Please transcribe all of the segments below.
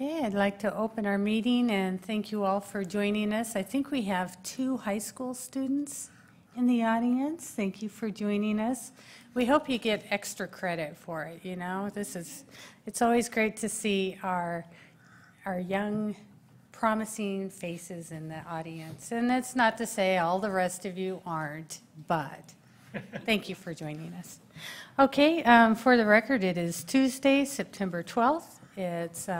Okay, I'd like to open our meeting and thank you all for joining us. I think we have 2 high school students in the audience. Thank you for joining us. We hope you get extra credit for it, you know. It's always great to see our young, promising faces in the audience. And that's not to say all the rest of you aren't, but thank you for joining us. Okay, for the record, it is Tuesday, September 12th. It's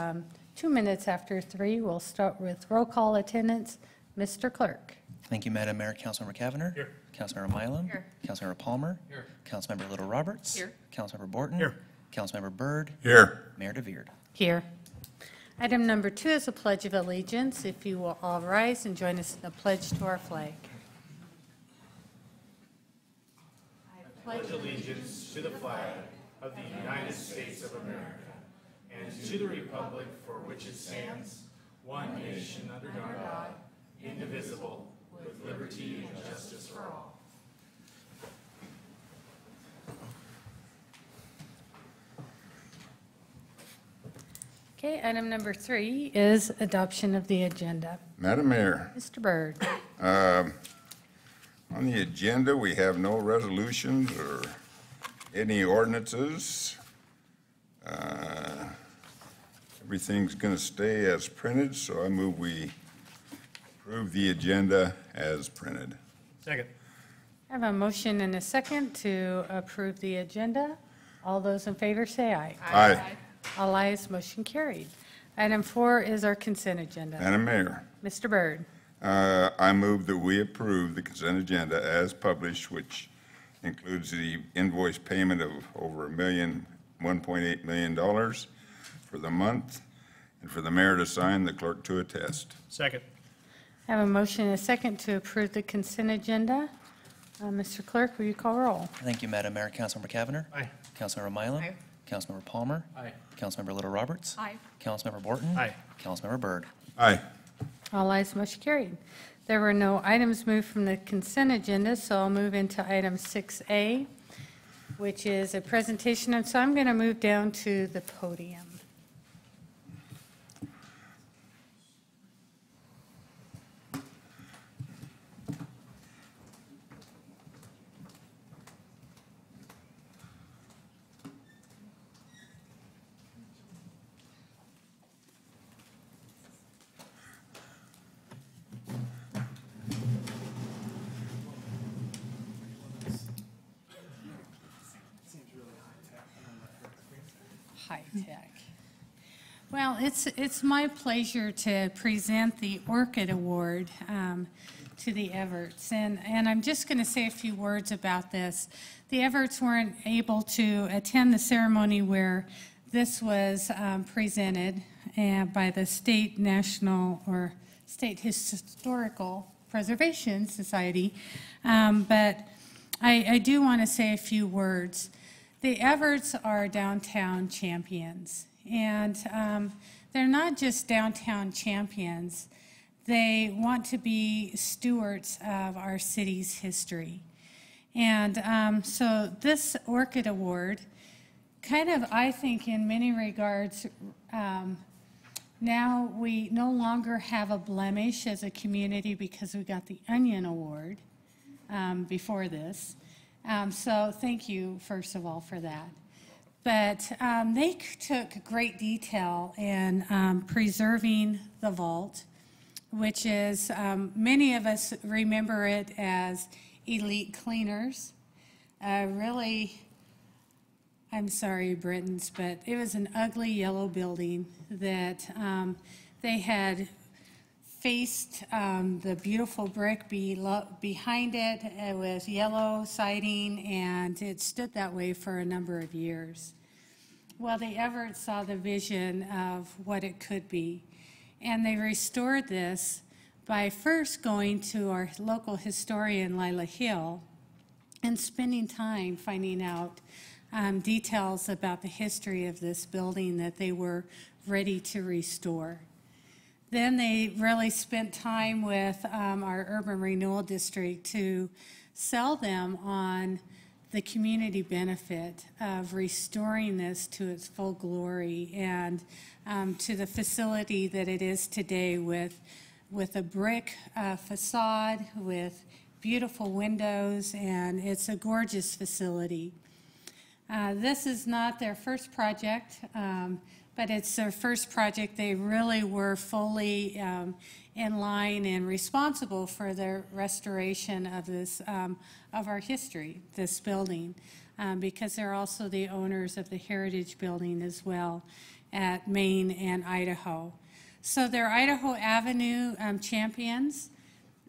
2 minutes after 3. We'll start with roll call attendance. Mr. Clerk. Thank you, Madam Mayor. Councilmember Cavanagh. Here. Councilmember Milam. Here. Councilmember Palmer. Here. Councilmember Little Roberts. Here. Councilmember Borton. Here. Councilmember Byrd. Here. Mayor DeVeerd. Here. Item number 2 is a Pledge of Allegiance. If you will all rise and join us in the pledge to our flag. I pledge allegiance to the flag of the United States of America and to the republic for which it stands, one nation under God, indivisible, with liberty and justice for all. Okay, item number 3 is adoption of the agenda. Madam Mayor, Mr. Byrd. on the agenda, we have no resolutions or any ordinances. Everything's going to stay as printed, so I move we approve the agenda as printed. Second. I have a motion and a second to approve the agenda. All those in favor say aye. Aye. All ayes, motion carried. Item 4 is our consent agenda. Madam Mayor, Mr. Byrd. I move that we approve the consent agenda as published, which includes the invoice payment of over $1.8 million for the month, and for the mayor to sign, the clerk to attest. Second. I have a motion and a second to approve the consent agenda. Mr. Clerk, will you call roll? Thank you, Madam Mayor. Councilmember Cavanagh. Aye. Councilmember Milam. Aye. Councilmember Palmer. Aye. Councilmember Little Roberts. Aye. Councilmember Borton. Aye. Councilmember Byrd. Aye. All ayes, motion carried. There were no items moved from the consent agenda, so I'll move into item 6A, which is a presentation, and so I'm going to move down to the podium. High tech. Well, it's my pleasure to present the Orchid Award to the Everts, and I'm just going to say a few words about this. The Everts weren't able to attend the ceremony where this was presented by the State National or State Historical Preservation Society, but I do want to say a few words. The Everts are downtown champions, and they're not just downtown champions. They want to be stewards of our city's history. And so this Orchid Award kind of, I think, in many regards, now we no longer have a blemish as a community because we got the Onion Award before this. So thank you, first of all, for that. But they took great detail in preserving the vault, which is, many of us remember it as elite cleaners. Really, I'm sorry, Britons, but it was an ugly yellow building that they had faced the beautiful brick behind it. It was yellow siding, and it stood that way for a number of years. Well, the Everett saw the vision of what it could be, and they restored this by first going to our local historian, Lila Hill, and spending time finding out details about the history of this building that they were ready to restore. Then they really spent time with our urban renewal district to sell them on the community benefit of restoring this to its full glory and to the facility that it is today with a brick facade, with beautiful windows, and it's a gorgeous facility. This is not their first project, but it's their first project. They really were fully in line and responsible for the restoration of this, of our history, this building, because they're also the owners of the Heritage Building as well at Maine and Idaho. So they're Idaho Avenue champions,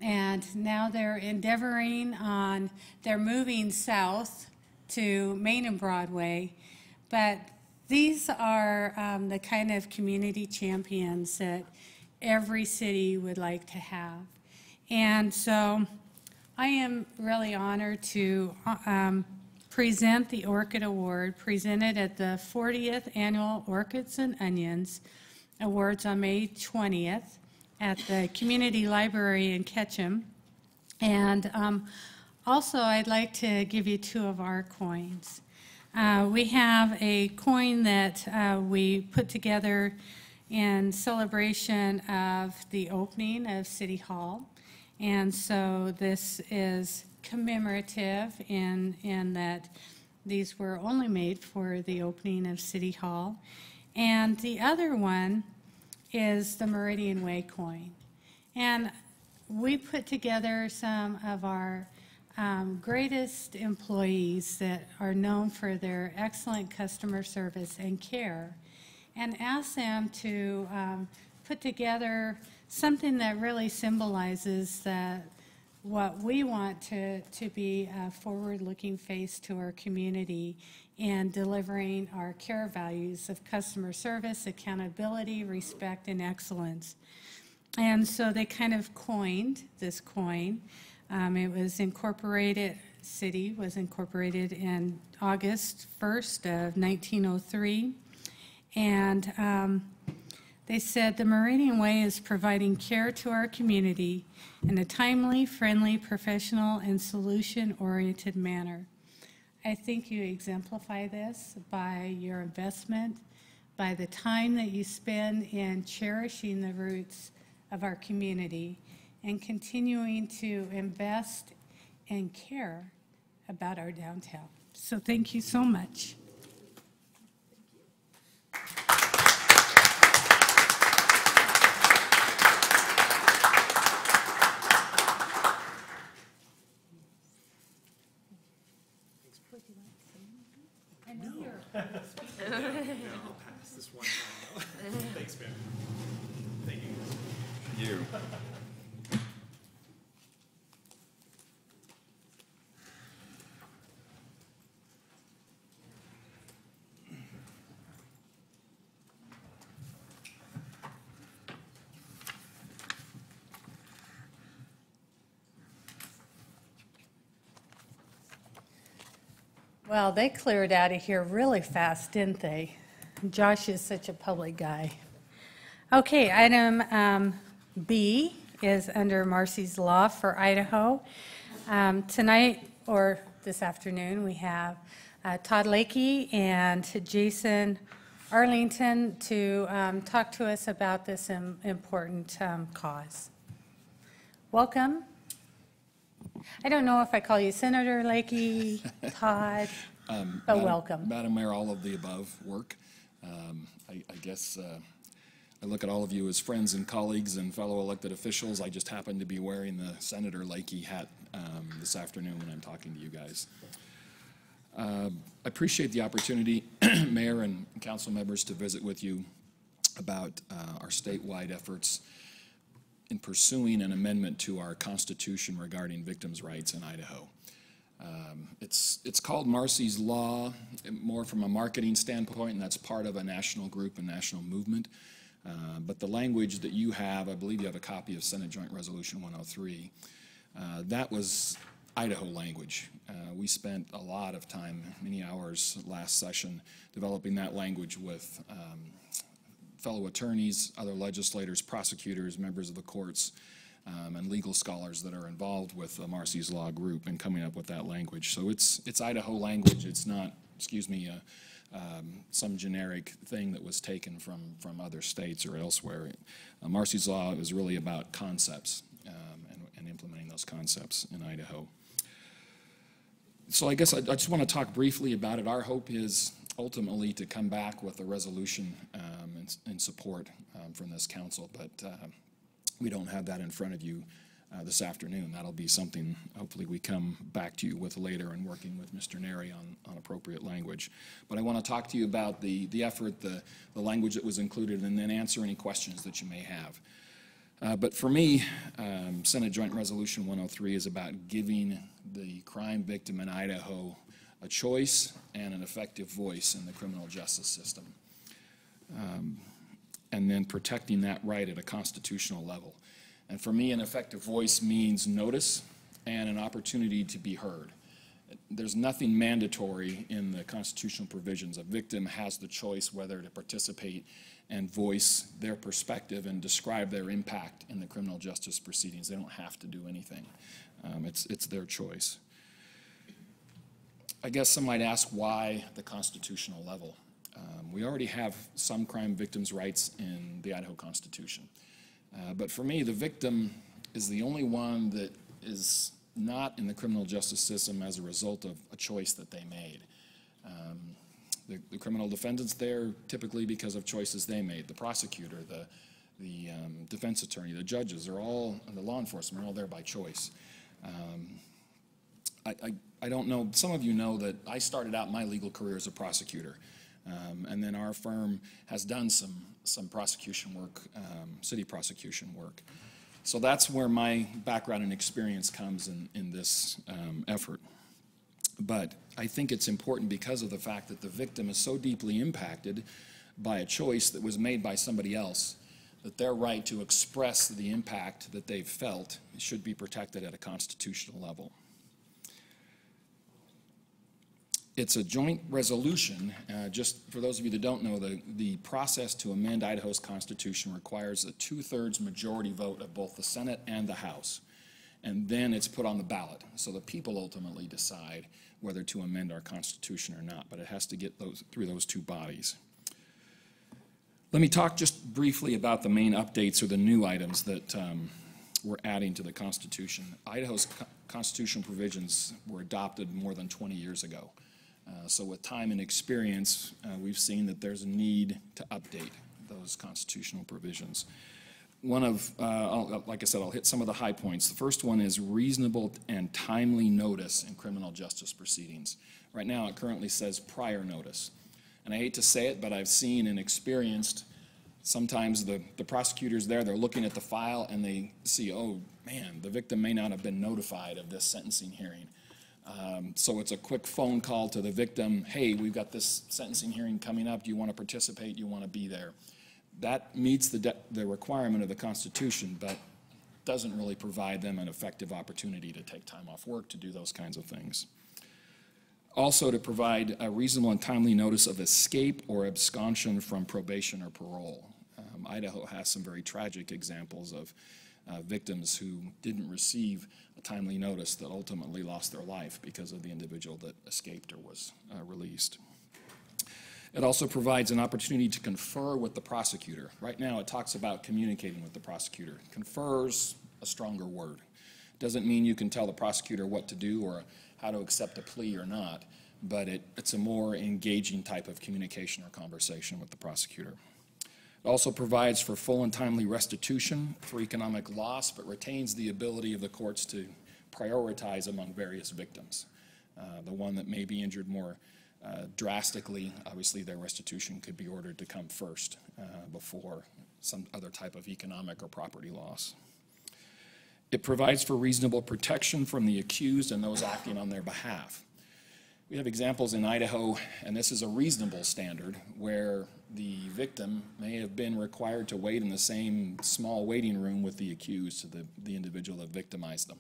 and now they're endeavoring on, they're moving south to Main and Broadway, but these are the kind of community champions that every city would like to have. And so I am really honored to present the Orchid Award, presented at the 40th Annual Orchids and Onions Awards on May 20th at the Community Library in Ketchum. And also, I'd like to give you two of our coins. We have a coin that we put together in celebration of the opening of City Hall. And so this is commemorative in that these were only made for the opening of City Hall. And the other one is the Meridian Way coin. And we put together some of our greatest employees that are known for their excellent customer service and care, and asked them to put together something that really symbolizes that what we want to be a forward-looking face to our community and delivering our care values of customer service, accountability, respect, and excellence. And so they kind of coined this coin. It was incorporated, city was incorporated in August 1st of 1903. And they said, the Meridian Way is providing care to our community in a timely, friendly, professional, and solution-oriented manner. I think you exemplify this by your investment, by the time that you spend in cherishing the roots of our community and continuing to invest and care about our downtown. So thank you so much. I'll pass this one out. Thanks, man. Thank you. You. Well, they cleared out of here really fast, didn't they? Josh is such a public guy. Okay, item B is under Marcy's Law for Idaho. Tonight, or this afternoon, we have Todd Lakey and Jason Arlington to talk to us about this important cause. Welcome. I don't know if I call you Senator Lakey, Todd, but welcome. Madam Mayor, all of the above work. I guess I look at all of you as friends and colleagues and fellow elected officials. I just happen to be wearing the Senator Lakey hat this afternoon when I'm talking to you guys. I appreciate the opportunity, Mayor and council members, to visit with you about our statewide efforts in pursuing an amendment to our Constitution regarding victims' rights in Idaho. It's called Marcy's Law, more from a marketing standpoint, and that's part of a national group and national movement. But the language that you have, I believe you have a copy of Senate Joint Resolution 103, that was Idaho language. We spent a lot of time, many hours last session, developing that language with fellow attorneys, other legislators, prosecutors, members of the courts, and legal scholars that are involved with the Marcy's Law group in coming up with that language. So it's Idaho language. It's not, excuse me, some generic thing that was taken from other states or elsewhere. Marcy's Law is really about concepts and implementing those concepts in Idaho. So I guess I just want to talk briefly about it. Our hope is ultimately to come back with a resolution in support from this council, but we don't have that in front of you this afternoon. That'll be something hopefully we come back to you with later and working with Mr. Neri on appropriate language. But I want to talk to you about the effort, the language that was included, and then answer any questions that you may have. But for me, Senate Joint Resolution 103 is about giving the crime victim in Idaho a choice and an effective voice in the criminal justice system, and then protecting that right at a constitutional level. And for me, an effective voice means notice and an opportunity to be heard. There's nothing mandatory in the constitutional provisions. A victim has the choice whether to participate and voice their perspective and describe their impact in the criminal justice proceedings. They don't have to do anything. It's their choice. I guess some might ask why the constitutional level. We already have some crime victims' rights in the Idaho Constitution. But for me, the victim is the only one that is not in the criminal justice system as a result of a choice that they made. The criminal defendants there typically because of choices they made. The prosecutor, the defense attorney, the judges are all, and the law enforcement are all there by choice. I don't know, some of you know that I started out my legal career as a prosecutor. And then our firm has done some prosecution work, city prosecution work. So that's where my background and experience comes in this effort. But I think it's important because of the fact that the victim is so deeply impacted by a choice that was made by somebody else, that their right to express the impact that they've felt should be protected at a constitutional level. It's a joint resolution. Just for those of you that don't know, the process to amend Idaho's Constitution requires a 2/3 majority vote of both the Senate and the House. And then it's put on the ballot. So the people ultimately decide whether to amend our Constitution or not, but it has to get through those two bodies. Let me talk just briefly about the main updates or the new items that we're adding to the Constitution. Idaho's constitutional provisions were adopted more than 20 years ago. So with time and experience, we've seen that there's a need to update those constitutional provisions. One of, like I said, I'll hit some of the high points. The first one is reasonable and timely notice in criminal justice proceedings. Right now, it currently says prior notice. And I hate to say it, but I've seen and experienced sometimes the prosecutors there, they're looking at the file and they see, oh man, the victim may not have been notified of this sentencing hearing. So it's a quick phone call to the victim, hey, we've got this sentencing hearing coming up, do you want to participate, do you want to be there? That meets the requirement of the Constitution, but doesn't really provide them an effective opportunity to take time off work to do those kinds of things. Also to provide a reasonable and timely notice of escape or absconsion from probation or parole. Idaho has some very tragic examples of victims who didn't receive a timely notice that ultimately lost their life because of the individual that escaped or was released. It also provides an opportunity to confer with the prosecutor. Right now it talks about communicating with the prosecutor. Confer's a stronger word. Doesn't mean you can tell the prosecutor what to do or how to accept a plea or not, but it's a more engaging type of communication or conversation with the prosecutor. It also provides for full and timely restitution for economic loss, but retains the ability of the courts to prioritize among various victims. The one that may be injured more drastically, obviously their restitution could be ordered to come first before some other type of economic or property loss. It provides for reasonable protection from the accused and those acting on their behalf. We have examples in Idaho, and this is a reasonable standard, where the victim may have been required to wait in the same small waiting room with the accused, the individual that victimized them,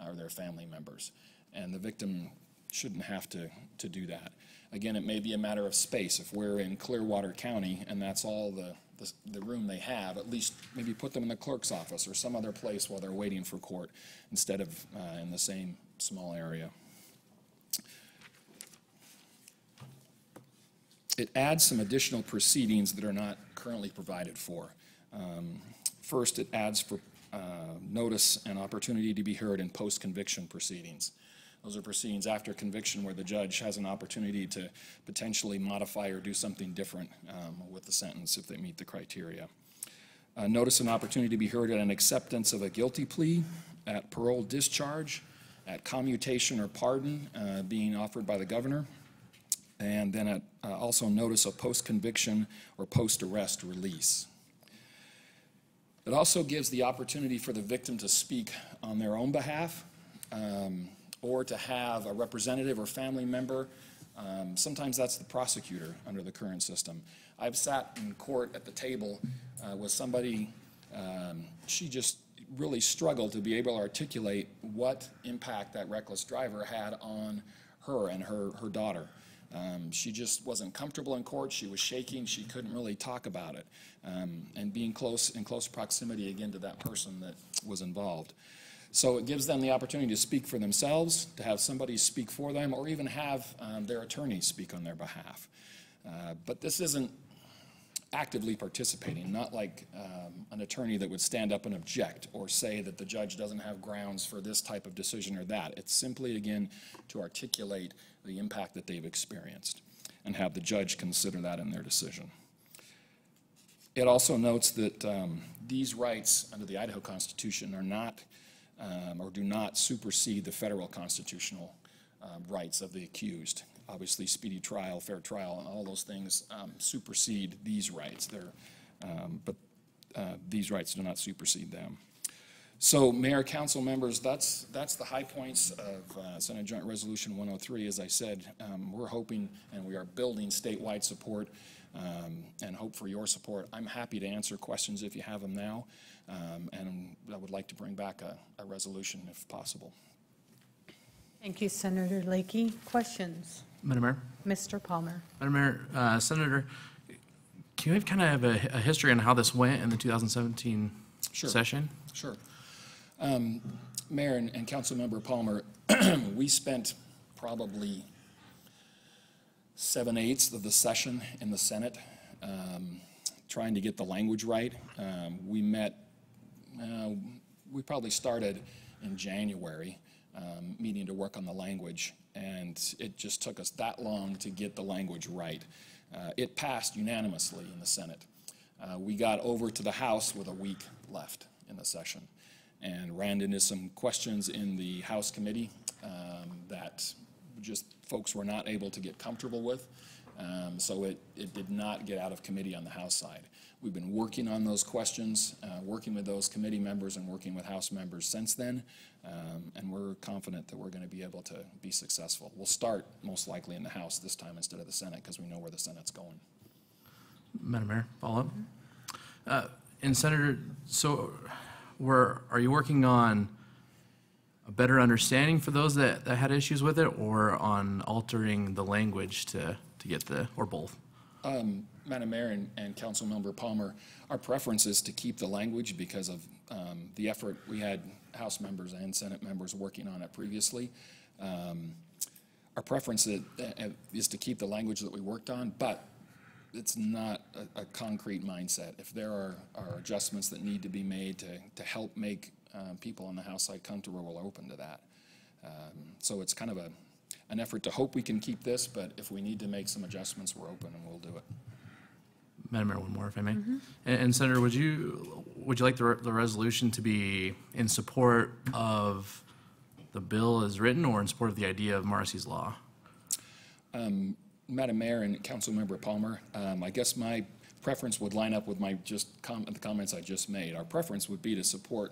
or their family members. And the victim shouldn't have to do that. Again, it may be a matter of space. If we're in Clearwater County and that's all the room they have, at least maybe put them in the clerk's office or some other place while they're waiting for court instead of in the same small area. It adds some additional proceedings that are not currently provided for. First, it adds for notice and opportunity to be heard in post-conviction proceedings. Those are proceedings after conviction where the judge has an opportunity to potentially modify or do something different with the sentence if they meet the criteria. Notice and opportunity to be heard at an acceptance of a guilty plea, at parole discharge, at commutation or pardon being offered by the governor, and then at also notice of post-conviction or post-arrest release. It also gives the opportunity for the victim to speak on their own behalf or to have a representative or family member. Sometimes that's the prosecutor under the current system. I've sat in court at the table with somebody, she just really struggled to be able to articulate what impact that reckless driver had on her and her daughter. She just wasn't comfortable in court. She was shaking. She couldn't really talk about it. And being in close proximity again to that person that was involved. So it gives them the opportunity to speak for themselves, to have somebody speak for them, or even have their attorney speak on their behalf. But this isn't actively participating, not like an attorney that would stand up and object or say that the judge doesn't have grounds for this type of decision or that. It's simply, again, to articulate the impact that they've experienced and have the judge consider that in their decision. It also notes that these rights under the Idaho Constitution are not or do not supersede the federal constitutional rights of the accused. Obviously, speedy trial, fair trial, and all those things supersede these rights. But these rights do not supersede them. So, Mayor, Council members, that's the high points of Senate Joint Resolution 103. As I said, we're hoping and we are building statewide support and hope for your support. I'm happy to answer questions if you have them now, and I would like to bring back a resolution if possible. Thank you, Senator Lakey. Questions? Madam Mayor. Mr. Palmer. Madam Mayor, Senator, can you kind of have a history on how this went in the 2017 session? Sure. Mayor and Councilmember Palmer, we spent probably 7/8 of the session in the Senate trying to get the language right. We met, we probably started in January meeting to work on the language, and it just took us that long to get the language right. It passed unanimously in the Senate. We got over to the House with a week left in the session and ran into some questions in the House committee that just folks were not able to get comfortable with. So it did not get out of committee on the House side. We've been working on those questions, working with those committee members and working with House members since then, and we're confident that we're going to be able to be successful. We'll start most likely in the House this time instead of the Senate because we know where the Senate's going. Madam Mayor, follow up. And Senator, so are you working on a better understanding for those that had issues with it, or on altering the language to get or both? Madam Mayor and Councilmember Palmer, our preference is to keep the language because of the effort we had House members and Senate members working on it previously. Our preference is to keep the language that we worked on, but it's not a concrete mindset. If there are adjustments that need to be made to help make people on the House side comfortable, we're open to that. So it's kind of an effort to hope we can keep this, but if we need to make some adjustments, we're open and we'll do it. Madam Mayor, one more, if I may. And Senator, would you like the resolution to be in support of the bill as written, or in support of the idea of Marcy's Law? Madam Mayor and Councilmember Palmer, I guess my preference would line up with my the comments I just made. Our preference would be to support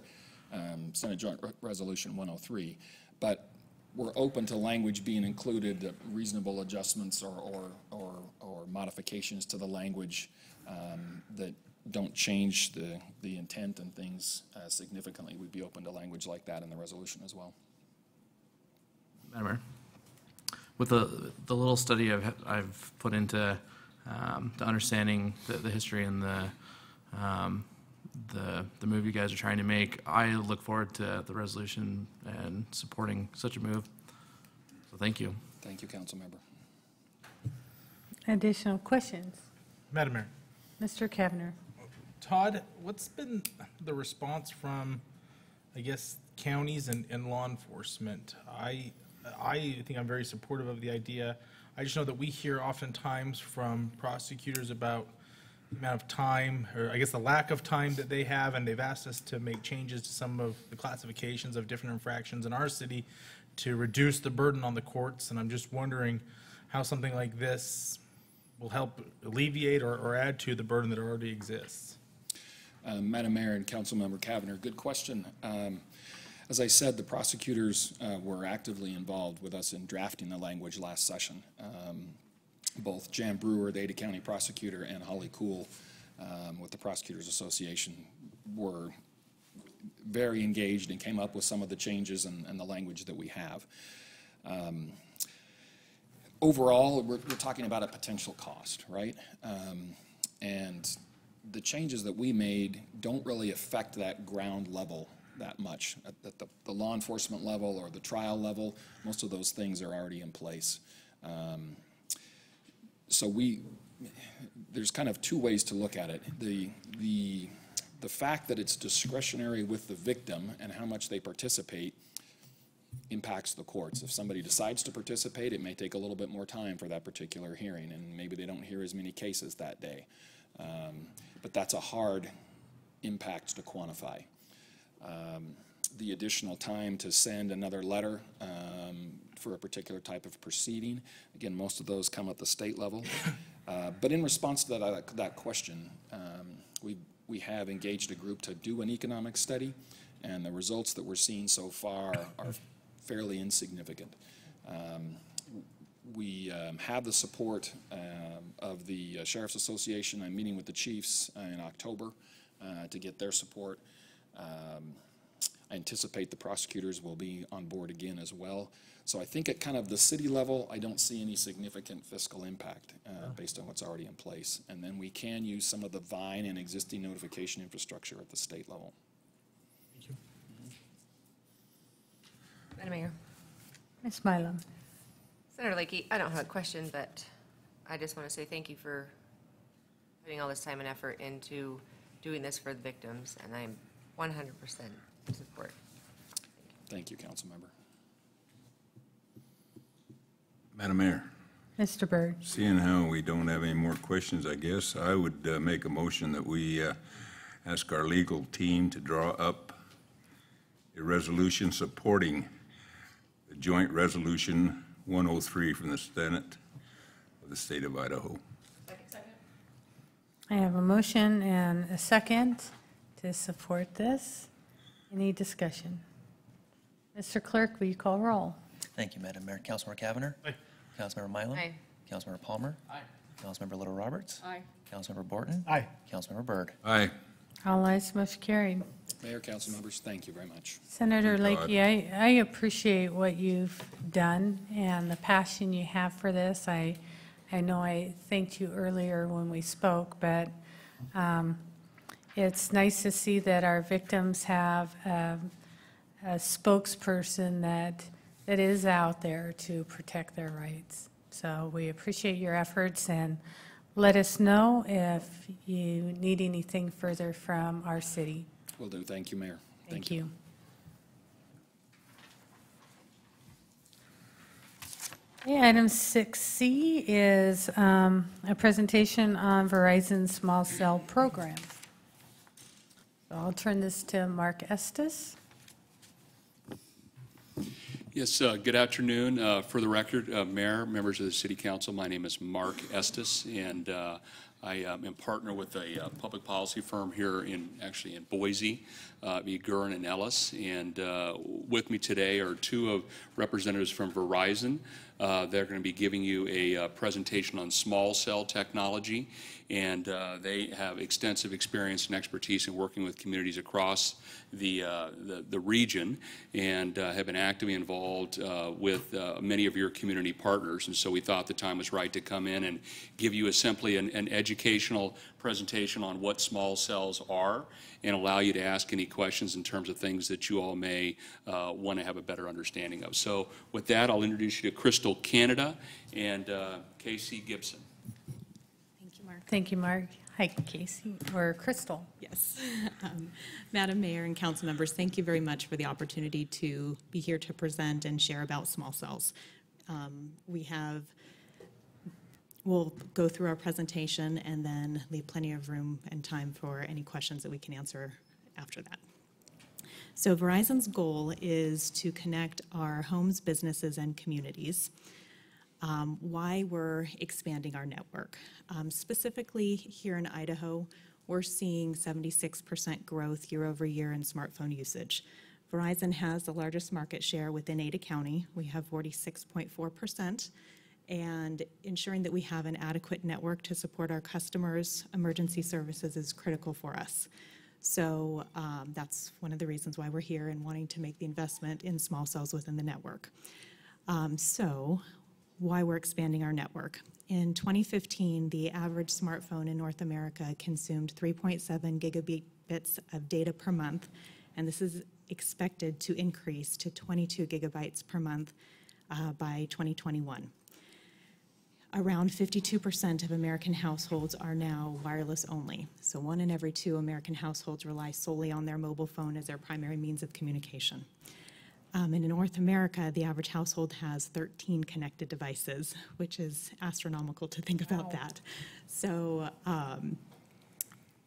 Senate Joint Resolution 103, but we're open to language being included, reasonable adjustments or modifications to the language that don't change the intent and things significantly. We'd be open to language like that in the resolution as well. Madam Mayor, with the little study I've put into to understanding the history and the the move you guys are trying to make. I look forward to the resolution and supporting such a move. So thank you. Thank you, council member. Additional questions? Madam Mayor. Mr. Kavner. Todd, what's been the response from, I guess, counties and law enforcement? I think I'm very supportive of the idea. I just know that we hear oftentimes from prosecutors about the amount of time, or I guess the lack of time that they have, and they've asked us to make changes to some of the classifications of different infractions in our city to reduce the burden on the courts, and I'm just wondering how something like this will help alleviate or add to the burden that already exists. Madam Mayor and Councilmember Cavanagh, good question. As I said, the prosecutors were actively involved with us in drafting the language last session. Both Jan Brewer, the Ada County prosecutor, and Holly Kuhl with the Prosecutors Association were very engaged and came up with some of the changes and the language that we have. Overall, we're talking about a potential cost, right? And the changes that we made don't really affect that ground level that much. At the law enforcement level or the trial level, most of those things are already in place. So there's kind of two ways to look at it. The fact that it's discretionary with the victim and how much they participate impacts the courts. If somebody decides to participate, it may take a little bit more time for that particular hearing, and maybe they don't hear as many cases that day. But that's a hard impact to quantify. The additional time to send another letter for a particular type of proceeding, again, most of those come at the state level. But in response to that question, we have engaged a group to do an economic study, and the results that we're seeing so far are fairly insignificant. We have the support of the Sheriff's Association. I'm meeting with the chiefs in October to get their support. I anticipate the prosecutors will be on board again as well. So I think at kind of the city level, I don't see any significant fiscal impact based on what's already in place. And then we can use some of the Vine and existing notification infrastructure at the state level. Thank you. Madam Mayor. Ms. Mylum. Senator Lakey, I don't have a question, but I just want to say thank you for putting all this time and effort into doing this for the victims, and I'm 100% support. Thank you, council member. Madam Mayor, Mr. Byrd. seeing how we don't have any more questions, I guess, I would make a motion that we ask our legal team to draw up a resolution supporting the joint resolution 103 from the Senate of the state of Idaho. I have a motion and a second to support this. Any discussion? Mr. Clerk, will you call roll? Thank you, Madam Mayor. Councilmember Cavanagh. Aye. Councilmember Mylum. Aye. Councilmember Palmer. Aye. Councilmember Little Roberts. Aye. Councilmember Borton. Aye. Councilmember Byrd. Aye. All ayes, motion carried. Mayor, council members, thank you very much. Senator Thank you, Lakey, I appreciate what you've done and the passion you have for this. I know I thanked you earlier when we spoke, but it's nice to see that our victims have a spokesperson that is out there to protect their rights. So we appreciate your efforts, and let us know if you need anything further from our city. Will do. Thank you, Mayor. Thank you. Okay, item 6C is a presentation on Verizon's small cell program. So I'll turn this to Mark Estes. Yes, good afternoon. For the record, Mayor, members of the City Council, my name is Mark Estes, and I am partner with a public policy firm here in Boise, Gurn and Ellis, and with me today are two representatives from Verizon. They're going to be giving you a presentation on small cell technology, and they have extensive experience and expertise in working with communities across the region, and have been actively involved with many of your community partners. And so we thought the time was right to come in and give you simply an education educational presentation on what small cells are and allow you to ask any questions in terms of things that you all may want to have a better understanding of. So with that, I'll introduce you to Crystal Canada and Casey Gibson. Thank you, Mark. Thank you, Mark. Hi, Casey, or Crystal. Yes. Madam Mayor and council members, thank you very much for the opportunity to be here to present and share about small cells. We'll go through our presentation and then leave plenty of room and time for any questions that we can answer after that. So Verizon's goal is to connect our homes, businesses, and communities. Why we're expanding our network. Specifically here in Idaho, we're seeing 76% growth year over year in smartphone usage. Verizon has the largest market share within Ada County. We have 46.4%, and ensuring that we have an adequate network to support our customers' emergency services is critical for us. So that's one of the reasons why we're here and wanting to make the investment in small cells within the network. Why we're expanding our network. In 2015, the average smartphone in North America consumed 3.7 gigabits of data per month, and this is expected to increase to 22 gigabytes per month by 2021. Around 52% of American households are now wireless only. So 1 in every 2 American households rely solely on their mobile phone as their primary means of communication. And in North America, the average household has 13 connected devices, which is astronomical to think about that. So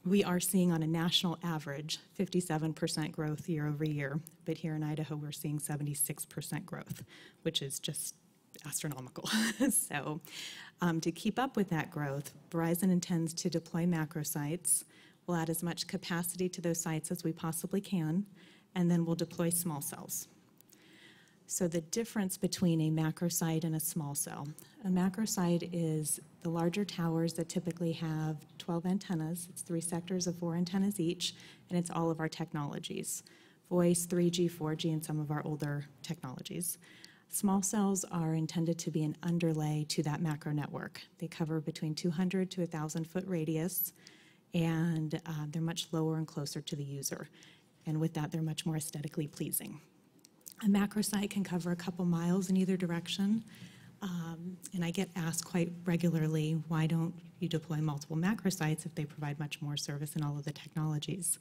we are seeing on a national average 57% growth year over year, but here in Idaho, we're seeing 76% growth, which is just astronomical. So to keep up with that growth, Verizon intends to deploy macro sites. We'll add as much capacity to those sites as we possibly can, and then we'll deploy small cells. So the difference between a macro site and a small cell. A macro site is the larger towers that typically have 12 antennas. It's 3 sectors of 4 antennas each, and it's all of our technologies. Voice, 3G, 4G, and some of our older technologies. Small cells are intended to be an underlay to that macro network. They cover between 200 to 1,000 foot radius, and they're much lower and closer to the user. And with that, they're much more aesthetically pleasing. A macro site can cover a couple miles in either direction, and I get asked quite regularly, why don't you deploy multiple macro sites if they provide much more service in all of the technologies?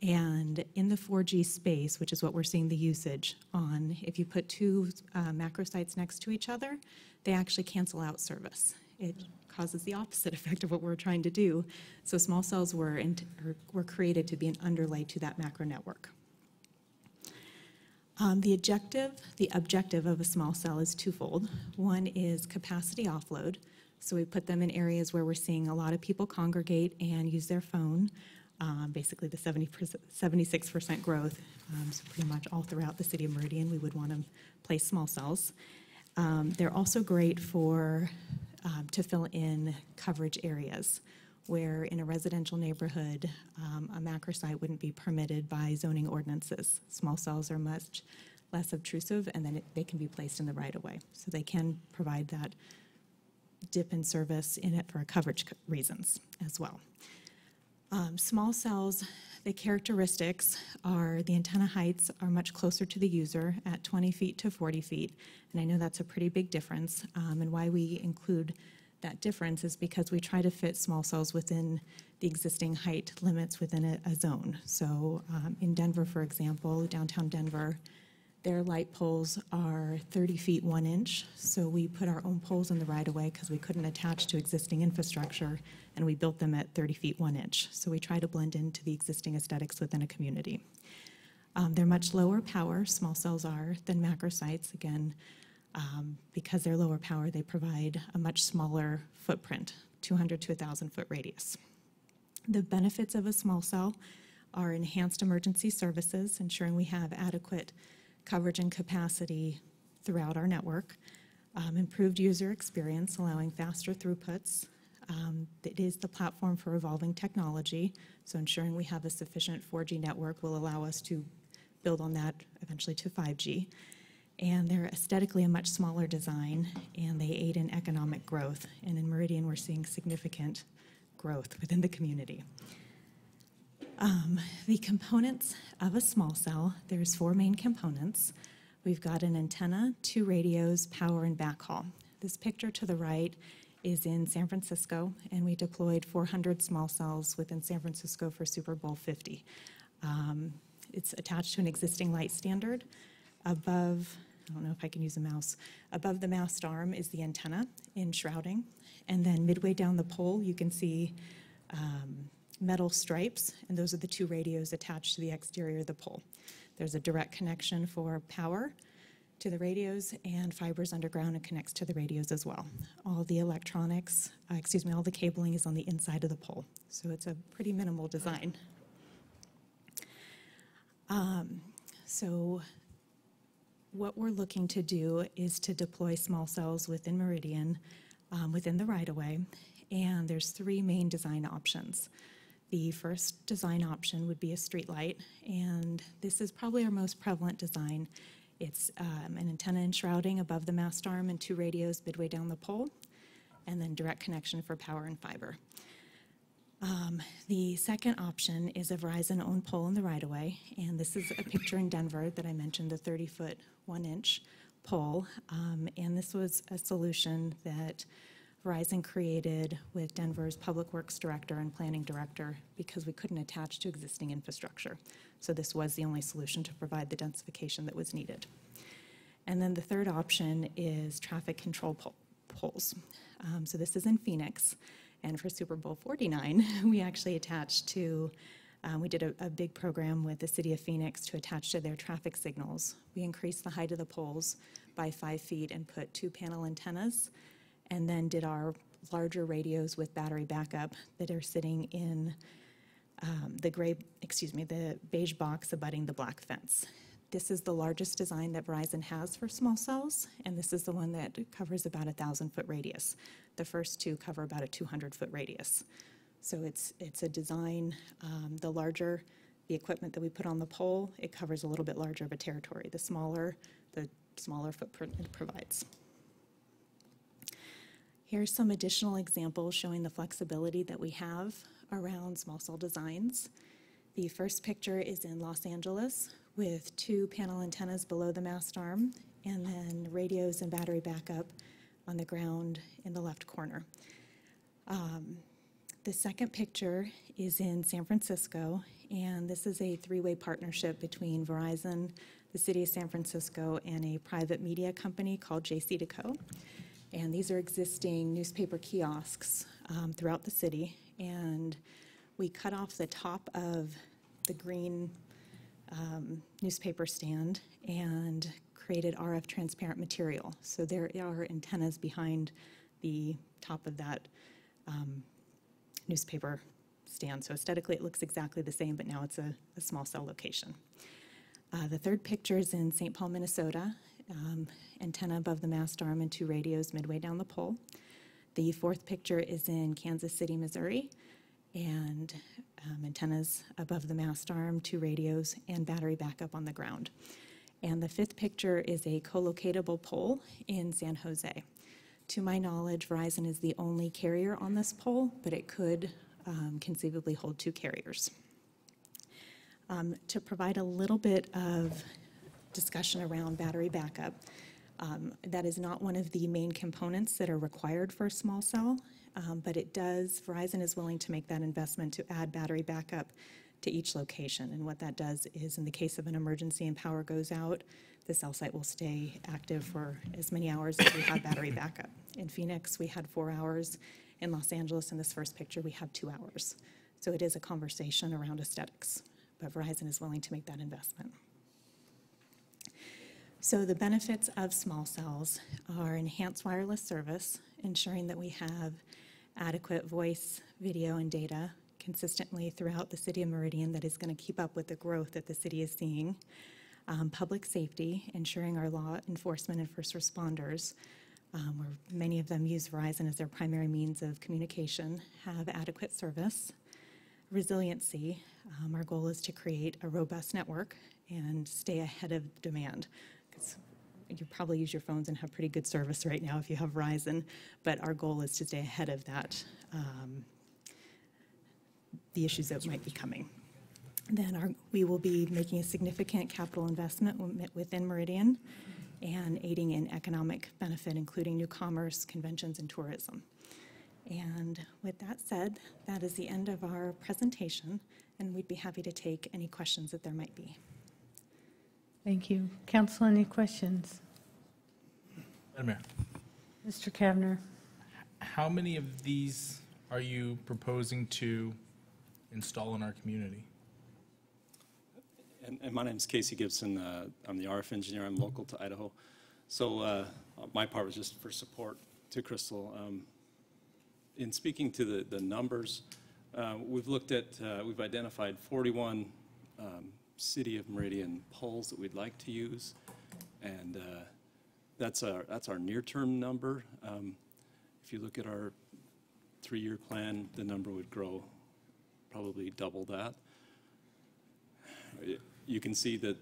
And in the 4G space, which is what we're seeing the usage on, if you put 2 macro sites next to each other, they actually cancel out service. It causes the opposite effect of what we're trying to do. So small cells were created to be an underlay to that macro network. The objective of a small cell is twofold. One is capacity offload. So we put them in areas where we're seeing a lot of people congregate and use their phone. Basically the 76% growth, so pretty much all throughout the city of Meridian, we would want to place small cells. They're also great for to fill in coverage areas where in a residential neighborhood, a macro site wouldn't be permitted by zoning ordinances. Small cells are much less obtrusive, and then they can be placed in the right-of-way. So they can provide that dip in service in it for coverage reasons as well. Small cells, the characteristics are the antenna heights are much closer to the user at 20 feet to 40 feet, and I know that's a pretty big difference, and why we include that difference is because we try to fit small cells within the existing height limits within a zone. So in Denver, for example, downtown Denver, their light poles are 30 feet 1 inch. So we put our own poles in the right-of-way because we couldn't attach to existing infrastructure, and we built them at 30 feet 1 inch. So we try to blend into the existing aesthetics within a community. They're much lower power, small cells are, than macro sites. Again, because they're lower power, they provide a much smaller footprint, 200 to 1,000 foot radius. The benefits of a small cell are enhanced emergency services, ensuring we have adequate coverage and capacity throughout our network, improved user experience, allowing faster throughputs. It is the platform for evolving technology, so ensuring we have a sufficient 4G network will allow us to build on that eventually to 5G. And they're aesthetically a much smaller design, and they aid in economic growth. And in Meridian, we're seeing significant growth within the community. The components of a small cell, there's 4 main components. We've got an antenna, 2 radios, power, and backhaul. This picture to the right is in San Francisco, and we deployed 400 small cells within San Francisco for Super Bowl 50. It's attached to an existing light standard. Above, I don't know if I can use a mouse, above the mast arm is the antenna in shrouding, and then midway down the pole you can see metal stripes, and those are the 2 radios attached to the exterior of the pole. There's a direct connection for power to the radios, and fibers underground and connects to the radios as well. All the electronics, all the cabling is on the inside of the pole, so it's a pretty minimal design. So what we're looking to do is to deploy small cells within Meridian, within the right-of-way, and there's 3 main design options. The first design option would be a streetlight, and this is probably our most prevalent design. It's an antenna enshrouding above the mast arm and 2 radios midway down the pole, and then direct connection for power and fiber. The second option is a Verizon-owned pole in the right-of-way, and this is a picture in Denver that I mentioned, the 30-foot, 1-inch pole, and this was a solution that Verizon created with Denver's Public Works Director and Planning Director because we couldn't attach to existing infrastructure. So this was the only solution to provide the densification that was needed. And then the third option is traffic control poles. So this is in Phoenix, and for Super Bowl 49, we actually attached to, we did a big program with the city of Phoenix to attach to their traffic signals. We increased the height of the poles by 5 feet and put 2 panel antennas, and then did our larger radios with battery backup that are sitting in the beige box abutting the black fence. This is the largest design that Verizon has for small cells, and this is the one that covers about a 1,000-foot radius. The first 2 cover about a 200-foot radius. So it's a design, the larger the equipment that we put on the pole, it covers a little bit larger of a territory. The smaller footprint it provides. Here's some additional examples showing the flexibility that we have around small cell designs. The first picture is in Los Angeles with 2 panel antennas below the mast arm, and then radios and battery backup on the ground in the left corner. The second picture is in San Francisco, and this is a 3-way partnership between Verizon, the city of San Francisco, and a private media company called JC2Co. And these are existing newspaper kiosks throughout the city, and we cut off the top of the green newspaper stand and created RF transparent material. So there are antennas behind the top of that newspaper stand. So aesthetically it looks exactly the same, but now it's a small cell location. The third picture is in St. Paul, Minnesota. Antenna above the mast arm and 2 radios midway down the pole. The fourth picture is in Kansas City, Missouri, and antennas above the mast arm, 2 radios, and battery backup on the ground. And the fifth picture is a co-locatable pole in San Jose. To my knowledge, Verizon is the only carrier on this pole, but it could conceivably hold 2 carriers. To provide a little bit of discussion around battery backup, that is not one of the main components that are required for a small cell, but Verizon is willing to make that investment to add battery backup to each location. And what that does is, in the case of an emergency and power goes out, the cell site will stay active for as many hours as we have battery backup. In Phoenix, we had 4 hours. In Los Angeles, in this first picture, we have 2 hours. So it is a conversation around aesthetics, but Verizon is willing to make that investment. So the benefits of small cells are enhanced wireless service, ensuring that we have adequate voice, video, and data consistently throughout the city of Meridian that is going to keep up with the growth that the city is seeing. Public safety, ensuring our law enforcement and first responders, where many of them use Verizon as their primary means of communication, have adequate service. Resiliency, our goal is to create a robust network and stay ahead of demand. You probably use your phones and have pretty good service right now if you have Verizon, but our goal is to stay ahead of that the issues that might be coming. Then we will be making a significant capital investment within Meridian and aiding in economic benefit, including new commerce, conventions, and tourism. And with that said, that is the end of our presentation, and we'd be happy to take any questions that there might be. Thank you. Council, any questions? Madam Mayor, Mr. Kavner? how many of these are you proposing to install in our community? And my name is Casey Gibson. I'm the RF engineer. I'm local to Idaho. So my part was just for support to Crystal. In speaking to the numbers, we've identified 41 City of Meridian poles that we'd like to use, and that's our near-term number. If you look at our 3-year plan, the number would grow probably double that. You can see that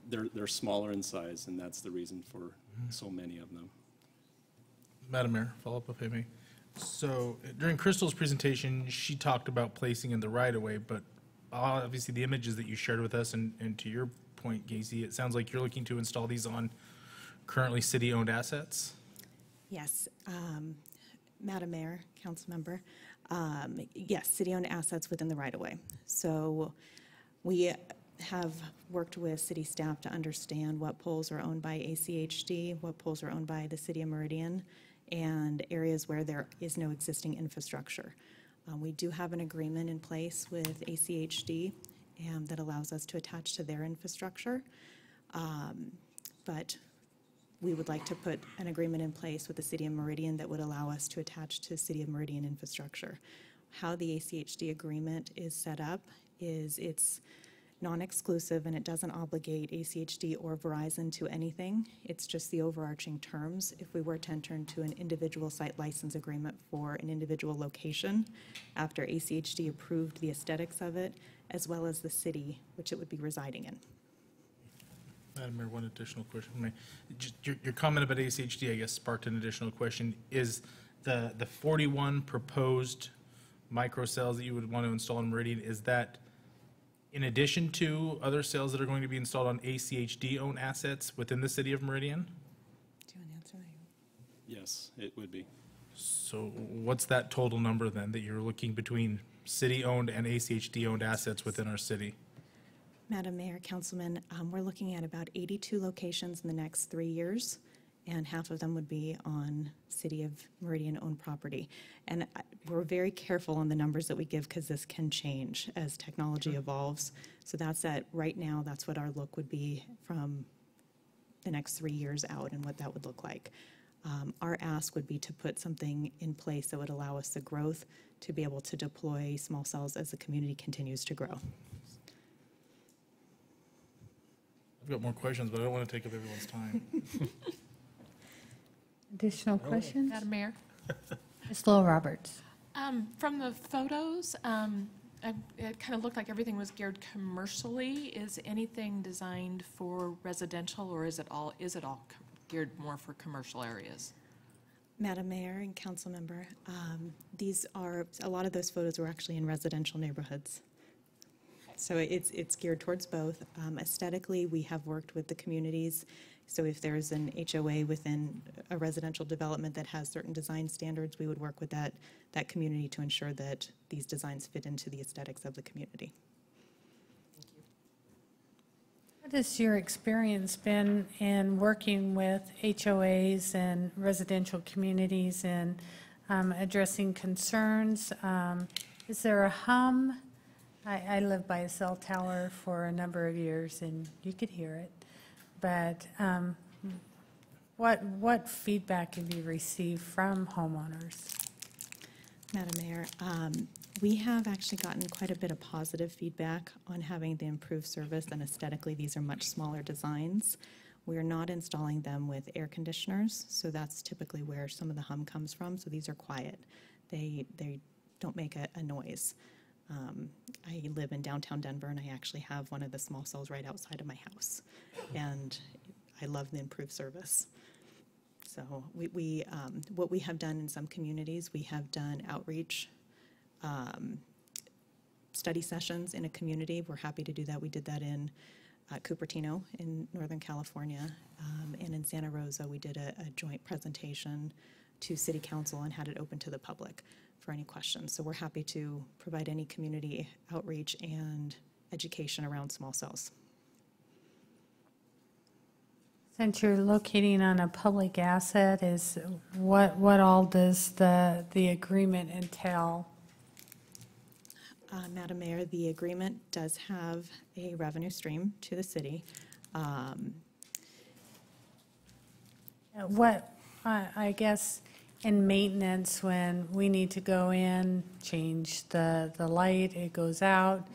they're smaller in size, and that's the reason for so many of them. Madam Mayor, follow up if I may. So during Crystal's presentation, she talked about placing in the right-of-way, but obviously the images that you shared with us, and to your point, Casey, it sounds like you're looking to install these on currently city-owned assets? Yes, Madam Mayor, Council Member, yes, city-owned assets within the right-of-way. So we have worked with city staff to understand what poles are owned by ACHD, what poles are owned by the City of Meridian, and areas where there is no existing infrastructure. We do have an agreement in place with ACHD that allows us to attach to their infrastructure, but we would like to put an agreement in place with the City of Meridian that would allow us to attach to City of Meridian infrastructure. How the ACHD agreement is set up is it's non-exclusive and it doesn't obligate ACHD or Verizon to anything. It's just the overarching terms. If we were to enter into an individual site license agreement for an individual location, after ACHD approved the aesthetics of it, as well as the city which it would be residing in. Madam Mayor, one additional question. Just your comment about ACHD, I guess, sparked an additional question. Is the 41 proposed microcells that you would want to install in Meridian, is that in addition to other cells that are going to be installed on ACHD-owned assets within the City of Meridian? Do you want to answer that? Yes, it would be. So what's that total number then that you're looking between city-owned and ACHD-owned assets within our city? Madam Mayor, Councilman, we're looking at about 82 locations in the next 3 years, and half of them would be on City of Meridian-owned property. And we're very careful on the numbers that we give because this can change as technology evolves. So right now, that's what our look would be from the next 3 years out and what that would look like. Our ask would be to put something in place that would allow us the growth to be able to deploy small cells as the community continues to grow. I've got more questions, but I don't want to take up everyone's time. Additional questions? Madam Mayor, Ms. Lowell Roberts. from the photos, it kind of looked like everything was geared commercially. Is anything designed for residential, or is it all geared more for commercial areas? Madam Mayor and Council Member, a lot of those photos were actually in residential neighborhoods. So it's geared towards both. Aesthetically, we have worked with the communities. So if there's an HOA within a residential development that has certain design standards, we would work with that community to ensure that these designs fit into the aesthetics of the community. What has your experience been in working with HOAs and residential communities and addressing concerns? Is there a hum? I lived by a cell tower for a number of years, and you could hear it. But what feedback have you received from homeowners? Madam Mayor, we have actually gotten quite a bit of positive feedback on having the improved service, and aesthetically, these are much smaller designs. We are not installing them with air conditioners, so that's typically where some of the hum comes from. So these are quiet. They don't make a noise. I live in downtown Denver, and I actually have one of the small cells right outside of my house, and I love the improved service. So what we have done in some communities, we have done outreach study sessions in a community. We're happy to do that. We did that in Cupertino in Northern California. And in Santa Rosa, we did a joint presentation to City Council and had it open to the public for any questions. So we're happy to provide any community outreach and education around small cells. Since you're locating on a public asset, is what all does the agreement entail? Madam Mayor, the agreement does have a revenue stream to the city. I guess in maintenance, when we need to go in, change the light, it goes out.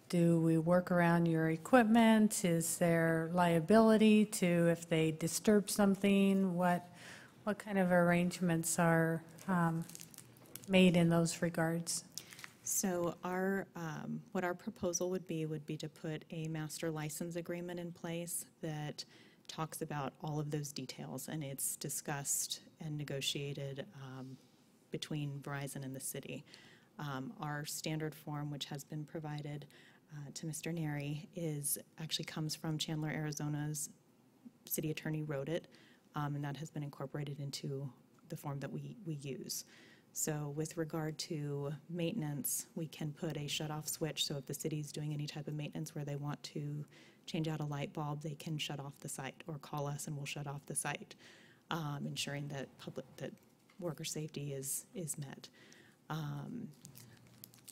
Do we work around your equipment? Is there liability to if they disturb something? What kind of arrangements are made in those regards? So what our proposal would be to put a master license agreement in place that talks about all of those details, and it's discussed and negotiated between Verizon and the city. Our standard form, which has been provided to Mr. Neri, actually comes from Chandler, Arizona's city attorney wrote it, and that has been incorporated into the form that we use. So with regard to maintenance, we can put a shut-off switch, so if the city's doing any type of maintenance where they want to change out a light bulb, they can shut off the site or call us and we'll shut off the site, ensuring that worker safety is met.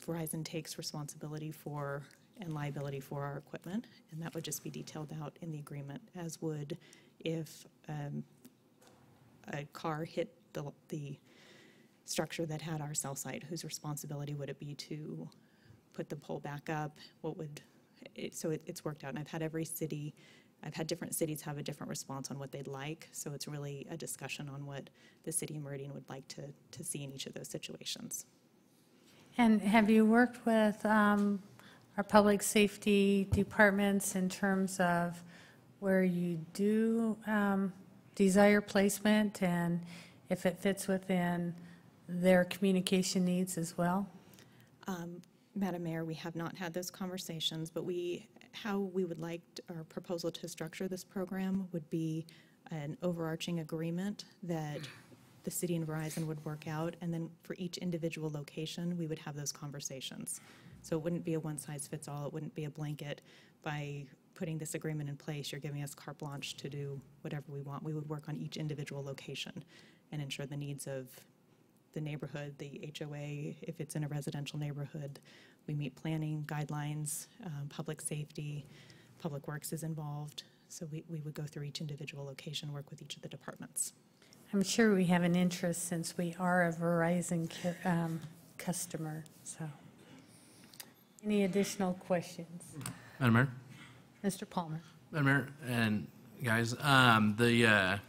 Verizon takes responsibility for and liability for our equipment, and that would just be detailed out in the agreement, as would if a car hit the structure that had our cell site. Whose responsibility would it be to put the pole back up? It's worked out, and I've had different cities have a different response on what they'd like, so it's really a discussion on what the city of Meridian would like to see in each of those situations. And have you worked with our public safety departments in terms of where you do desire placement and if it fits within their communication needs as well? Madam Mayor, we have not had those conversations, but how we would like our proposal to structure this program would be an overarching agreement that the city and Verizon would work out, and then for each individual location, we would have those conversations. So it wouldn't be a one-size-fits-all. It wouldn't be a blanket. By putting this agreement in place, you're giving us carte blanche to do whatever we want. We would work on each individual location and ensure the needs of the neighborhood, the HOA, if it's in a residential neighborhood. We meet planning guidelines, public safety, Public Works is involved. So we would go through each individual location, work with each of the departments. I'm sure we have an interest since we are a Verizon customer, so. Any additional questions? Madam Mayor? Mr. Palmer? Madam Mayor and guys, the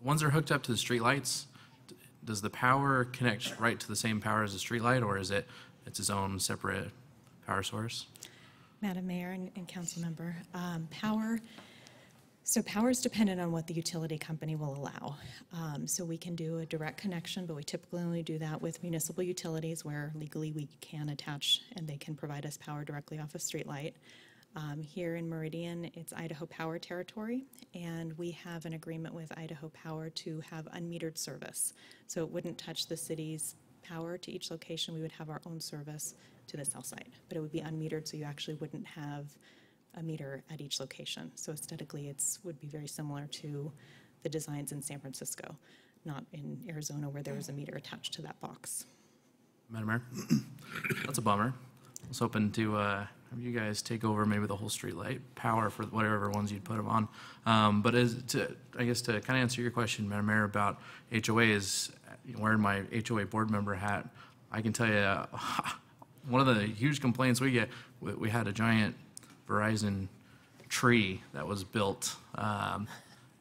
ones that are hooked up to the streetlights, does the power connect right to the same power as the streetlight, or is it's its own separate power source? Madam Mayor and Council Member, power is dependent on what the utility company will allow. So we can do a direct connection, but we typically only do that with municipal utilities where legally we can attach and they can provide us power directly off a streetlight. Here in Meridian, it's Idaho Power territory, and we have an agreement with Idaho Power to have unmetered service. So it wouldn't touch the city's power to each location. We would have our own service to the cell site, but it would be unmetered, so you actually wouldn't have a meter at each location. So aesthetically, it would be very similar to the designs in San Francisco, not in Arizona where there was a meter attached to that box. Madam Mayor? That's a bummer. I was hoping to have you guys take over maybe the whole streetlight power for whatever ones you'd put them on. But I guess to kind of answer your question, Madam Mayor, about HOAs, wearing my HOA board member hat, I can tell you one of the huge complaints we get, we had a giant Verizon tree that was built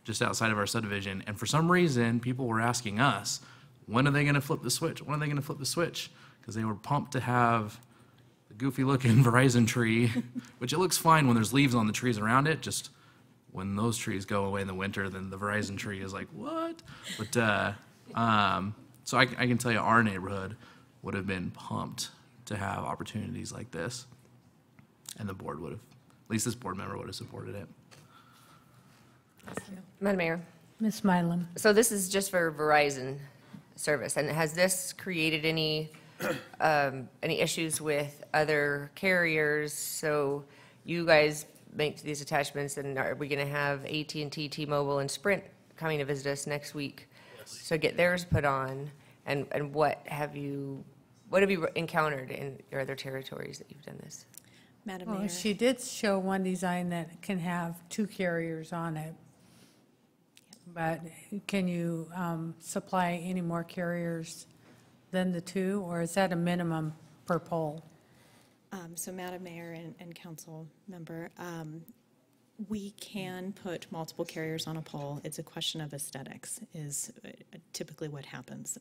just outside of our subdivision, and for some reason, people were asking us, when are they going to flip the switch? When are they going to flip the switch? Because they were pumped to have the goofy-looking Verizon tree, which it looks fine when there's leaves on the trees around it. Just when those trees go away in the winter, then the Verizon tree is like, what? But so I can tell you, our neighborhood would have been pumped to have opportunities like this. And the board would have, at least this board member would have supported it. Madam Mayor, Ms. Mylum? so this is just for Verizon service, and has this created any issues with other carriers? So you guys make these attachments, and are we going to have AT&T, T-Mobile, and Sprint coming to visit us next week? So get theirs put on, and what have you encountered in your other territories that you've done this? Madam Well, Mayor. she did show one design that can have 2 carriers on it. But can you supply any more carriers than the 2, or is that a minimum per pole? So Madam Mayor and council member, we can put multiple carriers on a pole. It's a question of aesthetics is typically what happens.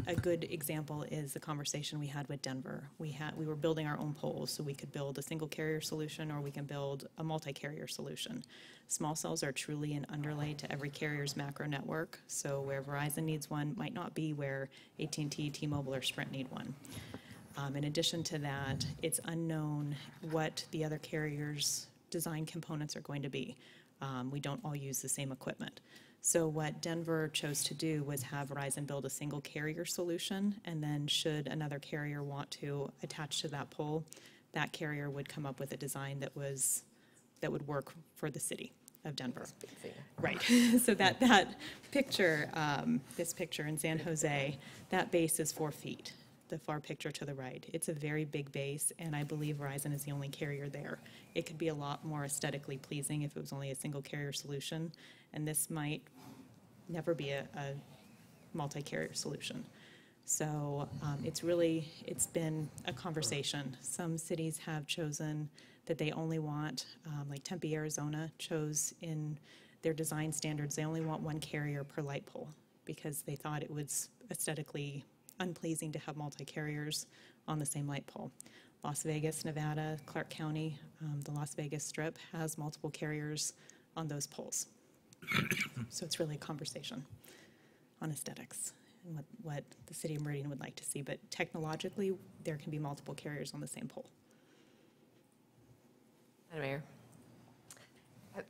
A good example is the conversation we had with Denver. We were building our own poles, so we could build a single carrier solution or we can build a multi-carrier solution. Small cells are truly an underlay to every carrier's macro network, so where Verizon needs one might not be where AT&T, T-Mobile, or Sprint need one. In addition to that, it's unknown what the other carriers' design components are going to be. We don't all use the same equipment. So what Denver chose to do was have Verizon build a single carrier solution, and then should another carrier want to attach to that pole, that carrier would come up with a design that would work for the city of Denver. Right. So that picture, this picture in San Jose, that base is 4 feet. The far picture to the right. It's a very big base, and I believe Verizon is the only carrier there. It could be a lot more aesthetically pleasing if it was only a single carrier solution, and this might never be a multi-carrier solution. So it's been a conversation. Some cities have chosen that they only want, like Tempe, Arizona chose in their design standards, they only want 1 carrier per light pole because they thought it was aesthetically unpleasing to have multi-carriers on the same light pole. Las Vegas, Nevada, Clark County, the Las Vegas Strip has multiple carriers on those poles. So it's really a conversation on aesthetics and what the city of Meridian would like to see. But technologically, there can be multiple carriers on the same pole. Madam Mayor, have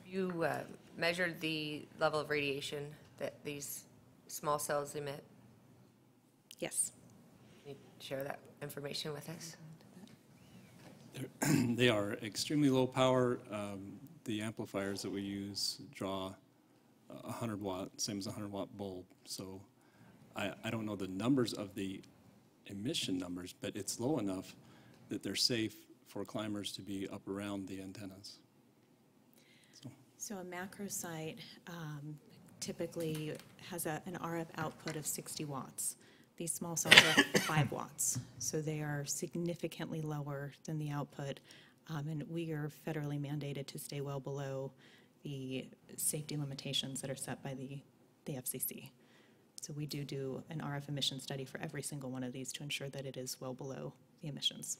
you measured the level of radiation that these small cells emit? Yes. Can you share that information with us? They are extremely low power. The amplifiers that we use draw 100 watt, same as a 100 watt bulb. So I don't know the numbers of the emission numbers, but it's low enough that they're safe for climbers to be up around the antennas. So a macro site typically has an RF output of 60 watts. These small cells are 5 watts, so they are significantly lower than the output, and we are federally mandated to stay well below the safety limitations that are set by the FCC. So we do an RF emission study for every single one of these to ensure that it is well below the emissions.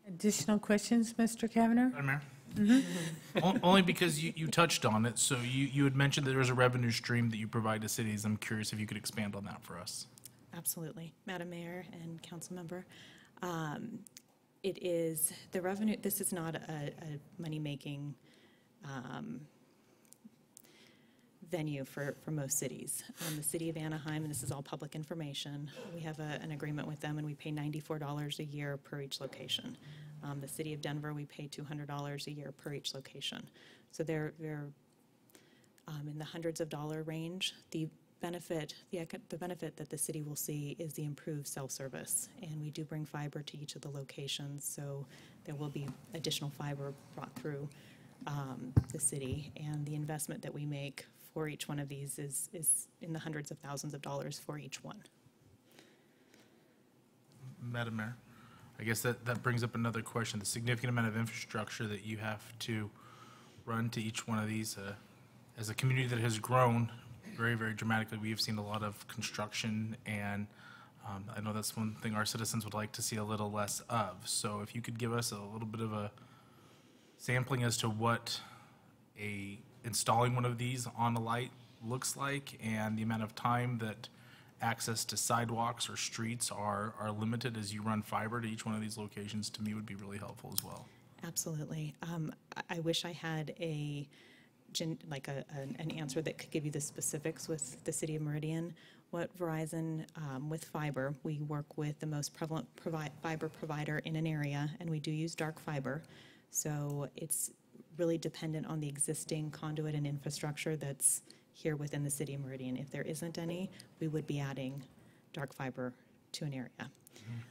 Additional questions, Mr. Kavanagh? Madam Mayor? Only because you touched on it, so you had mentioned that there was a revenue stream that you provide to cities. I'm curious if you could expand on that for us. Absolutely. Madam Mayor and council member, it is the revenue, this is not a money-making venue for most cities. The city of Anaheim, and this is all public information, we have an agreement with them and we pay $94 a year per each location. The city of Denver, we pay $200 a year per each location. So they're in the hundreds of dollar range. The benefit that the city will see is the improved cell service, and we do bring fiber to each of the locations, so there will be additional fiber brought through the city, and the investment that we make for each one of these is in the hundreds of thousands of dollars for each one. Madam Mayor, I guess that brings up another question. The significant amount of infrastructure that you have to run to each one of these. As a community that has grown very, very dramatically, we have seen a lot of construction, and I know that's one thing our citizens would like to see a little less of. So if you could give us a little bit of a sampling as to what installing one of these on a light looks like and the amount of time that access to sidewalks or streets are limited as you run fiber to each one of these locations, to me would be really helpful as well. Absolutely. I wish I had an answer that could give you the specifics with the city of Meridian. What Verizon, with fiber, we work with the most prevalent fiber provider in an area, and we do use dark fiber. So it's really dependent on the existing conduit and infrastructure that's here within the city of Meridian. If there isn't any, we would be adding dark fiber to an area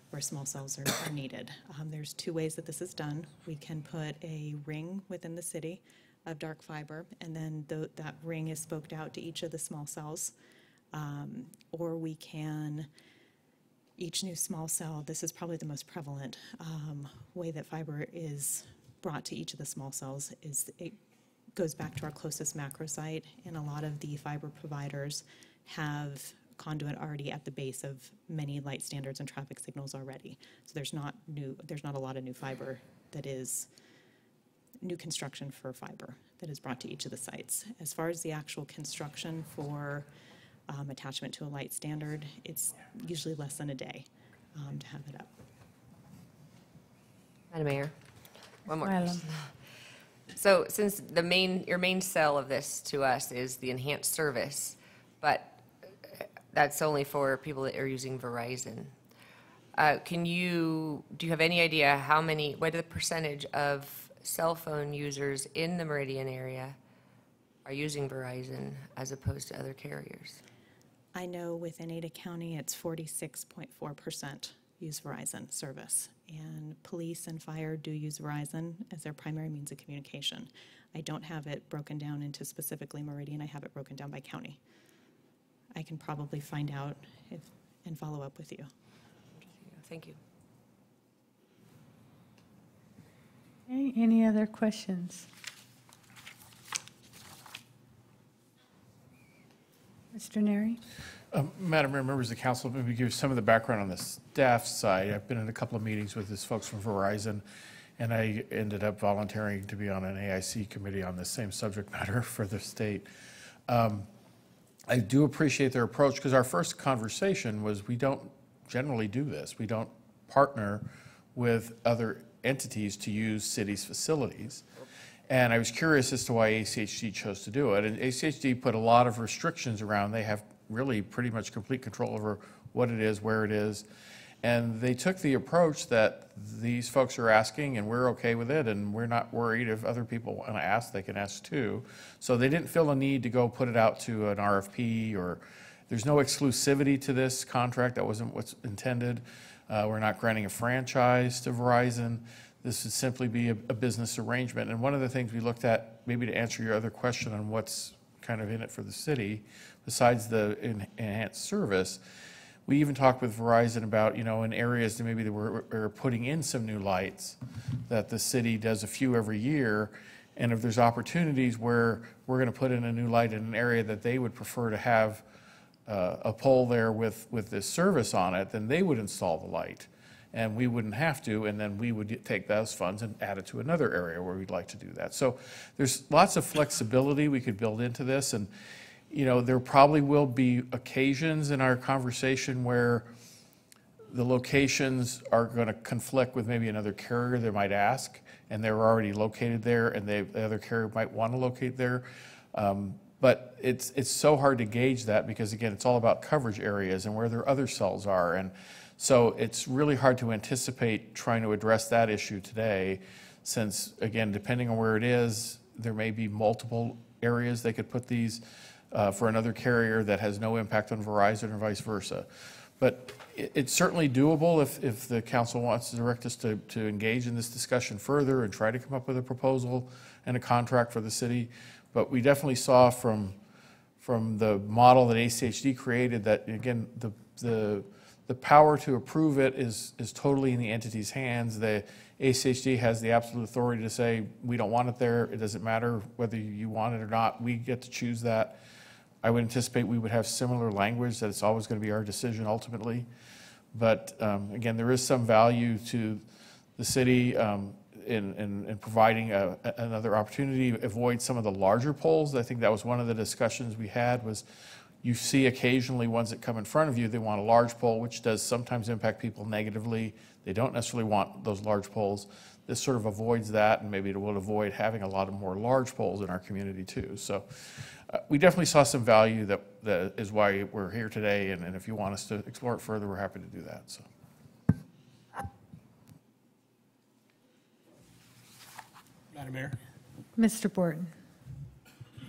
where small cells are needed. There's two ways that this is done. We can put a ring within the city of dark fiber, and then that ring is spoked out to each of the small cells. Or we can, each new small cell, this is probably the most prevalent way that fiber is brought to each of the small cells, is it goes back to our closest macro site, and a lot of the fiber providers have conduit already at the base of many light standards and traffic signals already. So there's not a lot of new fiber that is new construction for fiber that is brought to each of the sites. As far as the actual construction for attachment to a light standard, it's usually less than a day to have it up. Madam Mayor, one more Well, question. So since your main sell of this to us is the enhanced service, but that's only for people that are using Verizon. Do you have any idea what the percentage of cell phone users in the Meridian area are using Verizon as opposed to other carriers? I know within Ada County, it's 46.4% use Verizon service. And police and fire do use Verizon as their primary means of communication. I don't have it broken down into specifically Meridian. I have it broken down by county. I can probably find out and follow up with you. Thank you. Okay, any other questions? Mr. Neri? Madam Mayor, members of the council, maybe give some of the background on the staff side. I've been in a couple of meetings with these folks from Verizon, and I ended up volunteering to be on an AIC committee on the same subject matter for the state. I do appreciate their approach, because our first conversation was we don't generally do this. We don't partner with other entities to use cities' facilities. And I was curious as to why ACHD chose to do it. And ACHD put a lot of restrictions around. They have really pretty much complete control over what it is, where it is. And they took the approach that these folks are asking, and we're okay with it, and we're not worried if other people want to ask, they can ask too. So they didn't feel a need to go put it out to an RFP, or there's no exclusivity to this contract. That wasn't what's intended. We're not granting a franchise to Verizon. This would simply be a business arrangement. And one of the things we looked at, maybe to answer your other question on what's kind of in it for the city, besides the enhanced service, we even talked with Verizon about, in areas that maybe we're putting in some new lights, that the city does a few every year. And if there's opportunities where we're going to put in a new light in an area that they would prefer to have a pole there with this service on it, then they would install the light. And we wouldn't have to, and then we would take those funds and add it to another area where we'd like to do that. So there's lots of flexibility we could build into this, and there probably will be occasions in our conversation where the locations are going to conflict with maybe another carrier they might ask, and they're already located there, and the other carrier might want to locate there. But it's so hard to gauge that, because again, it's all about coverage areas and where their other cells are. And so it's really hard to anticipate trying to address that issue today, since again, depending on where it is, there may be multiple areas they could put these for another carrier that has no impact on Verizon or vice versa. But it's certainly doable if the council wants to direct us to engage in this discussion further and try to come up with a proposal and a contract for the city. But we definitely saw from the model that ACHD created that, again, the power to approve it is totally in the entity's hands. The ACHD has the absolute authority to say, we don't want it there. It doesn't matter whether you want it or not. We get to choose that. I would anticipate we would have similar language, that it's always going to be our decision ultimately. But again, there is some value to the city. in providing another opportunity, avoid some of the larger poles. I think that was one of the discussions we had was you see occasionally ones that come in front of you, they want a large pole, which does sometimes impact people negatively. They don't necessarily want those large poles. This sort of avoids that, and maybe it will avoid having a lot of more large poles in our community too. So we definitely saw some value that is why we're here today, and if you want us to explore it further, we're happy to do that. So. Madam Mayor, Mr. Borton.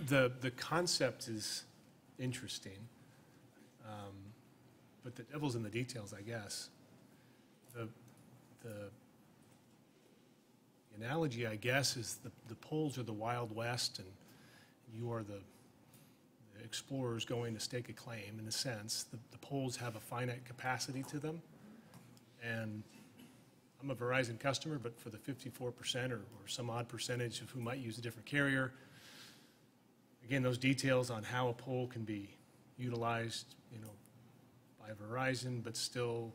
the concept is interesting, but the devil's in the details, I guess. The analogy, I guess, is the poles are the Wild West, and you are the explorers going to stake a claim, in a sense. The poles have a finite capacity to them, and I'm a Verizon customer, but for the 54% or some odd percentage of who might use a different carrier, again, those details on how a pole can be utilized, by Verizon, but still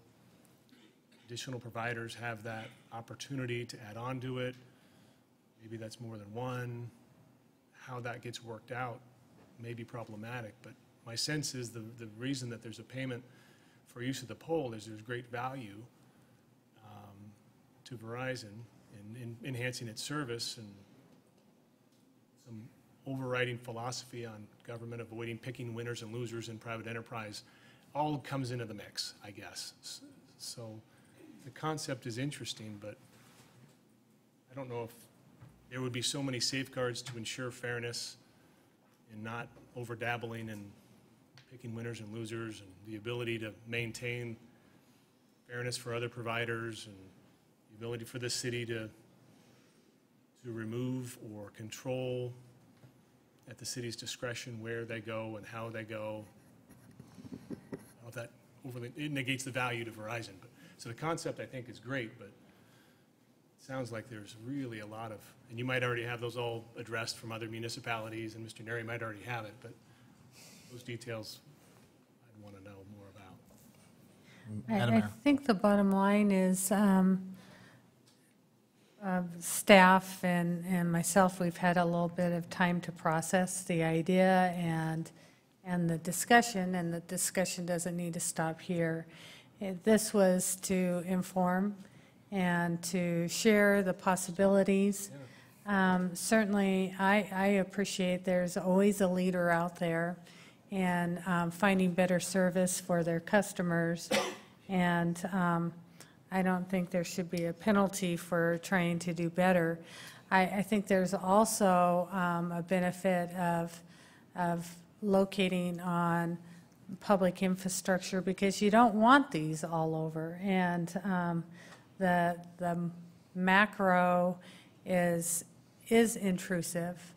additional providers have that opportunity to add on to it. Maybe that's more than one. How that gets worked out may be problematic, but my sense is the reason that there's a payment for use of the pole is there's great value to Verizon in enhancing its service, and some overriding philosophy on government avoiding picking winners and losers in private enterprise all comes into the mix, I guess. So the concept is interesting, but I don't know if there would be so many safeguards to ensure fairness and not over-dabbling and picking winners and losers, and the ability to maintain fairness for other providers, and the ability for the city to remove or control at the city's discretion where they go and how they go. I don't know if that overly, it negates the value to Verizon. But, so the concept, I think, is great, but it sounds like there's really a lot of, and you might already have those all addressed from other municipalities, and Mr. Neri might already have it, but those details I'd want to know more about. I think the bottom line is staff and myself, we've had a little bit of time to process the idea and the discussion, and the discussion doesn't need to stop here. This was to inform and to share the possibilities. Certainly, I appreciate there's always a leader out there and finding better service for their customers, and I don't think there should be a penalty for trying to do better. I think there's also a benefit of locating on public infrastructure, because you don't want these all over. And the macro is intrusive.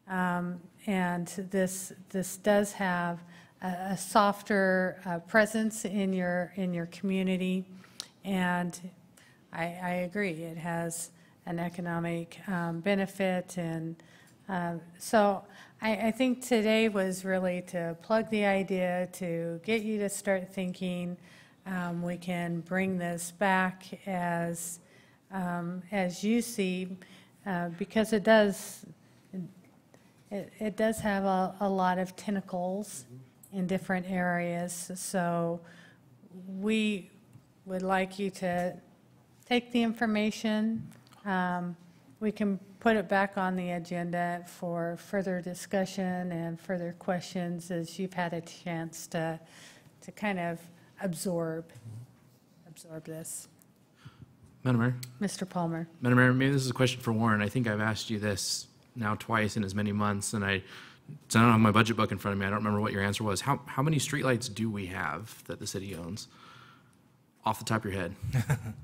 And this does have a softer presence in your community. And I agree, it has an economic benefit. And so I think today was really to plug the idea, to get you to start thinking. We can bring this back as you see, because it does have a lot of tentacles in different areas. So we would like you to take the information. We can put it back on the agenda for further discussion and further questions as you've had a chance to kind of absorb this. Madam Mayor? Mr. Palmer. Madam Mayor, maybe this is a question for Warren. I think I've asked you this now twice in as many months, and I don't have my budget book in front of me. I don't remember what your answer was. How many streetlights do we have that the city owns? Off the top of your head. Madam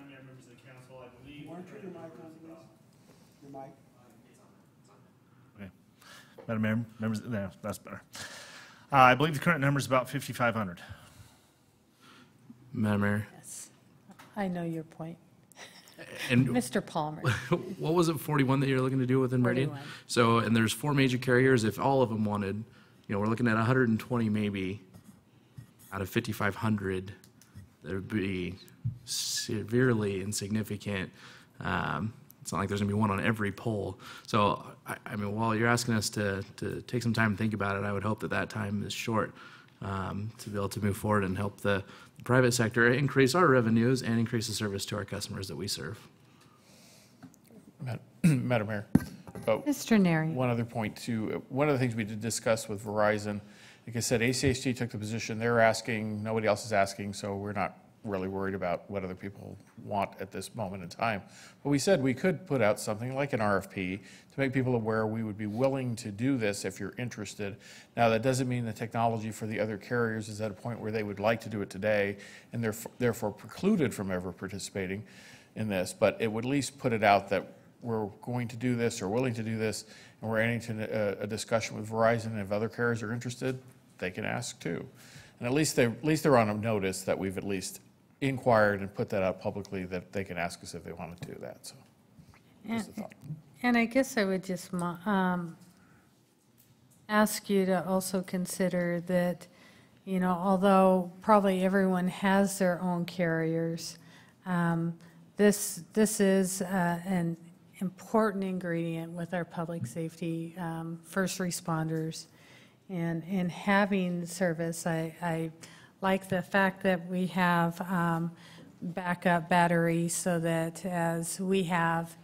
Mayor, members of the council, I believe. Warren, turn your mic on, please. Your mic. Okay. Madam Mayor, members, no, that's better. I believe the current number is about 5,500. Madam Mayor? Yes, I know your point. And Mr. Palmer. What was it, 41 that you're looking to do within Meridian? 41. So, and there's 4 major carriers. If all of them wanted, we're looking at 120 maybe out of 5,500. There would be severely insignificant it's not like there's going to be one on every pole. So, I mean, while you're asking us to take some time and think about it, I would hope that that time is short to be able to move forward and help the private sector increase our revenues and increase the service to our customers that we serve. Madam Mayor. Mr. Neri. One other point too. One of the things we did discuss with Verizon, like I said, ACHD took the position, they're asking, nobody else is asking, so we're not really worried about what other people want at this moment in time. But we said we could put out something like an RFP to make people aware we would be willing to do this if you're interested. Now, that doesn't mean the technology for the other carriers is at a point where they would like to do it today and they're therefore precluded from ever participating in this, but it would at least put it out that we're going to do this or willing to do this, and we're entering a discussion with Verizon, and if other carriers are interested, they can ask too. And at least they're on a notice that we've at least inquired and put that out publicly that they can ask us if they want to do that, so. Just a thought. And I guess I would just ask you to also consider that, you know, although probably everyone has their own carriers, this is an important ingredient with our public safety first responders. And in having service, I like the fact that we have backup batteries so that as we have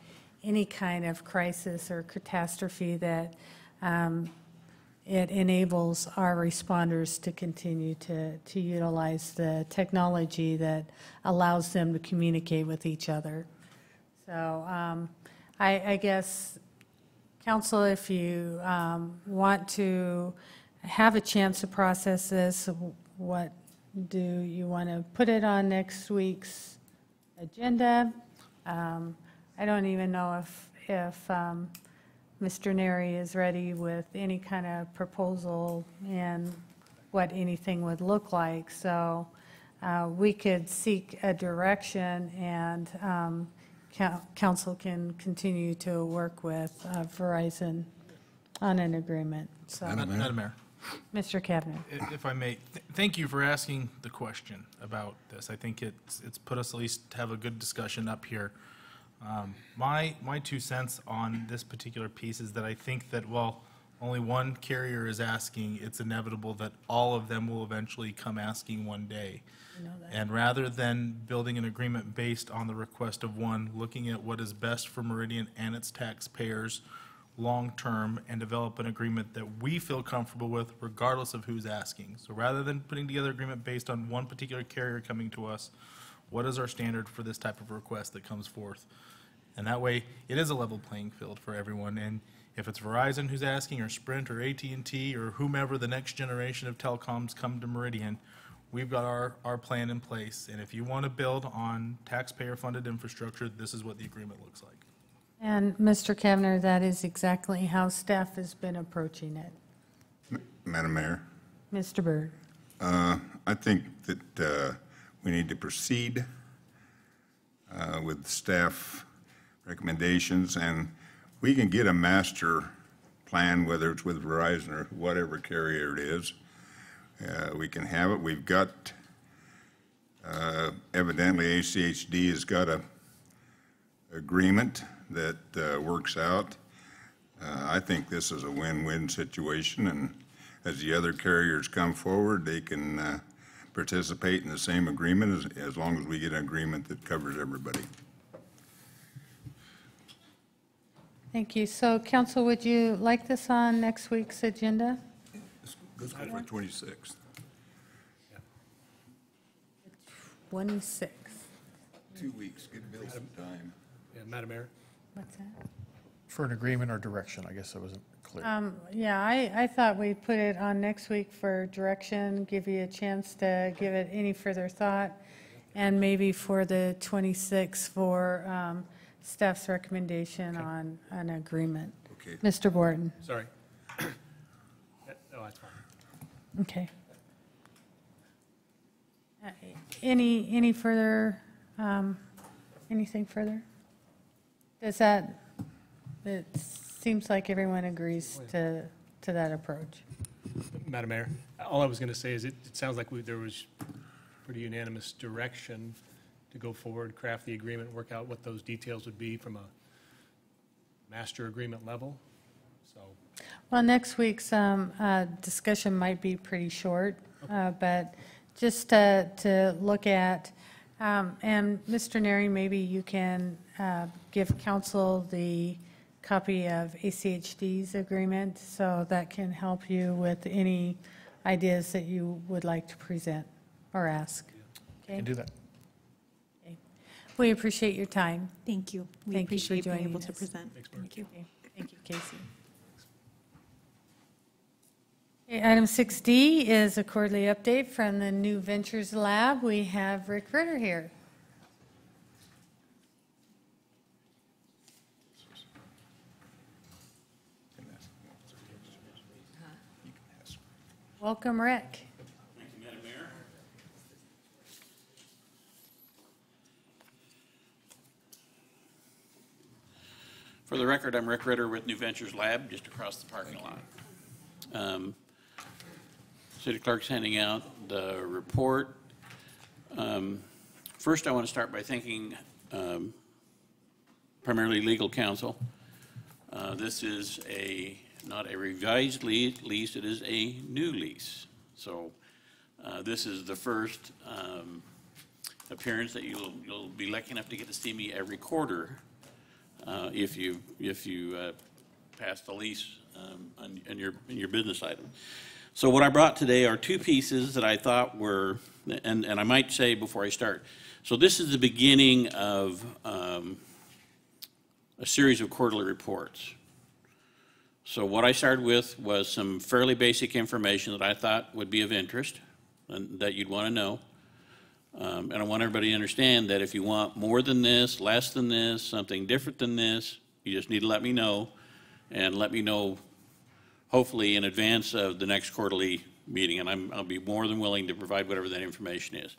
any kind of crisis or catastrophe that it enables our responders to continue to utilize the technology that allows them to communicate with each other. So I guess, Council, if you want to have a chance to process this, what do you want to put it on next week's agenda? I don't even know if Mr. Neri is ready with any kind of proposal and what anything would look like. So we could seek a direction, and Council can continue to work with Verizon on an agreement. So, Madam Mayor. Mr. Kavner. If I may, thank you for asking the question about this. I think it's put us at least to have a good discussion up here. My 2 cents on this particular piece is that I think that while only one carrier is asking, it's inevitable that all of them will eventually come asking one day. And rather than building an agreement based on the request of one, looking at what is best for Meridian and its taxpayers long-term, and develop an agreement that we feel comfortable with regardless of who's asking. So rather than putting together an agreement based on one particular carrier coming to us, what is our standard for this type of request that comes forth? And that way, it is a level playing field for everyone. And if it's Verizon who's asking, or Sprint, or AT&T, or whomever the next generation of telecoms come to Meridian, we've got our plan in place. And if you want to build on taxpayer-funded infrastructure, this is what the agreement looks like. And Mr. Kavner, that is exactly how staff has been approaching it. Madam Mayor, Mr. Byrd. I think that we need to proceed with staff recommendations, and we can get a master plan, whether it's with Verizon or whatever carrier it is. We can have it. We've got, evidently ACHD has got a agreement that works out. I think this is a win-win situation, and as the other carriers come forward, they can participate in the same agreement as long as we get an agreement that covers everybody. Thank you. So, Council, would you like this on next week's agenda? Let's go for 26th. 26th. 2 weeks, give Bill some time. Yeah, Madam Mayor? What's that? For an agreement or direction, I guess I wasn't clear. Yeah, I thought we'd put it on next week for direction, give you a chance to give it any further thought, and maybe for the 26th for staff's recommendation on an agreement. Okay. Mr. Borton. Sorry. No, that's fine. Okay. Any further, anything further? Does that, it seems like everyone agrees to that approach. Madam Mayor, all I was going to say is it sounds like there was pretty unanimous direction to go forward, craft the agreement, work out what those details would be from a master agreement level. So Well, next week's discussion might be pretty short, but just to look at, and Mr. Neri, maybe you can give council the copy of ACHD's agreement, so that can help you with any ideas that you would like to present or ask. Okay? Can do that. Okay. We appreciate your time. Thank you. We Thank you for appreciate being joining able to us. present. Thank you. Okay. Thank you, Casey. Okay, item 6D is a quarterly update from the New Ventures Lab. We have Rick Ritter here. Welcome, Rick. Thank you, Madam Mayor. For the record, I'm Rick Ritter with New Ventures Lab, just across the parking lot. City Clerk's handing out the report. First, I want to start by thanking primarily legal counsel. This is not a revised lease, it is a new lease. So this is the first appearance that you'll be lucky enough to get to see me every quarter if you pass the lease on your business item. So what I brought today are two pieces that I thought were, and I might say before I start, so this is the beginning of a series of quarterly reports. So what I started with was some fairly basic information that I thought would be of interest and that you'd want to know. And I want everybody to understand that if you want more than this, less than this, something different than this, you just need to let me know, and let me know hopefully in advance of the next quarterly meeting, and I'll be more than willing to provide whatever that information is.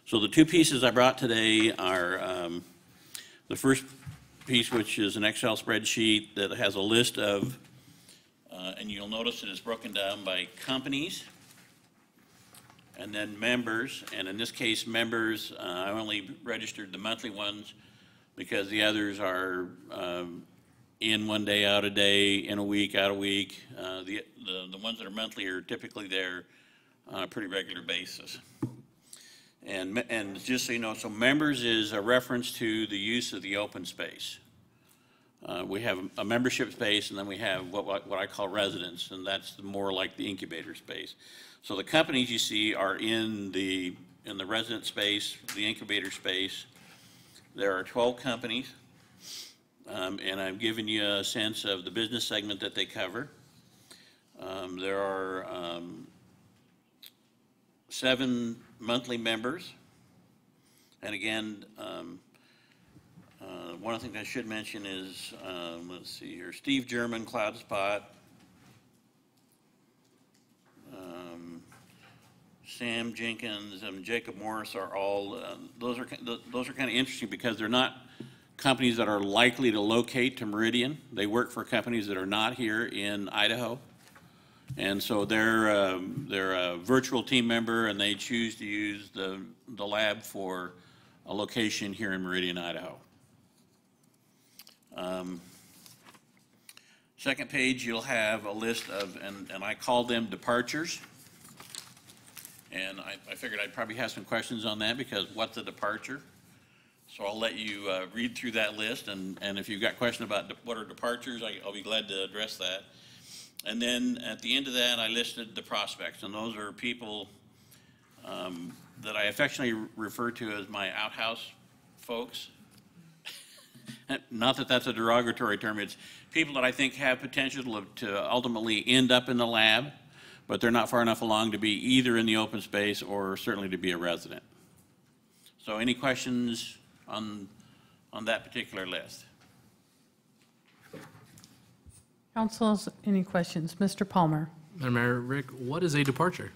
So the two pieces I brought today are the first piece, which is an Excel spreadsheet that has a list of and you'll notice it is broken down by companies and then members. And in this case, members, I only registered the monthly ones because the others are in one day, out a day, in a week, out a week. The ones that are monthly are typically there on a pretty regular basis. And just so you know, so members is a reference to the use of the open space. We have a membership space, and then we have what I call residence, and that's more like the incubator space. So the companies you see are in the resident space, the incubator space. There are 12 companies, and I've given you a sense of the business segment that they cover. There are 7 monthly members, and again, one of the things I should mention is, let's see here, Steve German, CloudSpot, Sam Jenkins, and Jacob Morris are all, those are kind of interesting because they're not companies that are likely to locate to Meridian. They work for companies that are not here in Idaho. And so they're a virtual team member, and they choose to use the lab for a location here in Meridian, Idaho. Second page, you'll have a list of, and I call them departures. And I figured I'd probably have some questions on that because what's a departure? So I'll let you read through that list, and if you've got questions about what are departures, I'll be glad to address that. And then at the end of that, I listed the prospects, and those are people that I affectionately refer to as my outhouse folks. Not that that's a derogatory term, it's people that I think have potential to ultimately end up in the lab, but they're not far enough along to be either in the open space or certainly to be a resident. So any questions on that particular list? Council's, any questions? Mr. Palmer. Madam Mayor, Rick, what is a departure?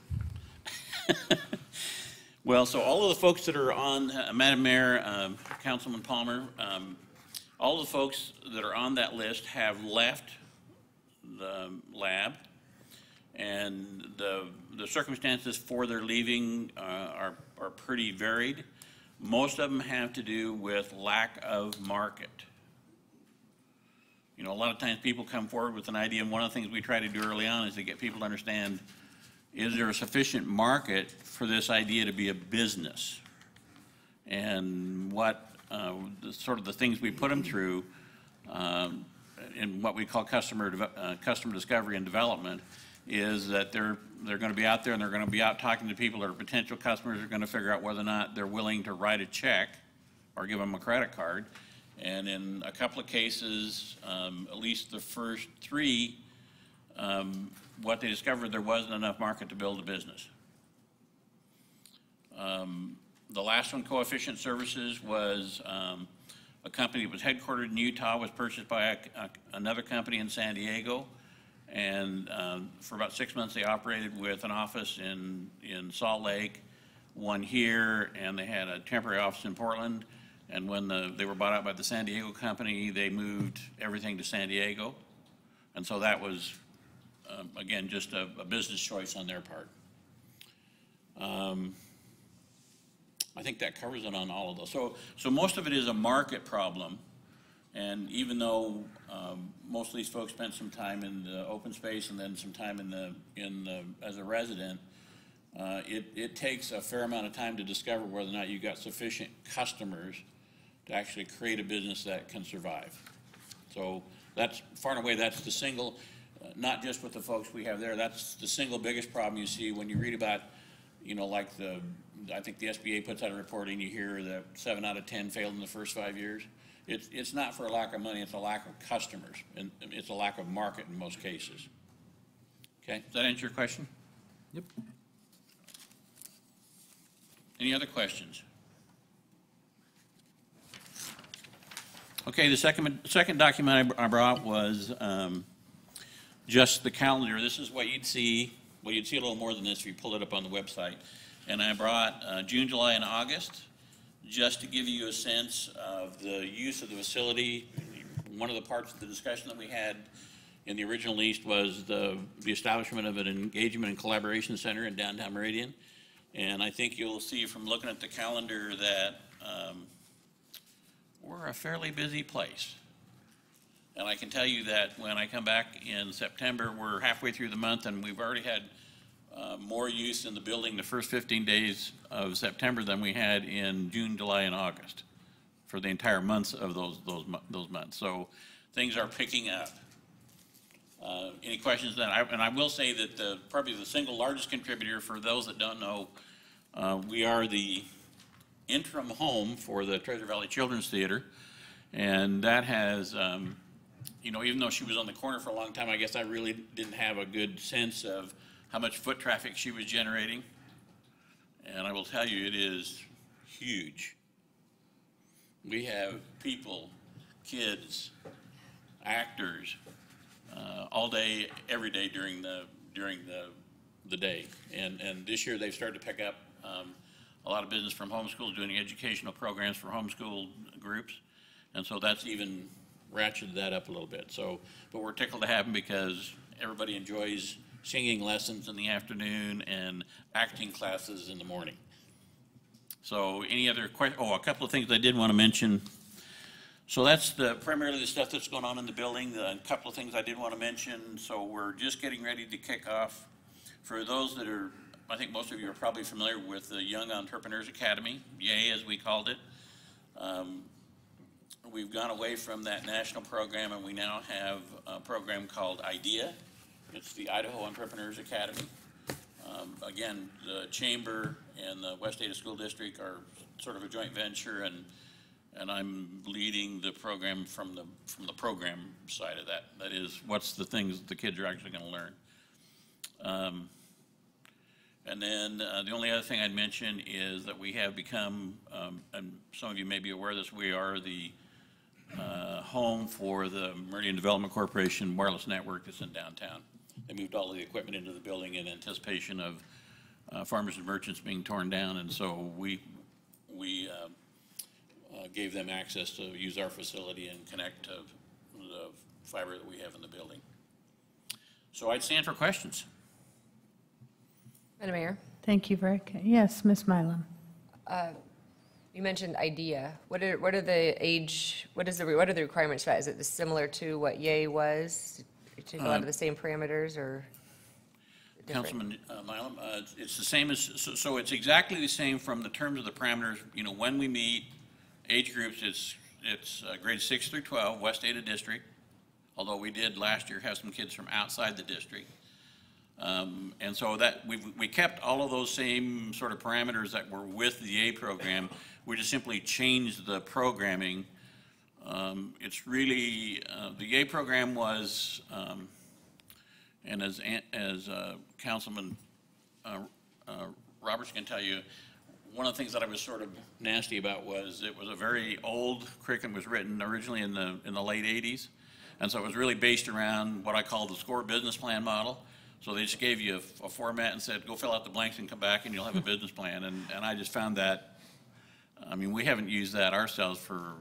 Well, so all of the folks that are on, Madam Mayor, Councilman Palmer, all the folks that are on that list have left the lab, and the circumstances for their leaving are pretty varied. Most of them have to do with lack of market. You know, a lot of times people come forward with an idea, and one of the things we try to do early on is to get people to understand, is there a sufficient market for this idea to be a business? And what sort of the things we put them through in what we call customer discovery and development is that they're going to be out there and they're going to be out talking to people that are potential customers. Are going to figure out whether or not they're willing to write a check or give them a credit card. And in a couple of cases, at least the first three, what they discovered, there wasn't enough market to build a business. The last one, Coefficient Services, was a company that was headquartered in Utah, was purchased by another company in San Diego. And for about 6 months, they operated with an office in Salt Lake, one here, and they had a temporary office in Portland. And when they were bought out by the San Diego company, they moved everything to San Diego. And so that was, again, just a business choice on their part. I think that covers it on all of those. So most of it is a market problem. And even though most of these folks spent some time in the open space and then some time as a resident, it takes a fair amount of time to discover whether or not you've got sufficient customers to actually create a business that can survive. So that's far and away, that's the single, not just with the folks we have there, that's the single biggest problem you see when you read about, you know, like I think the SBA puts out a report and you hear that 7 out of 10 failed in the first 5 years. It's not for a lack of money, it's a lack of customers, and it's a lack of market in most cases. Okay, does that answer your question? Yep. Any other questions? Okay, the second document I brought was just the calendar. This is what you'd see. Well, you'd see a little more than this if you pull it up on the website. And I brought June, July, and August, just to give you a sense of the use of the facility. One of the parts of the discussion that we had in the original lease was the establishment of an engagement and collaboration center in downtown Meridian. And I think you'll see from looking at the calendar that we're a fairly busy place. And I can tell you that when I come back in September, we're halfway through the month and we've already had more use in the building the first 15 days of September than we had in June, July, and August for the entire months of those months. So things are picking up. Any questions then? And I will say that probably the single largest contributor, for those that don't know, we are the interim home for the Treasure Valley Children's Theater. And that has, you know, even though she was on the corner for a long time, I guess I really didn't have a good sense of how much foot traffic she was generating. And I will tell you, it is huge. We have people, kids, actors, all day, every day during the day. And this year they've started to pick up a lot of business from homeschool, doing educational programs for homeschool groups. And so that's even ratcheted that up a little bit. So, but we're tickled to have them because everybody enjoys singing lessons in the afternoon and acting classes in the morning. So any other questions? Oh, a couple of things I did want to mention. So that's primarily the stuff that's going on in the building. A couple of things I did want to mention. So we're just getting ready to kick off. For those that are, I think most of you are probably familiar with the Young Entrepreneurs Academy, YAY as we called it. We've gone away from that national program and we now have a program called IDEA. It's the Idaho Entrepreneurs Academy. Again, the Chamber and the West Ada School District are sort of a joint venture, and I'm leading the program from the program side of that. That is, what's the things the kids are actually going to learn. And then the only other thing I'd mention is that we have become, and some of you may be aware of this, we are the home for the Meridian Development Corporation wireless network that's in downtown. They moved all of the equipment into the building in anticipation of farmers and merchants being torn down, and so we gave them access to use our facility and connect to the fiber that we have in the building. So I'd stand for questions. Madam Mayor? Thank you, Rick. Yes, Ms. Milam. You mentioned IDEA. What are the requirements for that? Is it similar to what Yay was? Take a lot of the same parameters or different? Councilman Milam, it's the same as, so it's exactly the same from the terms of the parameters, you know, when we meet, age groups, it's grades 6 through 12, West Ada District, although we did last year have some kids from outside the district. And so that, we kept all of those same sort of parameters that were with the A program. We just simply changed the programming. It's really, the A program was, and as Councilman Roberts can tell you, one of the things that I was sort of nasty about was it was a very old curriculum. It was written originally in the late 80s. And so it was really based around what I call the SCORE business plan model. So they just gave you a format and said, go fill out the blanks and come back and you'll have a business plan. And I just found that, I mean, we haven't used that ourselves for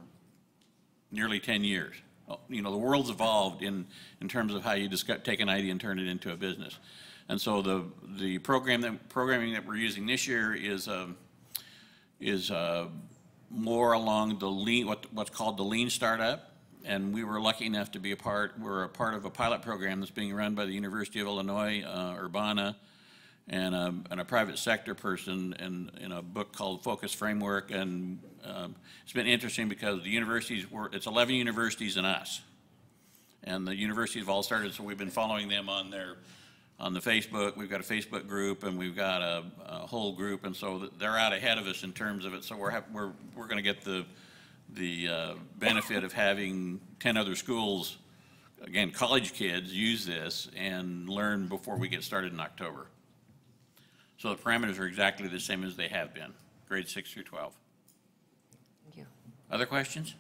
nearly 10 years. You know, the world's evolved in terms of how you take an idea and turn it into a business. And so the programming that we're using this year is more along the lean, what's called the lean startup. And we were lucky enough to be we're a part of a pilot program that's being run by the University of Illinois, Urbana, and a private sector person in a book called Focus Framework. And it's been interesting because the universities it's 11 universities and us. And the universities have all started, so we've been following them on the Facebook. We've got a Facebook group and we've got a whole group, and so they're out ahead of us in terms of it. So we're going to get the benefit of having 10 other schools, again, college kids, use this and learn before we get started in October. So the parameters are exactly the same as they have been, grades 6 through 12. Thank you. Other questions?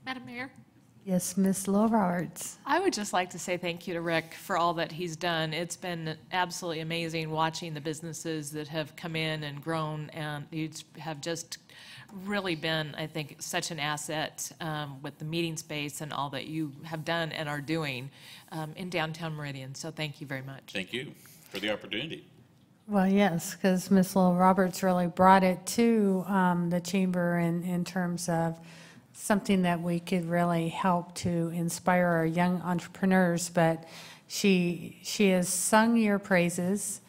Madam Mayor? Yes, Ms. Roberts. I would just like to say thank you to Rick for all that he's done. It's been absolutely amazing watching the businesses that have come in and grown, and you have just really been, I think, such an asset with the meeting space and all that you have done and are doing in downtown Meridian. So thank you very much. Thank you for the opportunity. Well, yes, because Ms. Roberts really brought it to the chamber in terms of something that we could really help to inspire our young entrepreneurs. But she has sung your praises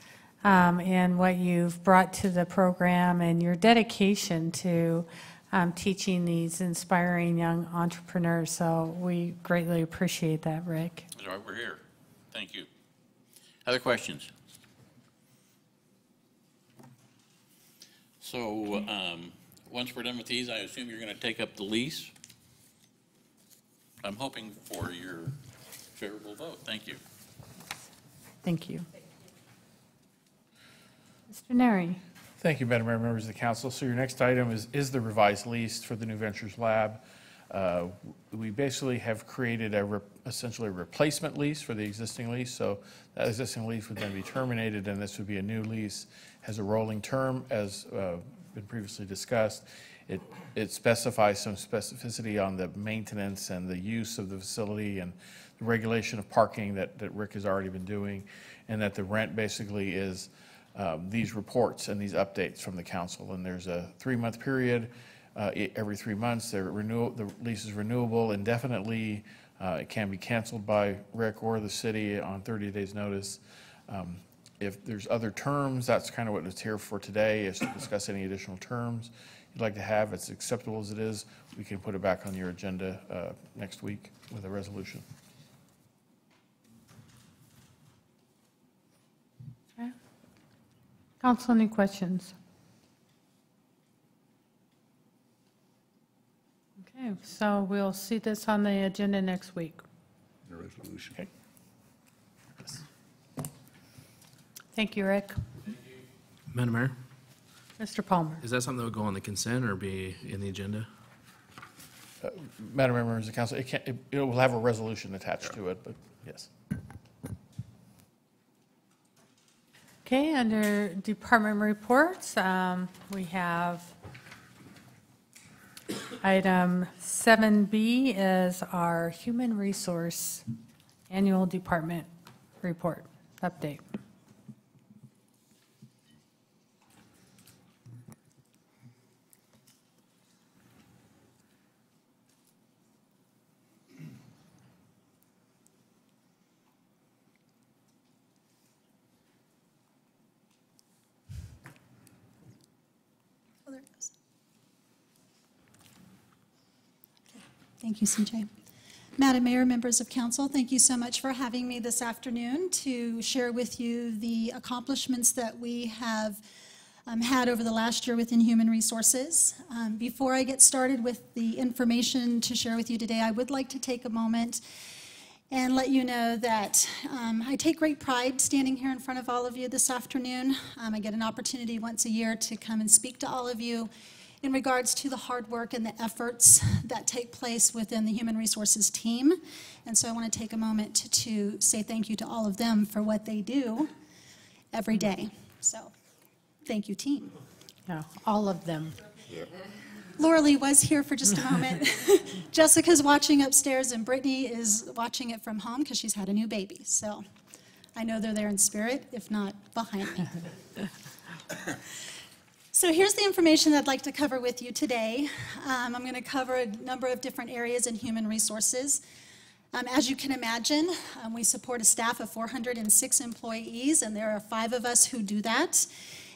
and what you've brought to the program and your dedication to teaching these inspiring young entrepreneurs. So we greatly appreciate that, Rick. That's why we're here. Thank you. Other questions? So once we're done with these, I assume you're going to take up the lease. I'm hoping for your favorable vote. Thank you. Thank you. Mr. Neri. Thank you, Madam Mayor, members of the council. So your next item is the revised lease for the New Ventures Lab. We basically have created essentially a replacement lease for the existing lease. So that existing lease would then be terminated, and this would be a new lease. Has a rolling term, as been previously discussed. It specifies some specificity on the maintenance and the use of the facility and the regulation of parking that Rick has already been doing, and that the rent basically is these reports and these updates from the council. And there's a 3-month period. Every 3 months, the lease is renewable indefinitely. It can be canceled by Rick or the city on 30 days' notice. If there's other terms, that's kind of what it's here for today, is to discuss any additional terms you'd like to have. It's acceptable as it is. We can put it back on your agenda next week with a resolution. Okay. Council, any questions? Okay, so we'll see this on the agenda next week. The resolution. Okay. Thank you, Rick. Madam Mayor, Mr. Palmer. is that something that would go on the consent or be in the agenda? Madam Mayor, members of the council, it will have a resolution attached to it, but yes. Okay, under department reports, we have item 7B is our human resource annual department report update. there it goes. Okay. Thank you, CJ. Madam Mayor, members of council, thank you so much for having me this afternoon to share with you the accomplishments that we have had over the last year within Human Resources. Before I get started with the information to share with you today, I would like to take a moment and let you know that I take great pride standing here in front of all of you this afternoon. I get an opportunity once a year to come and speak to all of you in regards to the hard work and the efforts that take place within the Human Resources team. And so I want to take a moment to say thank you to all of them for what they do every day. So thank you, team. Yeah, all of them. Laura Lee was here for just a moment. Jessica's watching upstairs, and Brittany is watching it from home because she's had a new baby. So I know they're there in spirit, if not behind me. So here's the information I'd like to cover with you today. I'm going to cover a number of different areas in human resources. As you can imagine, we support a staff of 406 employees, and there are 5 of us who do that.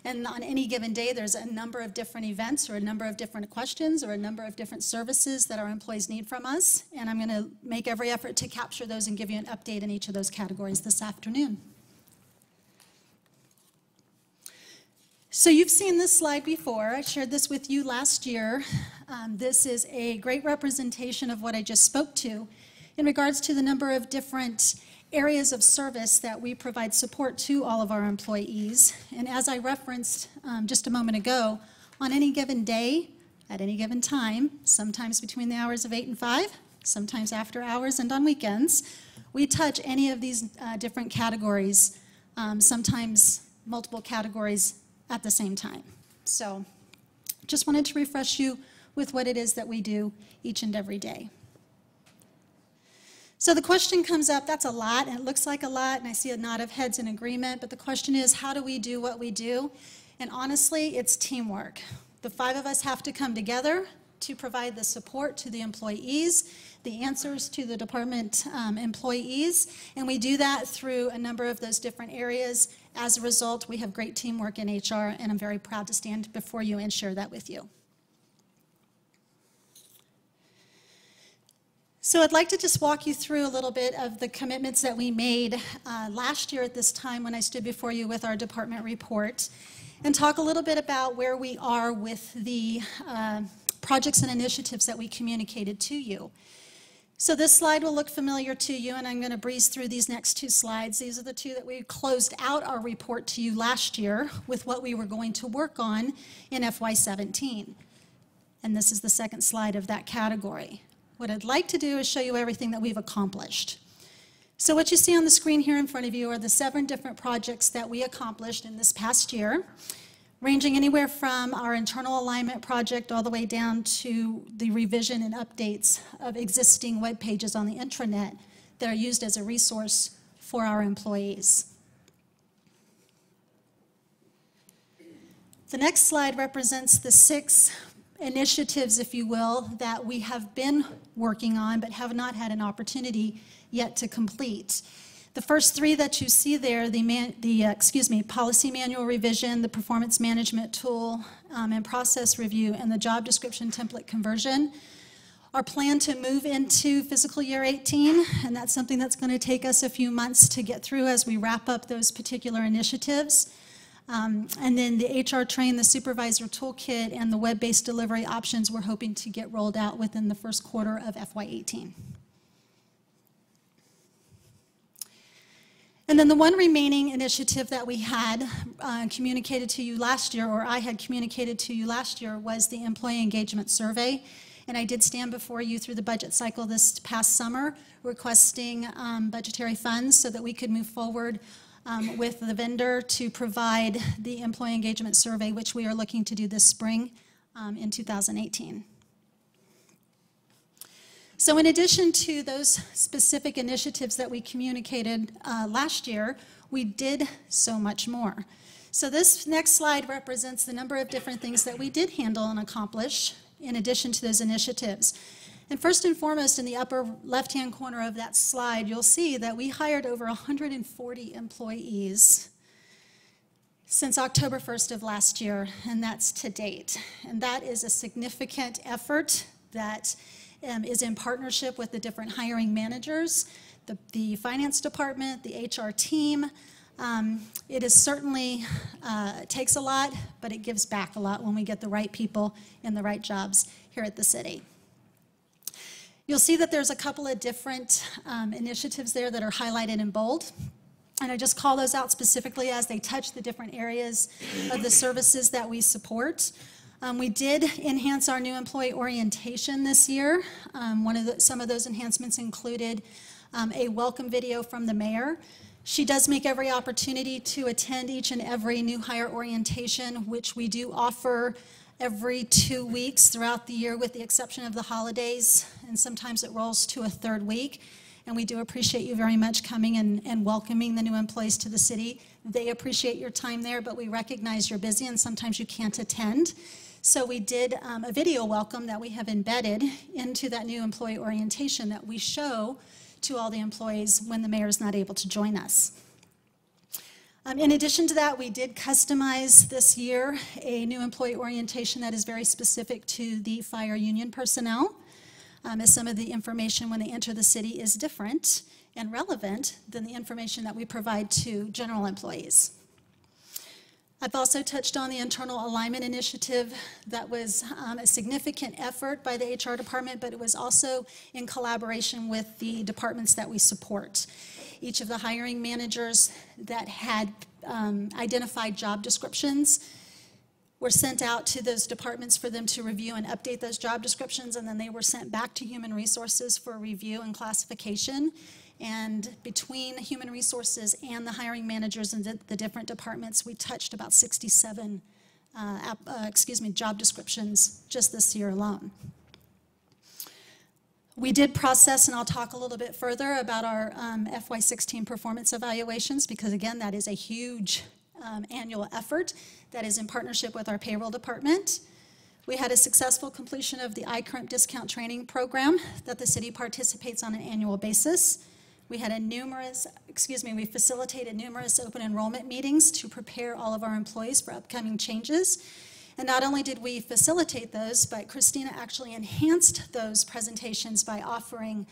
And on any given day, there's a number of different events or a number of different questions or a number of different services that our employees need from us. And I'm going to make every effort to capture those and give you an update in each of those categories this afternoon. So you've seen this slide before. I shared this with you last year. This is a great representation of what I just spoke to in regards to the number of different areas of service that we provide support to all of our employees. And as I referenced just a moment ago, on any given day, at any given time, sometimes between the hours of 8 and 5, sometimes after hours and on weekends, we touch any of these different categories, sometimes multiple categories at the same time. So just wanted to refresh you with what it is that we do each and every day. So the question comes up, that's a lot, and it looks like a lot, and I see a nod of heads in agreement, but the question is, how do we do what we do? And honestly, it's teamwork. The 5 of us have to come together to provide the support to the employees, the answers to the department employees, and we do that through a number of those different areas. As a result, we have great teamwork in HR, and I'm very proud to stand before you and share that with you. So I'd like to just walk you through a little bit of the commitments that we made last year at this time when I stood before you with our department report, and talk a little bit about where we are with the projects and initiatives that we communicated to you. So this slide will look familiar to you, and I'm going to breeze through these next 2 slides. These are the 2 that we closed out our report to you last year with what we were going to work on in FY17. And this is the second slide of that category. What I'd like to do is show you everything that we've accomplished. So what you see on the screen here in front of you are the 7 different projects that we accomplished in this past year, ranging anywhere from our internal alignment project all the way down to the revision and updates of existing web pages on the intranet that are used as a resource for our employees. The next slide represents the 6 initiatives, if you will, that we have been working on but have not had an opportunity yet to complete. The first 3 that you see there, the policy manual revision, the performance management tool and process review, and the job description template conversion, are planned to move into fiscal year 18, and that's something that's going to take us a few months to get through as we wrap up those particular initiatives. And then the HR Train, the Supervisor Toolkit, and the web-based delivery options we're hoping to get rolled out within the first quarter of FY18. And then the one remaining initiative that we had communicated to you last year, or I had communicated to you last year, was the Employee Engagement Survey. And I did stand before you through the budget cycle this past summer requesting budgetary funds so that we could move forward with the vendor to provide the Employee Engagement Survey, which we are looking to do this spring in 2018. So in addition to those specific initiatives that we communicated last year, we did so much more. So this next slide represents the number of different things that we did handle and accomplish in addition to those initiatives. And first and foremost, in the upper left-hand corner of that slide, you'll see that we hired over 140 employees since October 1st of last year, and that's to date. And that is a significant effort that is in partnership with the different hiring managers, the finance department, the HR team. It is certainly takes a lot, but it gives back a lot when we get the right people in the right jobs here at the city. You'll see that there's a couple of different initiatives there that are highlighted in bold. And I just call those out specifically as they touch the different areas of the services that we support. We did enhance our new employee orientation this year. Some of those enhancements included a welcome video from the mayor. She does make every opportunity to attend each and every new hire orientation, which we do offer every 2 weeks throughout the year with the exception of the holidays, and sometimes it rolls to a third week. And we do appreciate you very much coming and welcoming the new employees to the city. They appreciate your time there, but we recognize you're busy and sometimes you can't attend. So we did a video welcome that we have embedded into that new employee orientation that we show to all the employees when the mayor is not able to join us. In addition to that, we did customize this year a new employee orientation that is very specific to the fire union personnel, as some of the information when they enter the city is different and relevant than the information that we provide to general employees. I've also touched on the internal alignment initiative. That was a significant effort by the HR department, but it was also in collaboration with the departments that we support. Each of the hiring managers that had identified job descriptions were sent out to those departments for them to review and update those job descriptions, and then they were sent back to Human Resources for review and classification. And between Human Resources and the hiring managers in the different departments, we touched about 67 job descriptions just this year alone. We did process, and I'll talk a little bit further about our FY16 performance evaluations, because again, that is a huge annual effort that is in partnership with our payroll department. We had a successful completion of the iCurrent discount training program that the city participates on an annual basis. We facilitated numerous open enrollment meetings to prepare all of our employees for upcoming changes. And not only did we facilitate those, but Christina actually enhanced those presentations by offering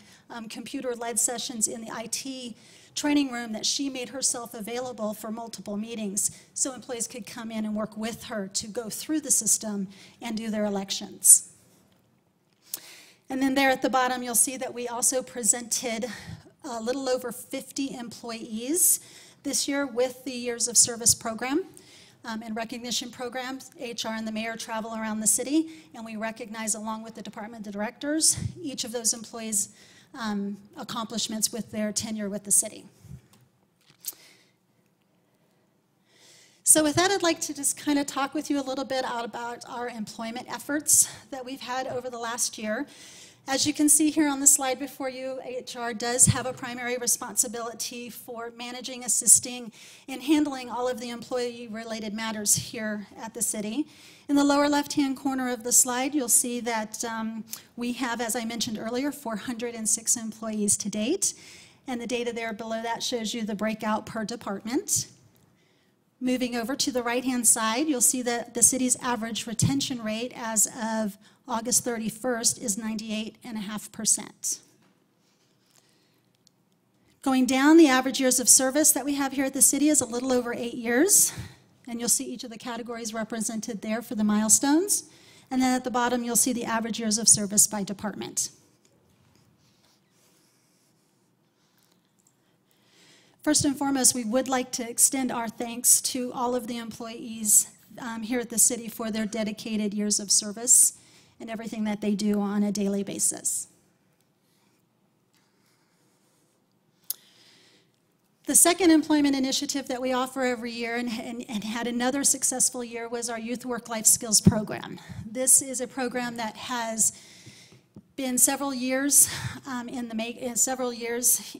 computer-led sessions in the IT training room that she made herself available for multiple meetings so employees could come in and work with her to go through the system and do their elections. And then there at the bottom, you'll see that we also presented a little over 50 employees this year with the Years of Service program and recognition programs. HR and the mayor travel around the city, and we recognize, along with the department directors, each of those employees' accomplishments with their tenure with the city. So with that, I'd like to just kind of talk with you a little bit about our employment efforts that we've had over the last year. As you can see here on the slide before you, HR does have a primary responsibility for managing, assisting, and handling all of the employee-related matters here at the city. In the lower left-hand corner of the slide, you'll see that we have, as I mentioned earlier, 406 employees to date, and the data there below that shows you the breakout per department. Moving over to the right-hand side, you'll see that the city's average retention rate as of August 31st is 98.5%. Going down, the average years of service that we have here at the city is a little over 8 years, and you'll see each of the categories represented there for the milestones. And then at the bottom, you'll see the average years of service by department. First and foremost, we would like to extend our thanks to all of the employees here at the city for their dedicated years of service and everything that they do on a daily basis. The second employment initiative that we offer every year and had another successful year was our Youth Work-Life Skills program. This is a program that has been several years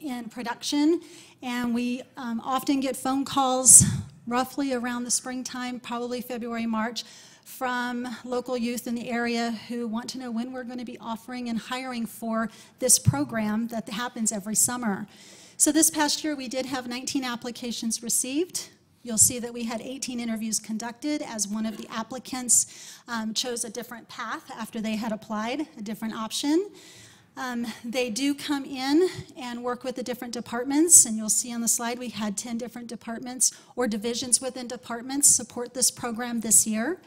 in production, and we often get phone calls roughly around the springtime, probably February, March, from local youth in the area who want to know when we're going to be offering and hiring for this program that happens every summer. So this past year, we did have 19 applications received. You'll see that we had 18 interviews conducted as one of the applicants chose a different path after they had applied, a different option. They do come in and work with the different departments, and you'll see on the slide we had 10 different departments or divisions within departments support this program this year.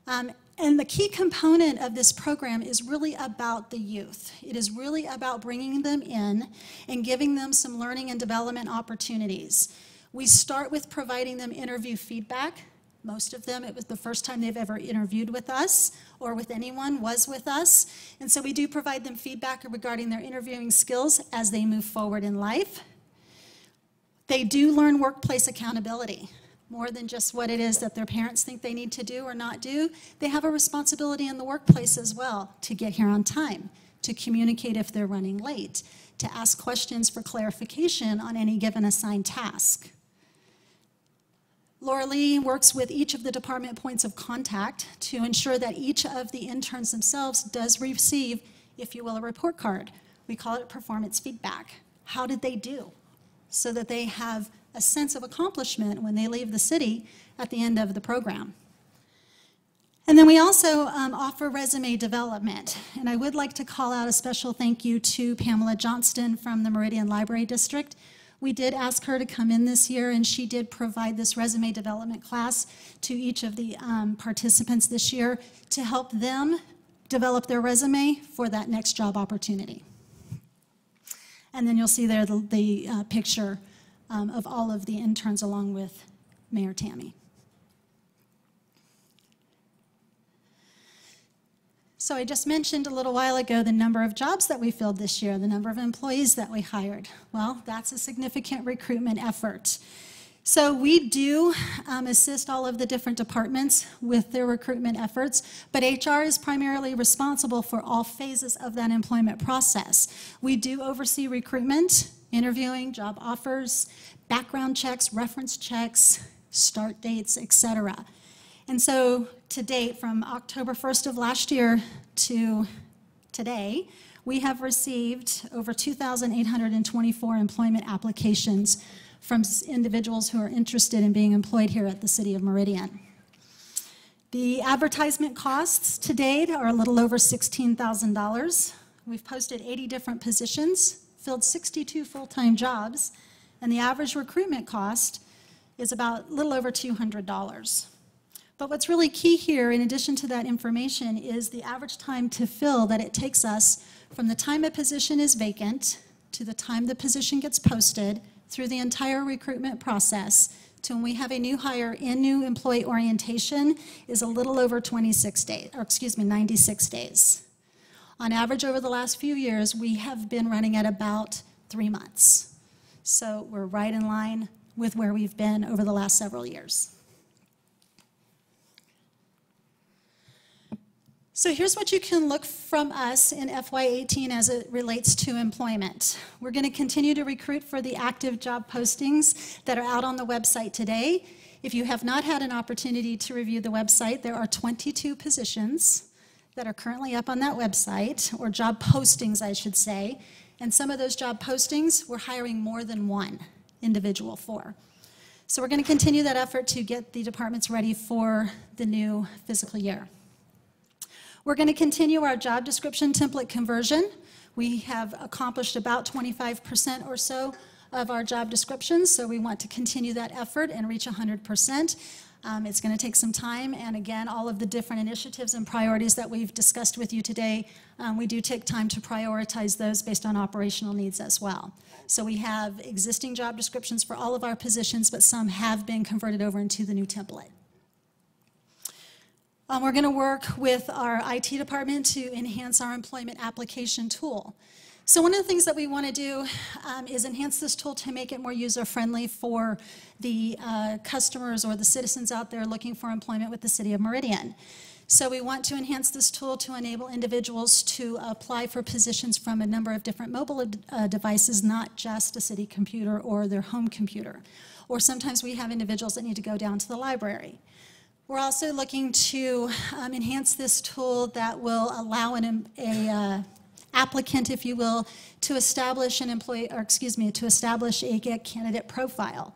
And the key component of this program is really about the youth. It is really about bringing them in and giving them some learning and development opportunities. We start with providing them interview feedback. Most of them, it was the first time they've ever interviewed with us or with anyone was with us. And so we do provide them feedback regarding their interviewing skills as they move forward in life. They do learn workplace accountability. More than just what it is that their parents think they need to do or not do. They have a responsibility in the workplace as well to get here on time, to communicate if they're running late, to ask questions for clarification on any given assigned task. Laura Lee works with each of the department points of contact to ensure that each of the interns themselves does receive, if you will, a report card. We call it performance feedback. How did they do? So that they have a sense of accomplishment when they leave the city at the end of the program. And then we also offer resume development. And I would like to call out a special thank you to Pamela Johnston from the Meridian Library District. We did ask her to come in this year, and she did provide this resume development class to each of the participants this year to help them develop their resume for that next job opportunity. And then you'll see there the picture of all of the interns along with Mayor Tammy. So I just mentioned a little while ago the number of jobs that we filled this year, the number of employees that we hired. Well, that's a significant recruitment effort. So we do assist all of the different departments with their recruitment efforts, but HR is primarily responsible for all phases of that employment process. We do oversee recruitment, interviewing, job offers, background checks, reference checks, start dates, etc. And so to date, from October 1st of last year to today, we have received over 2,824 employment applications from individuals who are interested in being employed here at the City of Meridian. The advertisement costs to date are a little over $16,000. We've posted 80 different positions, filled 62 full-time jobs, and the average recruitment cost is about a little over $200. But what's really key here, in addition to that information, is the average time to fill that it takes us from the time a position is vacant to the time the position gets posted through the entire recruitment process to when we have a new hire in new employee orientation is a little over 96 days, or 96 days. On average, over the last few years, we have been running at about 3 months. So we're right in line with where we've been over the last several years. So here's what you can look from us in FY18 as it relates to employment. We're going to continue to recruit for the active job postings that are out on the website today. If you have not had an opportunity to review the website, there are 22 positions that are currently up on that website, or job postings, I should say. And some of those job postings, we're hiring more than one individual for. So we're going to continue that effort to get the departments ready for the new fiscal year. We're going to continue our job description template conversion. We have accomplished about 25% or so of our job descriptions, so we want to continue that effort and reach 100%. It's going to take some time, and again, all of the different initiatives and priorities that we've discussed with you today, we do take time to prioritize those based on operational needs as well. So we have existing job descriptions for all of our positions, but some have been converted over into the new template. We're going to work with our IT department to enhance our employment application tool. So one of the things that we want to do is enhance this tool to make it more user-friendly for the customers or the citizens out there looking for employment with the City of Meridian. So we want to enhance this tool to enable individuals to apply for positions from a number of different mobile devices, not just a city computer or their home computer. Or sometimes we have individuals that need to go down to the library. We're also looking to enhance this tool that will allow applicant, if you will, to establish an employee, or excuse me, to establish a candidate profile.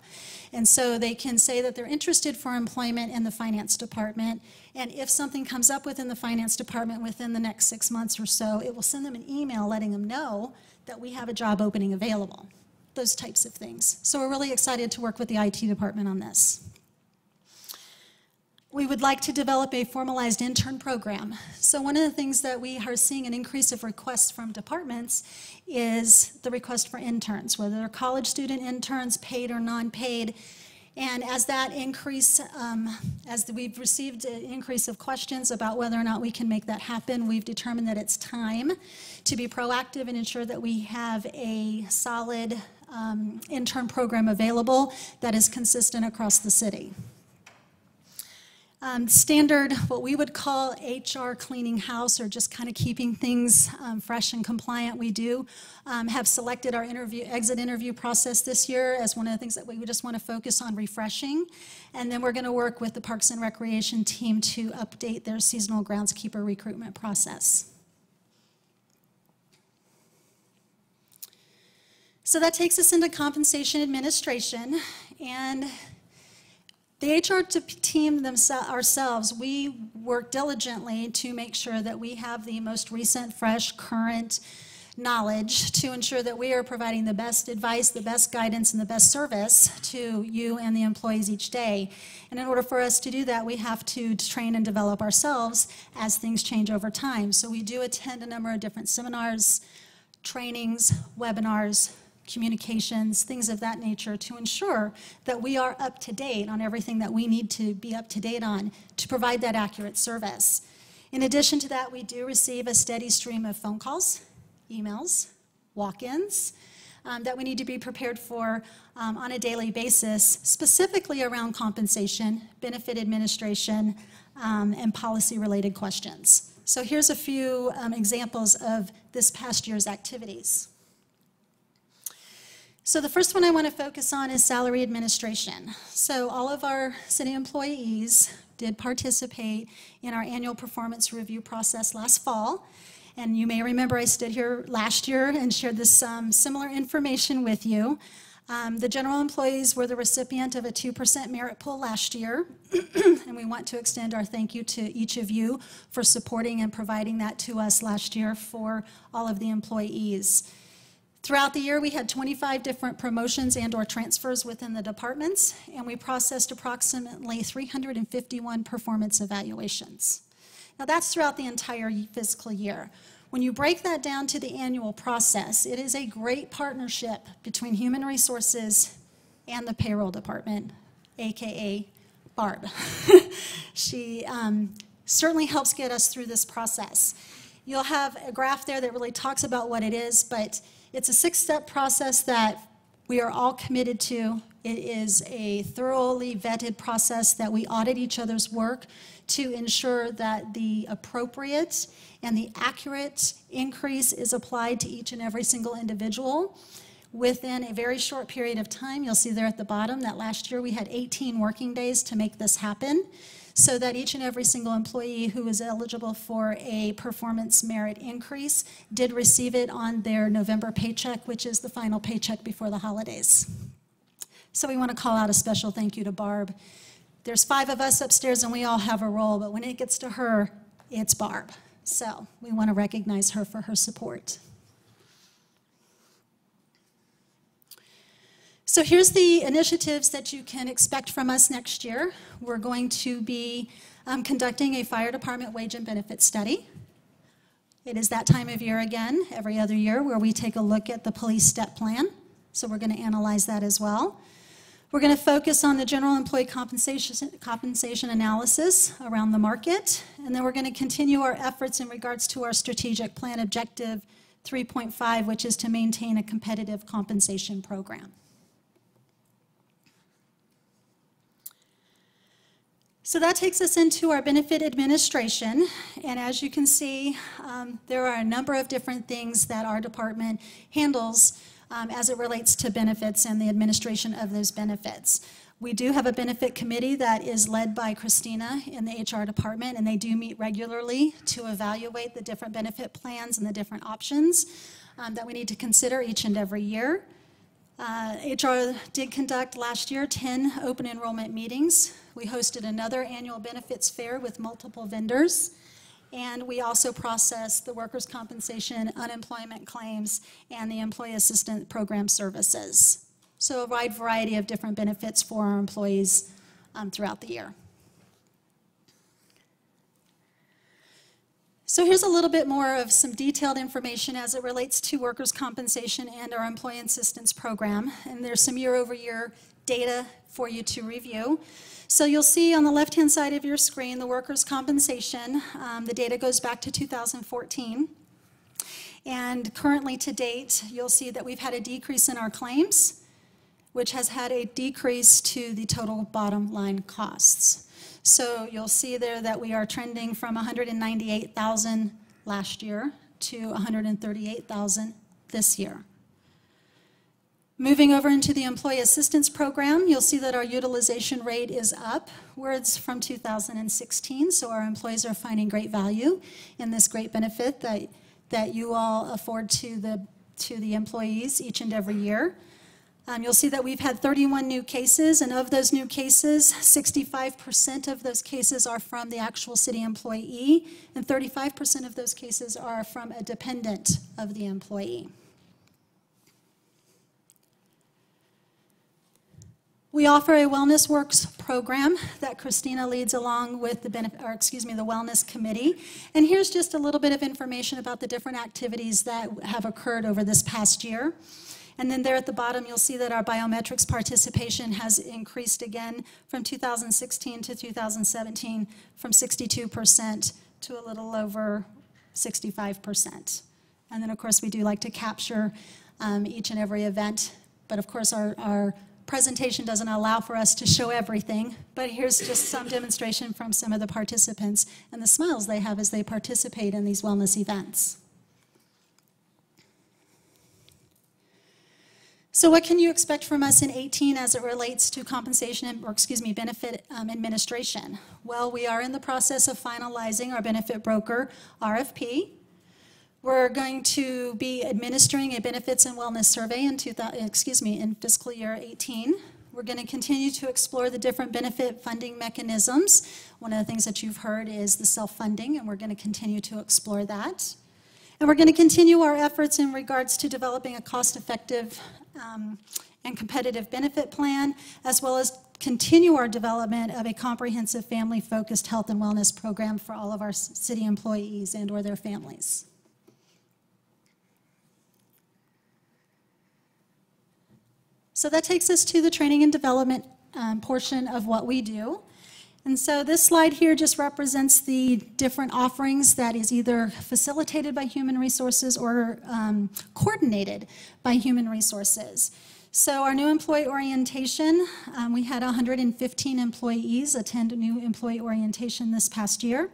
And so they can say that they're interested for employment in the finance department, and if something comes up within the finance department within the next 6 months or so, it will send them an email letting them know that we have a job opening available, those types of things. So we're really excited to work with the IT department on this. We would like to develop a formalized intern program. So one of the things that we are seeing an increase of requests from departments is the request for interns, whether they're college student interns, paid or non-paid. And as that increase, as we've received an increase of questions about whether or not we can make that happen, we've determined that it's time to be proactive and ensure that we have a solid intern program available that is consistent across the city. Standard, what we would call HR cleaning house, or just kind of keeping things fresh and compliant, we do have selected our exit interview process this year as one of the things that we just want to focus on refreshing. And then we're going to work with the Parks and Recreation team to update their seasonal groundskeeper recruitment process. So that takes us into compensation administration. And the HR team ourselves, we work diligently to make sure that we have the most recent, fresh, current knowledge to ensure that we are providing the best advice, the best guidance, and the best service to you and the employees each day. And in order for us to do that, we have to train and develop ourselves as things change over time. So we do attend a number of different seminars, trainings, webinars, communications, things of that nature, to ensure that we are up to date on everything that we need to be up to date on to provide that accurate service. In addition to that, we do receive a steady stream of phone calls, emails, walk-ins that we need to be prepared for on a daily basis, specifically around compensation, benefit administration, and policy-related questions. So here's a few examples of this past year's activities. So the first one I want to focus on is salary administration. So all of our city employees did participate in our annual performance review process last fall. And you may remember I stood here last year and shared this similar information with you. The general employees were the recipient of a 2% merit pool last year. And we want to extend our thank you to each of you for supporting and providing that to us last year for all of the employees. Throughout the year, we had 25 different promotions and/or transfers within the departments, and we processed approximately 351 performance evaluations. Now, that's throughout the entire fiscal year. When you break that down to the annual process, it is a great partnership between Human Resources and the Payroll Department, AKA Barb. She certainly helps get us through this process. You'll have a graph there that really talks about what it is, but it's a 6-step process that we are all committed to. It is a thoroughly vetted process that we audit each other's work to ensure that the appropriate and the accurate increase is applied to each and every single individual within a very short period of time. You'll see there at the bottom that last year we had 18 working days to make this happen, so that each and every single employee who was eligible for a performance merit increase did receive it on their November paycheck, which is the final paycheck before the holidays. So we want to call out a special thank you to Barb. There's 5 of us upstairs and we all have a role, but when it gets to her, it's Barb. So we want to recognize her for her support. So here's the initiatives that you can expect from us next year. We're going to be conducting a fire department wage and benefit study. It is that time of year again, every other year, where we take a look at the police step plan. So we're going to analyze that as well. We're going to focus on the general employee compensation analysis around the market. And then we're going to continue our efforts in regards to our strategic plan objective 3.5, which is to maintain a competitive compensation program. So that takes us into our benefit administration, and as you can see, there are a number of different things that our department handles as it relates to benefits and the administration of those benefits. We do have a benefit committee that is led by Christina in the HR department, and they do meet regularly to evaluate the different benefit plans and the different options that we need to consider each and every year. HR did conduct last year 10 open enrollment meetings. We hosted another annual benefits fair with multiple vendors. And we also processed the workers' compensation, unemployment claims, and the employee assistance program services. So a wide variety of different benefits for our employees throughout the year. So here's a little bit more of some detailed information as it relates to workers' compensation and our employee assistance program. And there's some year-over-year data for you to review. So you'll see on the left-hand side of your screen the workers' compensation. The data goes back to 2014. And currently to date, you'll see that we've had a decrease in our claims, which has had a decrease to the total bottom line costs. So you'll see there that we are trending from 198,000 last year to 138,000 this year. Moving over into the employee assistance program, you'll see that our utilization rate is upwards from 2016, so our employees are finding great value in this great benefit that you all afford to the employees each and every year. You'll see that we've had 31 new cases, and of those new cases, 65% of those cases are from the actual city employee, and 35% of those cases are from a dependent of the employee. We offer a Wellness Works program that Christina leads along with the Wellness Committee. And here's just a little bit of information about the different activities that have occurred over this past year. And then there at the bottom, you'll see that our biometrics participation has increased again from 2016 to 2017 from 62% to a little over 65%. And then, of course, we do like to capture each and every event. But, of course, our presentation doesn't allow for us to show everything, but here's just some demonstration from some of the participants and the smiles they have as they participate in these wellness events. So what can you expect from us in 2018 as it relates to compensation, or benefit administration? Well, we are in the process of finalizing our benefit broker RFP. We're going to be administering a benefits and wellness survey in fiscal year 18. We're going to continue to explore the different benefit funding mechanisms. One of the things that you've heard is the self-funding, and we're going to continue to explore that. And we're going to continue our efforts in regards to developing a cost-effective and competitive benefit plan, as well as continue our development of a comprehensive family-focused health and wellness program for all of our city employees and or their families. So that takes us to the training and development portion of what we do. And so this slide here just represents the different offerings that is either facilitated by human resources or coordinated by human resources. So our new employee orientation, we had 115 employees attend a new employee orientation this past year.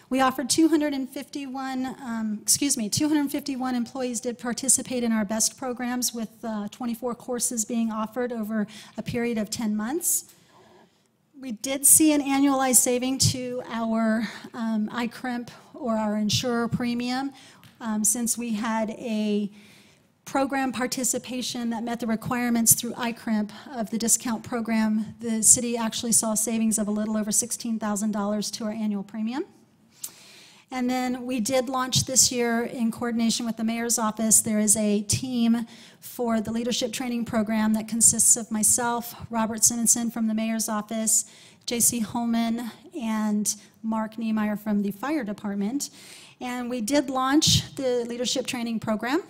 We offered 251 employees did participate in our BEST programs with 24 courses being offered over a period of 10 months. We did see an annualized saving to our ICRIMP or our insurer premium since we had a program participation that met the requirements through ICRIMP of the discount program. The city actually saw savings of a little over $16,000 to our annual premium. And then we did launch this year in coordination with the mayor's office. There is a team for the leadership training program that consists of myself, Robert Simonson from the mayor's office, J.C. Holman, and Mark Niemeyer from the fire department. And we did launch the leadership training program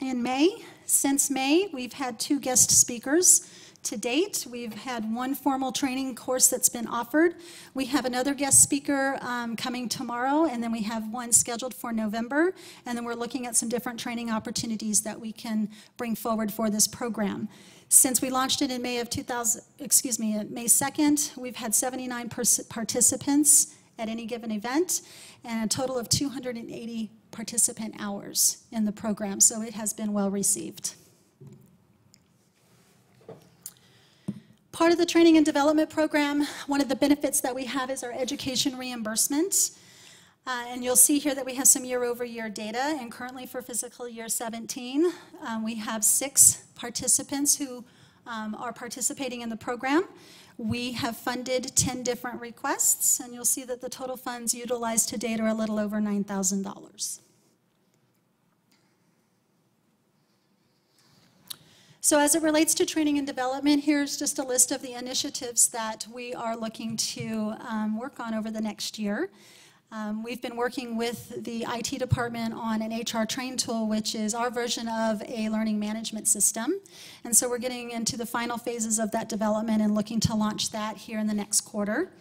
in May. Since May, we've had 2 guest speakers. To date, we've had 1 formal training course that's been offered. We have another guest speaker coming tomorrow, and then we have 1 scheduled for November, and then we're looking at some different training opportunities that we can bring forward for this program. Since we launched it in May 2nd, we've had 79 participants at any given event, and a total of 280 participant hours in the program, so it has been well received. Part of the training and development program, one of the benefits that we have is our education reimbursement. And you'll see here that we have some year-over-year data, and currently for fiscal year 17, we have 6 participants who are participating in the program. We have funded 10 different requests, and you'll see that the total funds utilized to date are a little over $9,000. So as it relates to training and development, here's just a list of the initiatives that we are looking to work on over the next year. We've been working with the IT department on an HR train tool, which is our version of a learning management system. And so we're getting into the final phases of that development and looking to launch that here in the next quarter.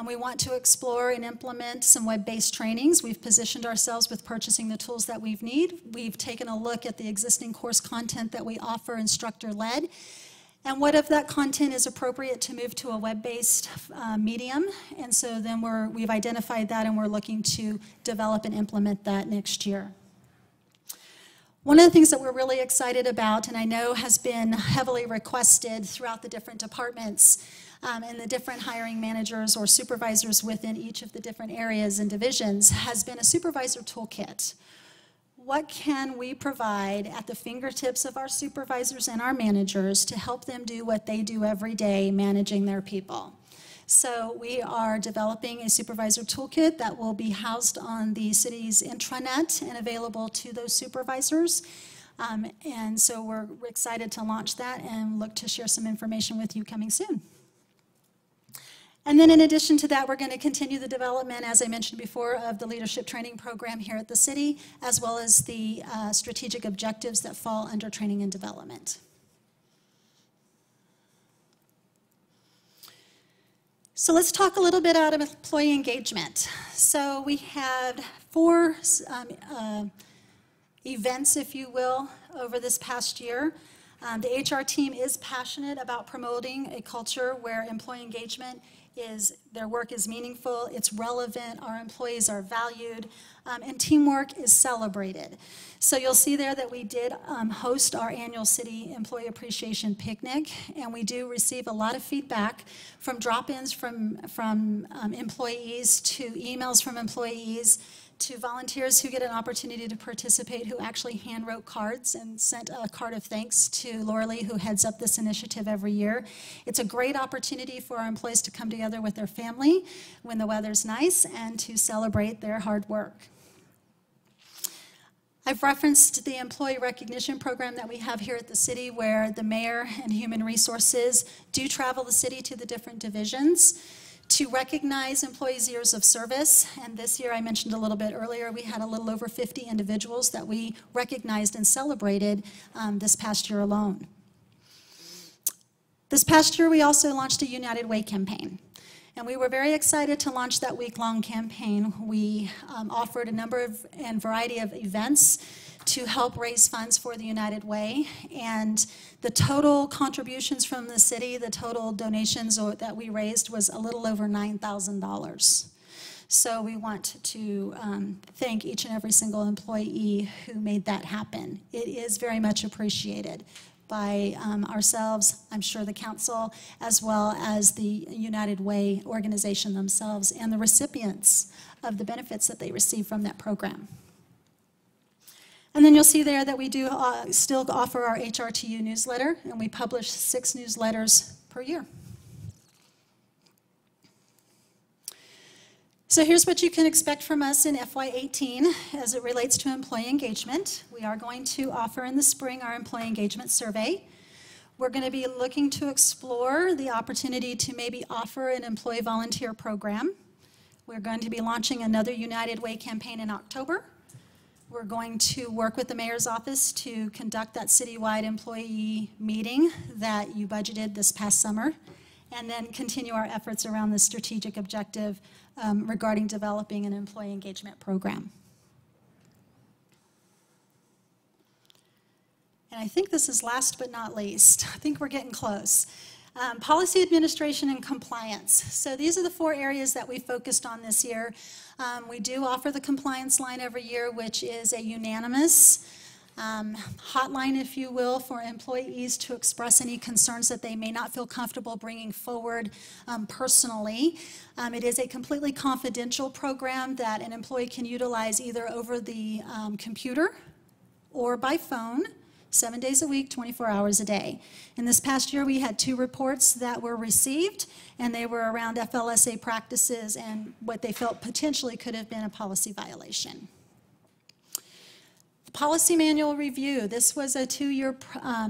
We want to explore and implement some web-based trainings. We've positioned ourselves with purchasing the tools that we need. We've taken a look at the existing course content that we offer instructor-led. And what if that content is appropriate to move to a web-based medium? And so then we've identified that, and we're looking to develop and implement that next year. One of the things that we're really excited about, and I know has been heavily requested throughout the different departments and the different hiring managers or supervisors within each of the different areas and divisions, has been a supervisor toolkit. What can we provide at the fingertips of our supervisors and our managers to help them do what they do every day, managing their people? So we are developing a supervisor toolkit that will be housed on the city's intranet and available to those supervisors. And so we're excited to launch that and look to share some information with you coming soon. And then in addition to that, we're going to continue the development, as I mentioned before, of the leadership training program here at the city, as well as the strategic objectives that fall under training and development. So let's talk a little bit about employee engagement. So we had 4 events, if you will, over this past year. The HR team is passionate about promoting a culture where employee engagement their work is meaningful, it's relevant, our employees are valued, and teamwork is celebrated. So you'll see there that we did host our annual City Employee Appreciation Picnic, and we do receive a lot of feedback from drop-ins from employees to emails from employees to volunteers who get an opportunity to participate, who actually hand-wrote cards and sent a card of thanks to Laura Lee, who heads up this initiative every year. It's a great opportunity for our employees to come together with their family when the weather's nice and to celebrate their hard work. I've referenced the employee recognition program that we have here at the city, where the mayor and human resources do travel the city to the different divisions to recognize employees' years of service. And this year, I mentioned a little bit earlier, we had a little over 50 individuals that we recognized and celebrated this past year alone. This past year, we also launched a United Way campaign. And we were very excited to launch that week-long campaign. We offered a number of and variety of events to help raise funds for the United Way. And the total contributions from the city, the total donations that we raised was a little over $9,000. So we want to thank each and every single employee who made that happen. It is very much appreciated by ourselves, I'm sure the council, as well as the United Way organization themselves and the recipients of the benefits that they receive from that program. And then you'll see there that we do still offer our HRTU newsletter, and we publish 6 newsletters per year. So here's what you can expect from us in FY18 as it relates to employee engagement. We are going to offer in the spring our employee engagement survey. We're going to be looking to explore the opportunity to maybe offer an employee volunteer program. We're going to be launching another United Way campaign in October. We're going to work with the mayor's office to conduct that citywide employee meeting that you budgeted this past summer, and then continue our efforts around the strategic objective regarding developing an employee engagement program. And I think this is last but not least. I think we're getting close. Policy administration and compliance. So these are the 4 areas that we focused on this year. We do offer the compliance line every year, which is a unanimous hotline, if you will, for employees to express any concerns that they may not feel comfortable bringing forward personally. It is a completely confidential program that an employee can utilize either over the computer or by phone, 7 days a week, 24 hours a day. In this past year, we had 2 reports that were received, and they were around FLSA practices and what they felt potentially could have been a policy violation. The policy manual review. This was a 2-year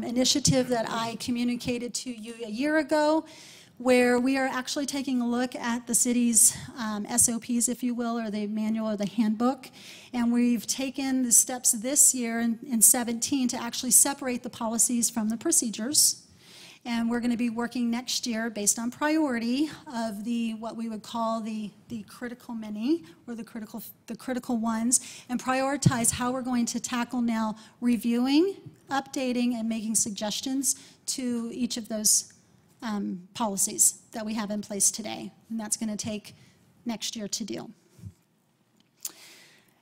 initiative that I communicated to you a year ago, where we are actually taking a look at the city's SOPs, if you will, or the manual or the handbook. And we've taken the steps this year in 17 to actually separate the policies from the procedures. And we're going to be working next year based on priority of what we would call the critical many, or the critical ones, and prioritize how we're going to tackle now reviewing, updating, and making suggestions to each of those policies that we have in place today. And that's going to take next year to do.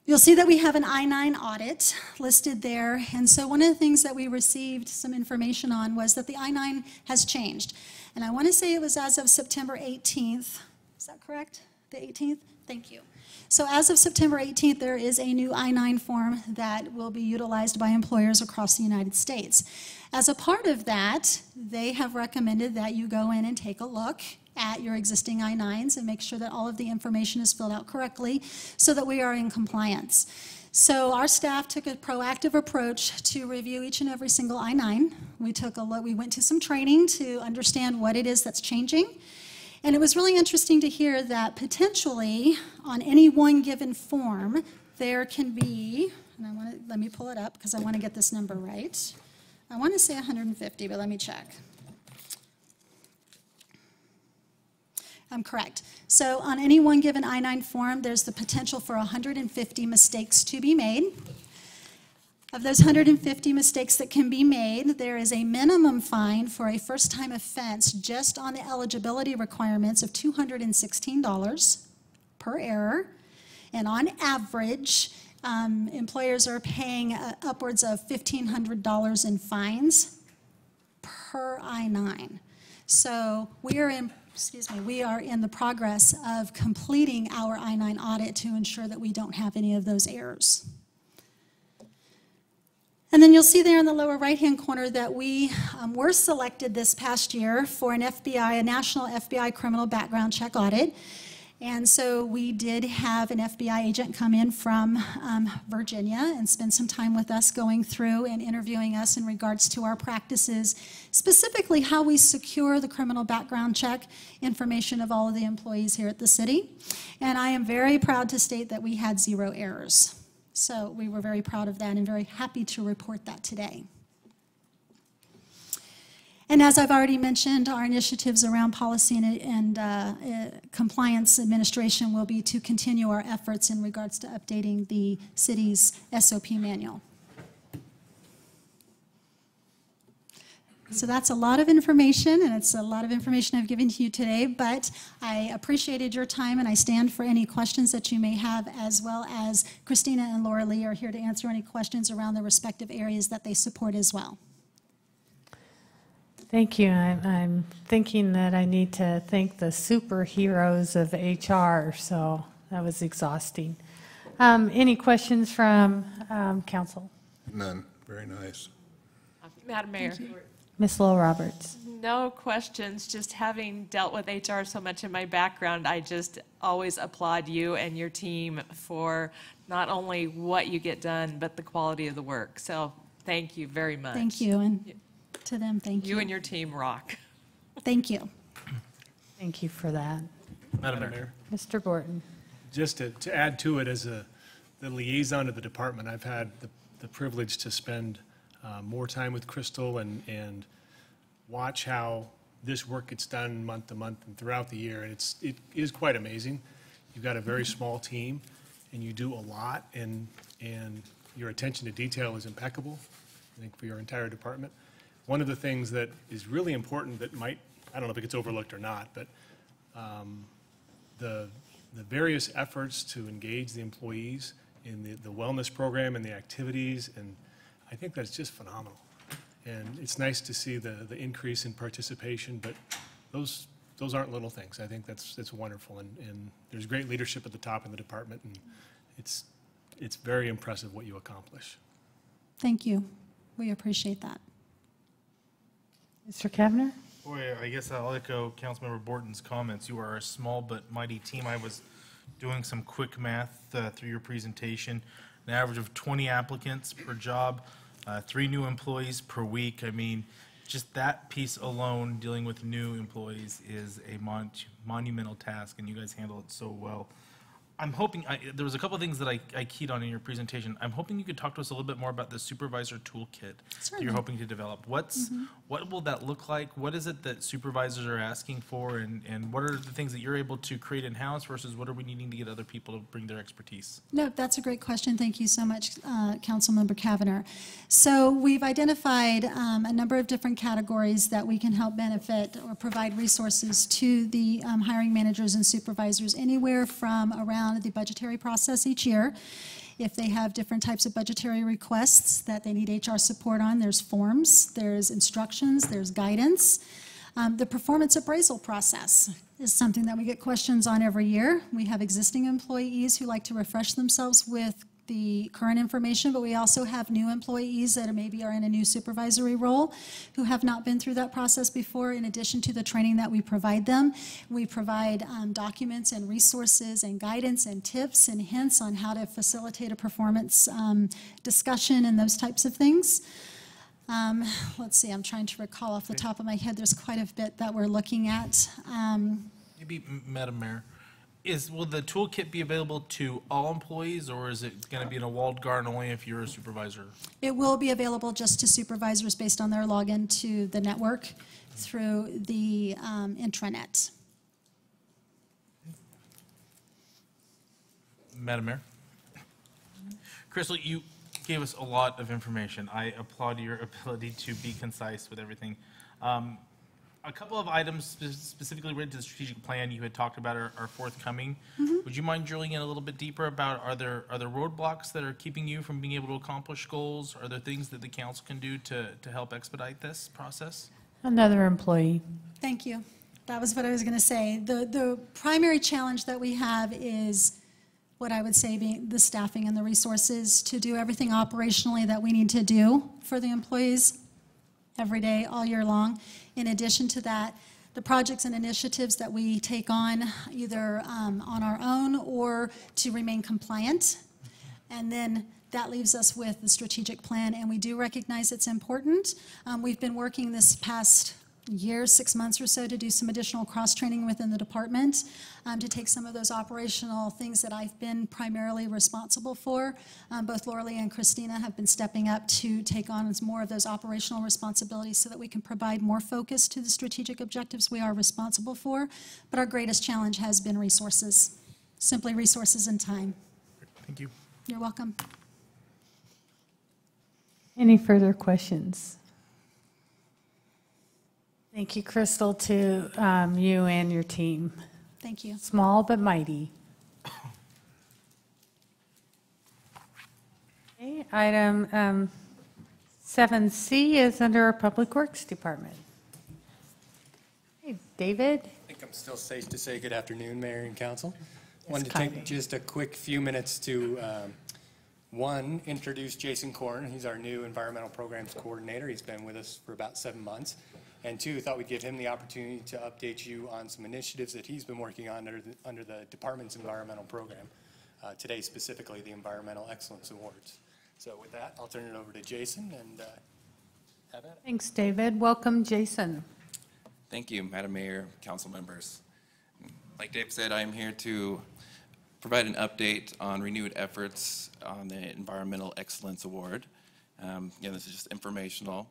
You'll see that we have an I-9 audit listed there. And so one of the things that we received some information on was that the I-9 has changed. And I want to say it was as of September 18th. Is that correct? The 18th? Thank you. So as of September 18th, there is a new I-9 form that will be utilized by employers across the United States. As a part of that, they have recommended that you go in and take a look at your existing I-9s and make sure that all of the information is filled out correctly so that we are in compliance. So our staff took a proactive approach to review each and every single I-9. We took a look, we went to some training to understand what it is that's changing. And it was really interesting to hear that potentially on any one given form, there can be, and let me pull it up because I want to get this number right. I want to say 150, but let me check. I'm correct. So on any one given I-9 form, there's the potential for 150 mistakes to be made. Of those 150 mistakes that can be made, there is a minimum fine for a first-time offense just on the eligibility requirements of $216 per error. And on average, employers are paying upwards of $1,500 in fines per I-9. So we are in the progress of completing our I-9 audit to ensure that we don't have any of those errors. And then you'll see there in the lower right-hand corner that we were selected this past year for an FBI, a national FBI criminal background check audit. And so we did have an FBI agent come in from Virginia and spend some time with us going through and interviewing us in regards to our practices, specifically how we secure the criminal background check information of all of the employees here at the city. And I am very proud to state that we had 0 errors. So we were very proud of that and very happy to report that today. And as I've already mentioned, our initiatives around policy and compliance administration will be to continue our efforts in regards to updating the city's SOP manual. So that's a lot of information, and it's a lot of information I've given to you today, but I appreciated your time, and I stand for any questions that you may have, as well as Christina and Laura Lee are here to answer any questions around the respective areas that they support as well. Thank you. I'm thinking that I need to thank the superheroes of HR, so that was exhausting. Any questions from council? None. Very nice. Madam Mayor. Ms. Lowell Roberts. No questions. Just having dealt with HR so much in my background, I just always applaud you and your team for not only what you get done, but the quality of the work. So thank you very much. Thank you, and to them, thank you. You and your team rock. Thank you. Thank you for that. Madam Mayor. Mr. Borton. Just to add to it, as the liaison of the department, I've had the privilege to spend more time with Crystal and watch how this work gets done month to month and throughout the year. And it is quite amazing. You've got a very small team, and you do a lot, and your attention to detail is impeccable, I think, for your entire department. One of the things that is really important that might, I don't know if it gets overlooked or not, but the various efforts to engage the employees in the wellness program and the activities and I think that's just phenomenal. And it's nice to see the increase in participation, but those aren't little things. I think that's wonderful, and there's great leadership at the top of the department, and it's very impressive what you accomplish. Thank you. We appreciate that. Mr. Kavner? Boy, I guess I'll echo Councilmember Borton's comments. You are a small but mighty team. I was doing some quick math through your presentation. An average of 20 applicants per job, 3 new employees per week. I mean, just that piece alone, dealing with new employees, is a monumental task, and you guys handle it so well. I'm hoping, there was a couple of things that I keyed on in your presentation. I'm hoping you could talk to us a little bit more about the supervisor toolkit that you're hoping to develop. What will that look like? What is it that supervisors are asking for, and what are the things that you're able to create in-house versus what are we needing to get other people to bring their expertise? No, that's a great question. Thank you so much, Councilmember Kavanagh. So we've identified a number of different categories that we can help benefit or provide resources to the hiring managers and supervisors, anywhere from around the budgetary process each year. If they have different types of budgetary requests that they need HR support on, there's forms, there's instructions, there's guidance. The performance appraisal process is something that we get questions on every year. We have existing employees who like to refresh themselves with the current information, but we also have new employees that maybe are in a new supervisory role who have not been through that process before. In addition to the training that we provide them, we provide documents and resources and guidance and tips and hints on how to facilitate a performance discussion and those types of things. Let's see, I'm trying to recall off the top of my head. There's quite a bit that we're looking at. Maybe, Madam Mayor, will the toolkit be available to all employees, or is it going to be in a walled garden only if you're a supervisor? It will be available just to supervisors based on their login to the network through the intranet. Madam Mayor? Crystal, you gave us a lot of information. I applaud your ability to be concise with everything. A couple of items specifically related to the strategic plan you had talked about are forthcoming. Would you mind drilling in a little bit deeper about, are there roadblocks that are keeping you from being able to accomplish goals? Are there things that the council can do to help expedite this process? Another employee. Thank you. That was what I was going to say. The primary challenge that we have is what I would say being the staffing and the resources to do everything operationally that we need to do for the employees every day, all year long. In addition to that, the projects and initiatives that we take on, either on our own or to remain compliant. And then that leaves us with the strategic plan, and we do recognize it's important. We've been working this past year, 6 months or so, to do some additional cross-training within the department, to take some of those operational things that I've been primarily responsible for. Both Lauralee and Christina have been stepping up to take on more of those operational responsibilities so that we can provide more focus to the strategic objectives we are responsible for. But our greatest challenge has been resources, simply resources and time. Thank you. You're welcome. Any further questions? Thank you, Crystal, to you and your team. Thank you. Small but mighty. Okay, item 7C is under our Public Works Department. Hey, David? I think I'm still safe to say good afternoon, Mayor and Council. Wanted to take just a quick few minutes to, one, introduce Jason Korn. He's our new Environmental Programs Coordinator. He's been with us for about 7 months. And two, thought we'd give him the opportunity to update you on some initiatives that he's been working on under the department's environmental program. Today, specifically, the Environmental Excellence Awards. So with that, I'll turn it over to Jason and have at it. Thanks, David. Welcome, Jason. Thank you, Madam Mayor, council members. Like Dave said, I am here to provide an update on renewed efforts on the Environmental Excellence Award. Again, this is just informational.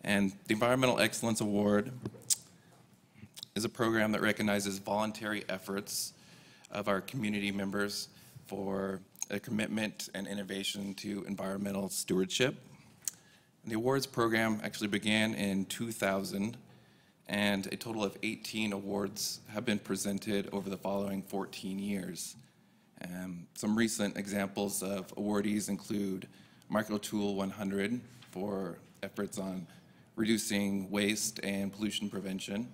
And the Environmental Excellence Award is a program that recognizes voluntary efforts of our community members for a commitment and innovation to environmental stewardship. And the awards program actually began in 2000, and a total of 18 awards have been presented over the following 14 years. Some recent examples of awardees include Micro Tool 100 for efforts on reducing waste and pollution prevention,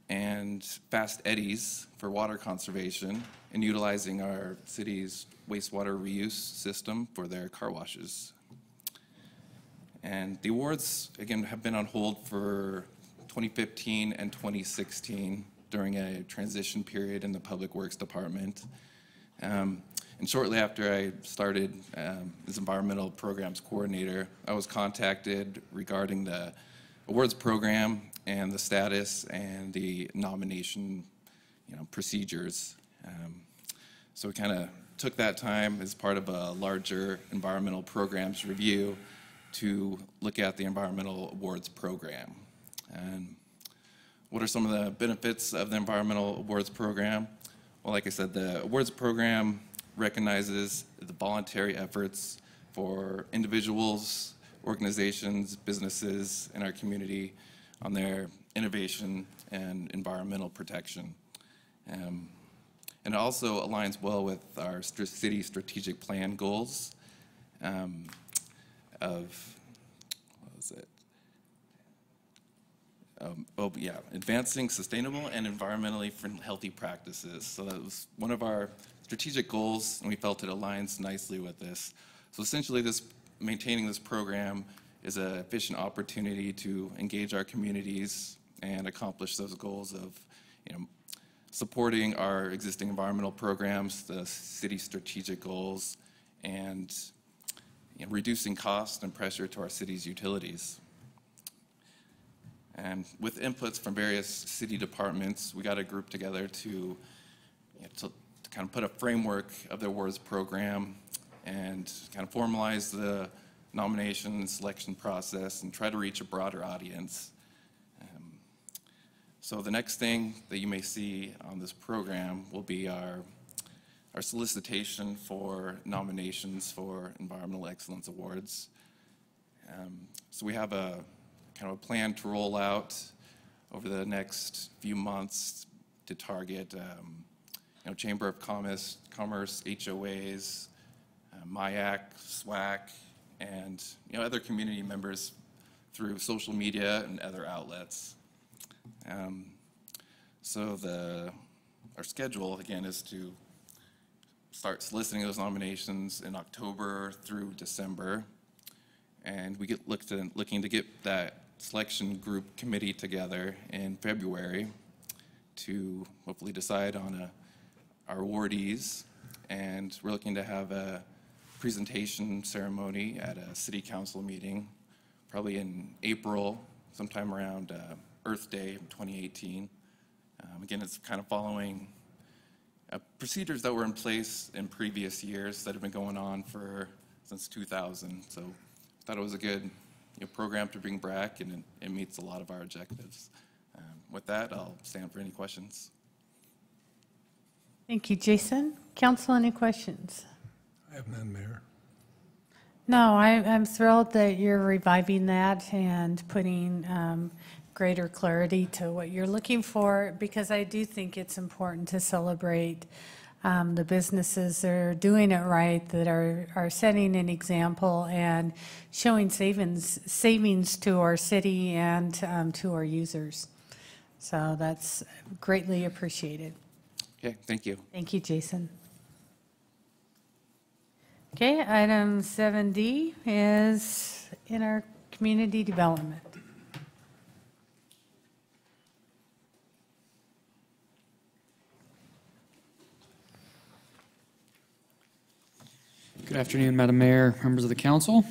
and Fast Eddies for water conservation and utilizing our city's wastewater reuse system for their car washes. And the awards, again, have been on hold for 2015 and 2016 during a transition period in the Public Works Department. And shortly after I started as Environmental Programs Coordinator, I was contacted regarding the awards program and the status and the nomination, procedures. So we kind of took that time as part of a larger environmental programs review to look at the environmental awards program. And what are some of the benefits of the environmental awards program? Well, like I said, the awards program recognizes the voluntary efforts for individuals, organizations, businesses in our community on their innovation and environmental protection. And it also aligns well with our city strategic plan goals advancing sustainable and environmentally healthy practices. So that was one of our strategic goals, and we felt it aligns nicely with this. So essentially, maintaining this program is an efficient opportunity to engage our communities and accomplish those goals of, supporting our existing environmental programs, the city strategic goals, and reducing cost and pressure to our city's utilities. And with inputs from various city departments, we got a group together to kind of put a framework of the awards program and kind of formalize the nomination and selection process and try to reach a broader audience. So the next thing that you may see on this program will be our solicitation for nominations for Environmental Excellence Awards. So we have a kind of a plan to roll out over the next few months to target Chamber of Commerce, HOAs, MIAC, SWAC, and other community members through social media and other outlets. So our schedule, again, is to start soliciting those nominations in October through December. And we looking to get that selection group committee together in February to hopefully decide on our awardees. And we're looking to have a presentation ceremony at a city council meeting, probably in April, sometime around Earth Day 2018. Again, it's kind of following procedures that were in place in previous years that have been going on since 2000. So I thought it was a good program to bring back, and it meets a lot of our objectives. With that, I'll stand for any questions. Thank you, Jason. Council, any questions? I have none, Mayor. No, I'm thrilled that you're reviving that and putting greater clarity to what you're looking for, because I do think it's important to celebrate the businesses that are doing it right, that are setting an example and showing savings to our city and to our users. So that's greatly appreciated. Okay, thank you. Thank you, Jason. Okay, item 7D is in our community development. Good afternoon, Madam Mayor, members of the council.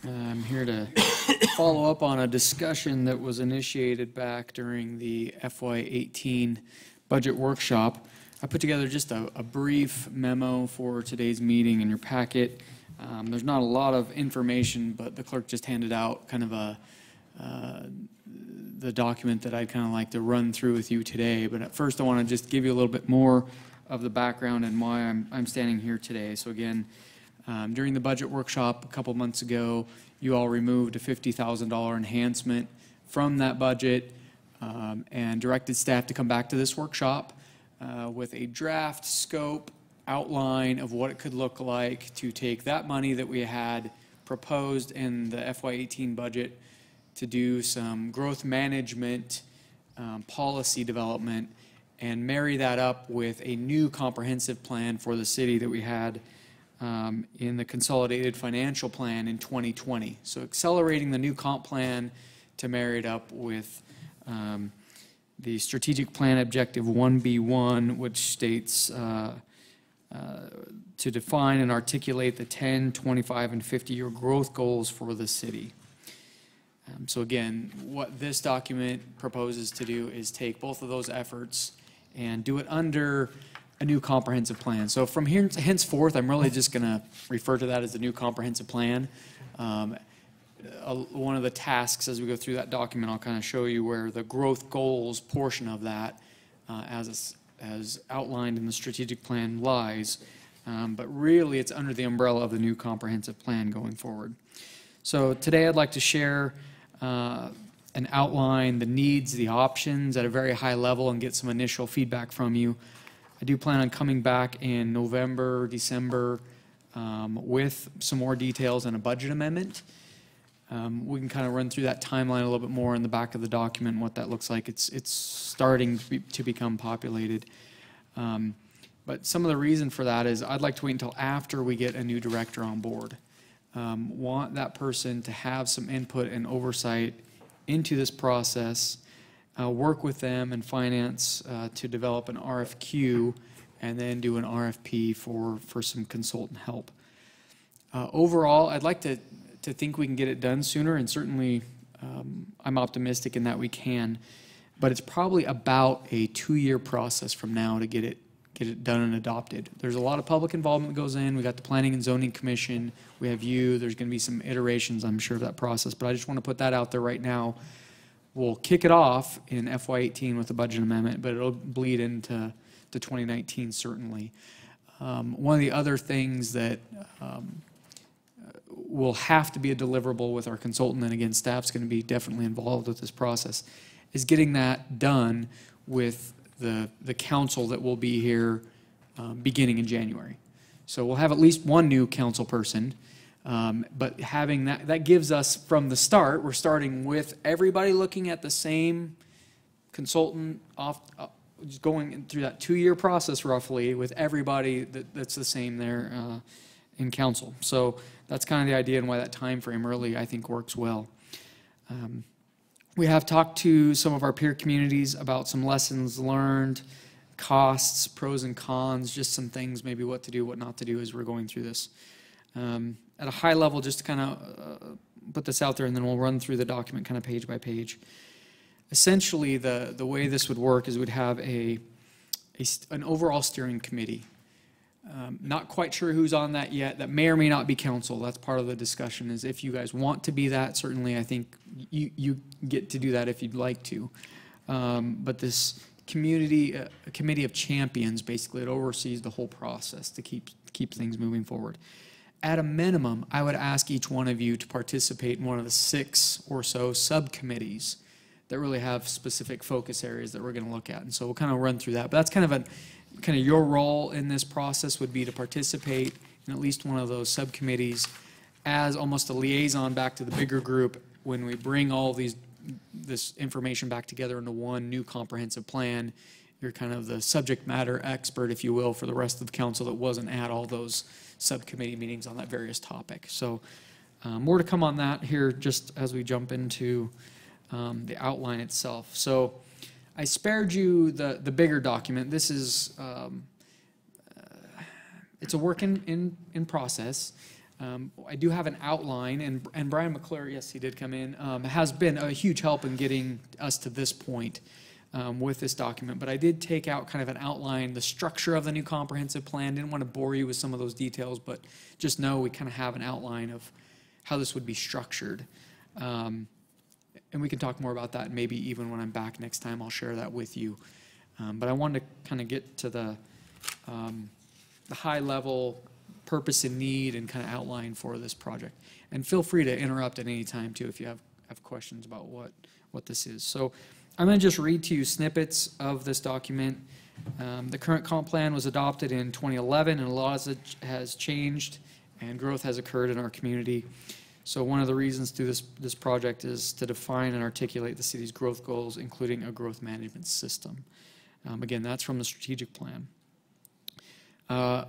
I'm here to follow up on a discussion that was initiated back during the FY18 budget workshop. I put together just a brief memo for today's meeting in your packet. There's not a lot of information, but the clerk just handed out kind of the document that I'd kind of like to run through with you today. But at first, I want to just give you a little bit more of the background and why I'm standing here today. So again, during the budget workshop a couple months ago, you all removed a $50,000 enhancement from that budget and directed staff to come back to this workshop with a draft scope outline of what it could look like to take that money that we had proposed in the FY18 budget to do some growth management policy development and marry that up with a new comprehensive plan for the city that we had in the consolidated financial plan in 2020. So accelerating the new comp plan to marry it up with the strategic plan objective 1B1, which states to define and articulate the 10, 25, and 50-year growth goals for the city. So again, what this document proposes to do is take both of those efforts and do it under a new comprehensive plan. So from here henceforth, I'm really just going to refer to that as the new comprehensive plan. One of the tasks as we go through that document, I'll kind of show you where the growth goals portion of that, as outlined in the strategic plan, lies. But really, it's under the umbrella of the new comprehensive plan going forward. So today, I'd like to share and outline the needs, the options at a very high level, and get some initial feedback from you. I do plan on coming back in November, December, with some more details and a budget amendment. We can kind of run through that timeline a little bit more in the back of the document and what that looks like. It's starting to become populated. But some of the reason for that is I'd like to wait until after we get a new director on board. Want that person to have some input and oversight into this process, work with them and finance to develop an RFQ, and then do an RFP for some consultant help. Overall, I'd like to think we can get it done sooner, and certainly I'm optimistic in that we can, but it's probably about a 2-year process from now to get it done and adopted. There's a lot of public involvement that goes in. We got the Planning and Zoning Commission. We have you. There's going to be some iterations, I'm sure, of that process, but I just want to put that out there right now. We'll kick it off in FY18 with the budget amendment, but it'll bleed into 2019 certainly. One of the other things that will have to be a deliverable with our consultant, and again, staff's going to be definitely involved with this process, is getting that done with the council that will be here beginning in January. So we'll have at least one new council person, but having that gives us from the start, we're starting with everybody looking at the same consultant, just going through that 2-year process roughly with everybody that's the same there in council. So that's kind of the idea and why that time frame really, I think, works well. We have talked to some of our peer communities about some lessons learned, costs, pros and cons, just some things, maybe what to do, what not to do as we're going through this. At a high level, just to kind of put this out there, and then we'll run through the document kind of page by page. Essentially, the way this would work is we'd have an overall steering committee. Not quite sure who's on that yet. That may or may not be council. That's part of the discussion, is if you guys want to be that, certainly I think you get to do that if you'd like to. But this community, a committee of champions, basically, it oversees the whole process to keep things moving forward. At a minimum, I would ask each one of you to participate in one of the 6 or so subcommittees that really have specific focus areas that we're going to look at. And so we'll kind of run through that. But that's kind of your role in this process would be to participate in at least one of those subcommittees as almost a liaison back to the bigger group when we bring all this information back together into one new comprehensive plan. You're kind of the subject matter expert, if you will, for the rest of the council that wasn't at all those subcommittee meetings on that various topic. So more to come on that here just as we jump into the outline itself. So I spared you the bigger document. This is, it's a work in process. I do have an outline, and Brian McClure, yes, he did come in, has been a huge help in getting us to this point with this document. But I did take out kind of an outline, the structure of the new comprehensive plan. Didn't want to bore you with some of those details, but just know we kind of have an outline of how this would be structured. And we can talk more about that, and maybe even when I'm back next time, I'll share that with you. But I wanted to kind of get to the high-level purpose and need and kind of outline for this project. And feel free to interrupt at any time, too, if you have questions about what this is. So I'm going to just read to you snippets of this document. The current comp plan was adopted in 2011, and a lot has changed, and growth has occurred in our community. So one of the reasons through this project is to define and articulate the city's growth goals, including a growth management system. Again, that's from the strategic plan.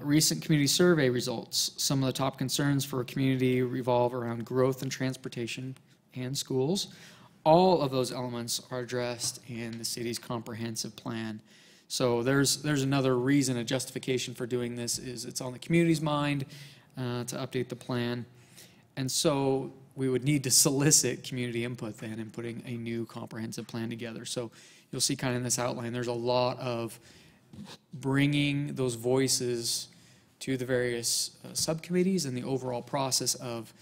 Recent community survey results. Some of the top concerns for a community revolve around growth and transportation and schools. All of those elements are addressed in the city's comprehensive plan. So there's another reason, a justification for doing this is it's on the community's mind to update the plan. And so we would need to solicit community input then in putting a new comprehensive plan together. So you'll see kind of in this outline, there's a lot of bringing those voices to the various subcommittees and the overall process of,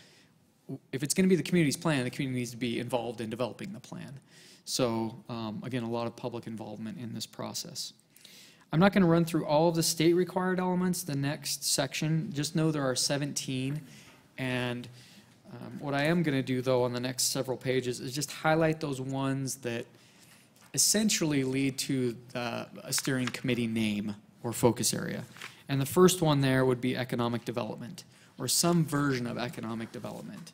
if it's going to be the community's plan, the community needs to be involved in developing the plan. So again, a lot of public involvement in this process. I'm not going to run through all of the state required elements. The next section, just know there are 17. And what I am going to do, though, on the next several pages is just highlight those ones that essentially lead to a steering committee name or focus area. And the first one there would be economic development, or some version of economic development,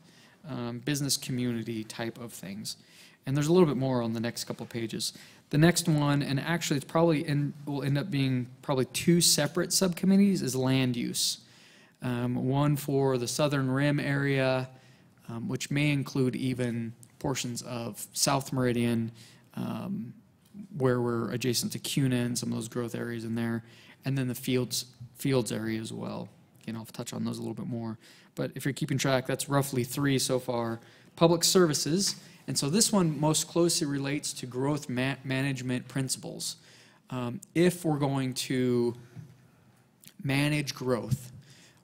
business community type of things. And there's a little bit more on the next couple of pages. The next one, and actually it's probably will end up being probably two separate subcommittees, is land use. One for the Southern Rim area, which may include even portions of South Meridian, where we're adjacent to CUNA and some of those growth areas in there, and then the fields area as well. Again, I'll touch on those a little bit more. But if you're keeping track, that's roughly 3 so far. Public services, and so this one most closely relates to growth management principles. If we're going to manage growth,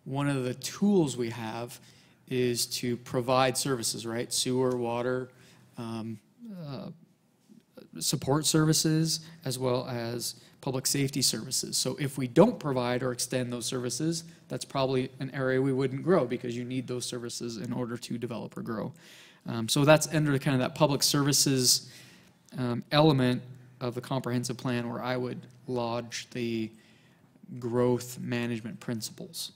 one of the tools we have is to provide services, right? Sewer, water, support services, as well as public safety services. So if we don't provide or extend those services, that's probably an area we wouldn't grow, because you need those services in order to develop or grow. So that's under kind of that public services element of the comprehensive plan, where I would lodge the growth management principles.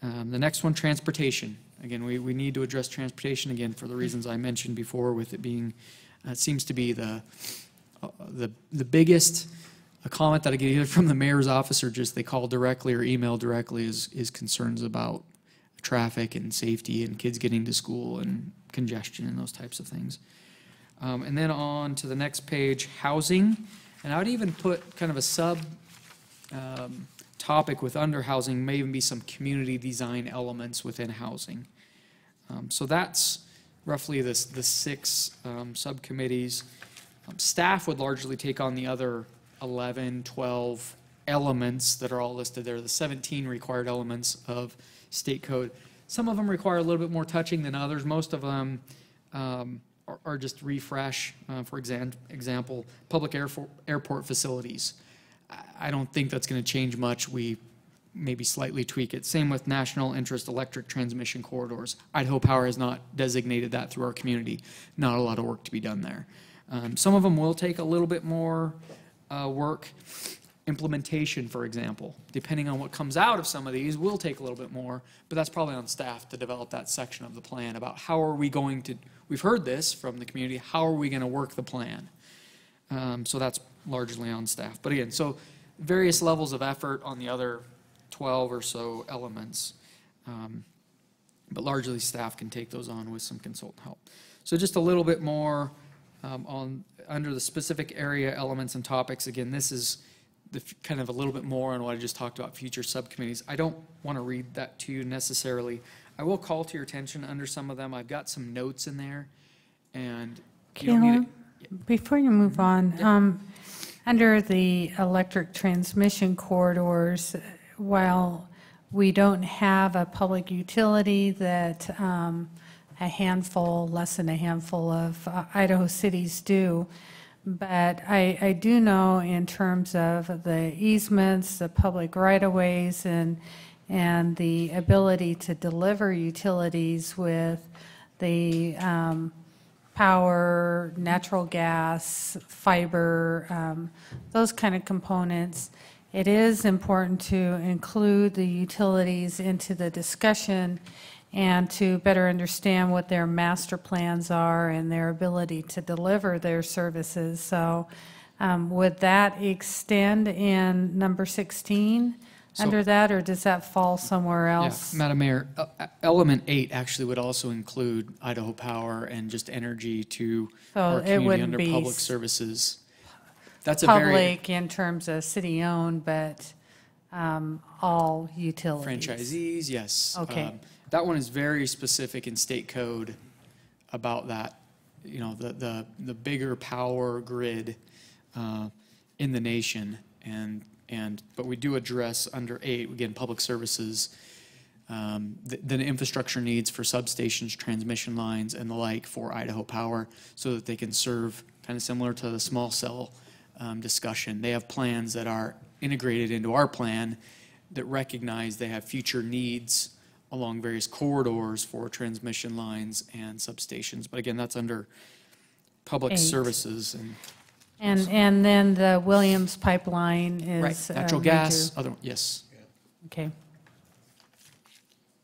The next one, transportation. Again, we need to address transportation, again, for the reasons I mentioned before, with it being, it seems to be the biggest comment that I get either from the mayor's office or just they call directly or email directly is concerns about traffic and safety and kids getting to school and congestion and those types of things. And then on to the next page, housing. And I would even put kind of a sub topic with under housing, may even be some community design elements within housing. So that's roughly the 6 subcommittees. Staff would largely take on the other 11, 12 elements that are all listed there, the 17 required elements of state code. Some of them require a little bit more touching than others. Most of them are just refresh. For example, public airport facilities. I don't think that's going to change much. We maybe slightly tweak it. Same with national interest electric transmission corridors. Idaho Power has not designated that through our community. Not a lot of work to be done there. Some of them will take a little bit more work. Implementation, for example, depending on what comes out of some of these, will take a little bit more, but that's probably on staff to develop that section of the plan about how are we going to, we've heard this from the community, how are we going to work the plan? So that's largely on staff. But again, so various levels of effort on the other 12 or so elements, but largely staff can take those on with some consultant help. So just a little bit more under the specific area elements and topics. Again, this is kind of a little bit more on what I just talked about, future subcommittees. I don't want to read that to you necessarily. I will call to your attention under some of them. I've got some notes in there, and you don't need it. Before you move on, under the electric transmission corridors, while we don't have a public utility that less than a handful of Idaho cities do, but I do know in terms of the easements, the public right-of-ways, and the ability to deliver utilities with the power, natural gas, fiber, those kind of components, it is important to include the utilities into the discussion and to better understand what their master plans are and their ability to deliver their services. So would that extend in number 16 under that, or does that fall somewhere else? Yeah, Madam Mayor, element 8 actually would also include Idaho Power and just energy to our community under public services. That's a very public in terms of city-owned, but all utilities. franchisees, yes. Okay. That one is very specific in state code about that, you know, the bigger power grid in the nation. But we do address under 8, again, public services, the infrastructure needs for substations, transmission lines, and the like for Idaho Power so that they can serve, kind of similar to the small cell discussion. They have plans that are integrated into our plan that recognize they have future needs along various corridors for transmission lines and substations. But again, that's under public 8. services. And then the Williams pipeline is Right, natural gas, yes. Okay.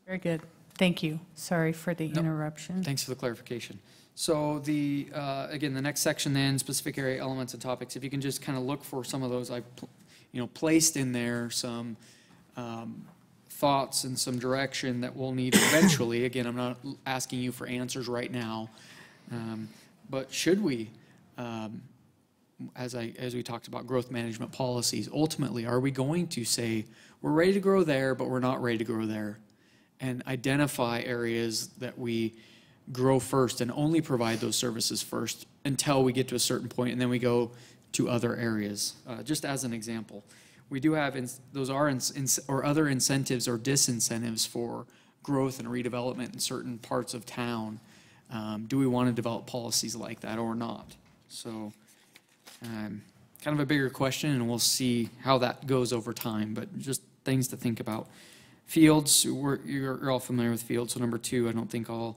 Very good. Thank you. Sorry for the interruption. Thanks for the clarification. So the, again, the next section then, specific area elements and topics, if you can just kind of look for some of those, I placed in there some thoughts and some direction that we'll need eventually. Again, I'm not asking you for answers right now, but should we, as we talked about growth management policies, ultimately, are we going to say we're ready to grow there, but we're not ready to grow there, and identify areas that we grow first and only provide those services first until we get to a certain point, and then we go to other areas. Just as an example, we do have those are or other incentives or disincentives for growth and redevelopment in certain parts of town. Do we want to develop policies like that or not? So kind of a bigger question, and we'll see how that goes over time, but just things to think about. Fields, you're all familiar with fields, so number 2, I don't think I'll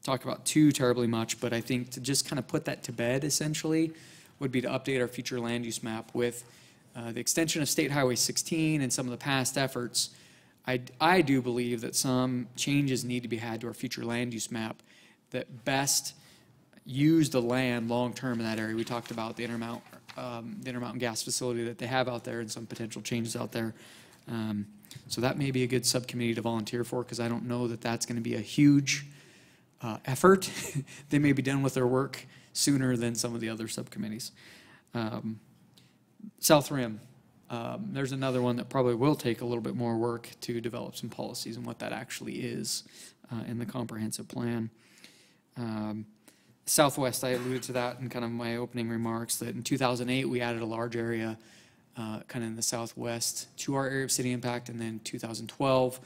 talk about too terribly much, but I think to just kind of put that to bed, essentially, would be to update our future land use map with the extension of State Highway 16 and some of the past efforts. I do believe that some changes need to be had to our future land use map that best use the land long-term in that area. We talked about the Intermountain gas facility that they have out there and some potential changes out there. So that may be a good subcommittee to volunteer for, because I don't know that that's going to be a huge effort. They may be done with their work sooner than some of the other subcommittees. South Rim, there's another one that probably will take a little bit more work to develop some policies and what that actually is in the comprehensive plan. Southwest, I alluded to that in kind of my opening remarks, that in 2008 we added a large area kind of in the southwest to our area of city impact, and then 2012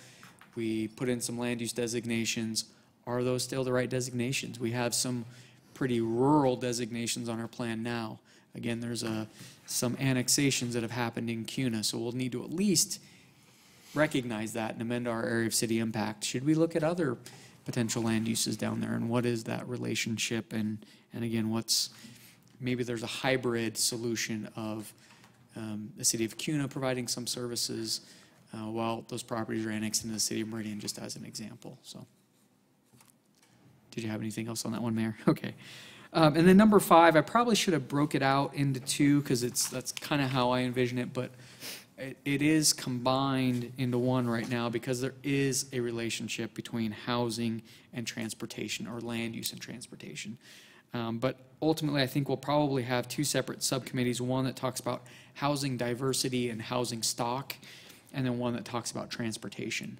we put in some land use designations. Are those still the right designations? We have some pretty rural designations on our plan now. Again, there's some annexations that have happened in CUNA, so we'll need to at least recognize that and amend our area of city impact. Should we look at other potential land uses down there, and what is that relationship? And again, maybe there's a hybrid solution of the city of CUNA providing some services while those properties are annexed into the city of Meridian, just as an example. So, did you have anything else on that one, Mayor? Okay. And then number 5, I probably should have broke it out into 2, because that's kind of how I envision it, but it is combined into 1 right now, because there is a relationship between housing and transportation, or land use and transportation. But ultimately, I think we'll probably have 2 separate subcommittees, one that talks about housing diversity and housing stock, and then one that talks about transportation.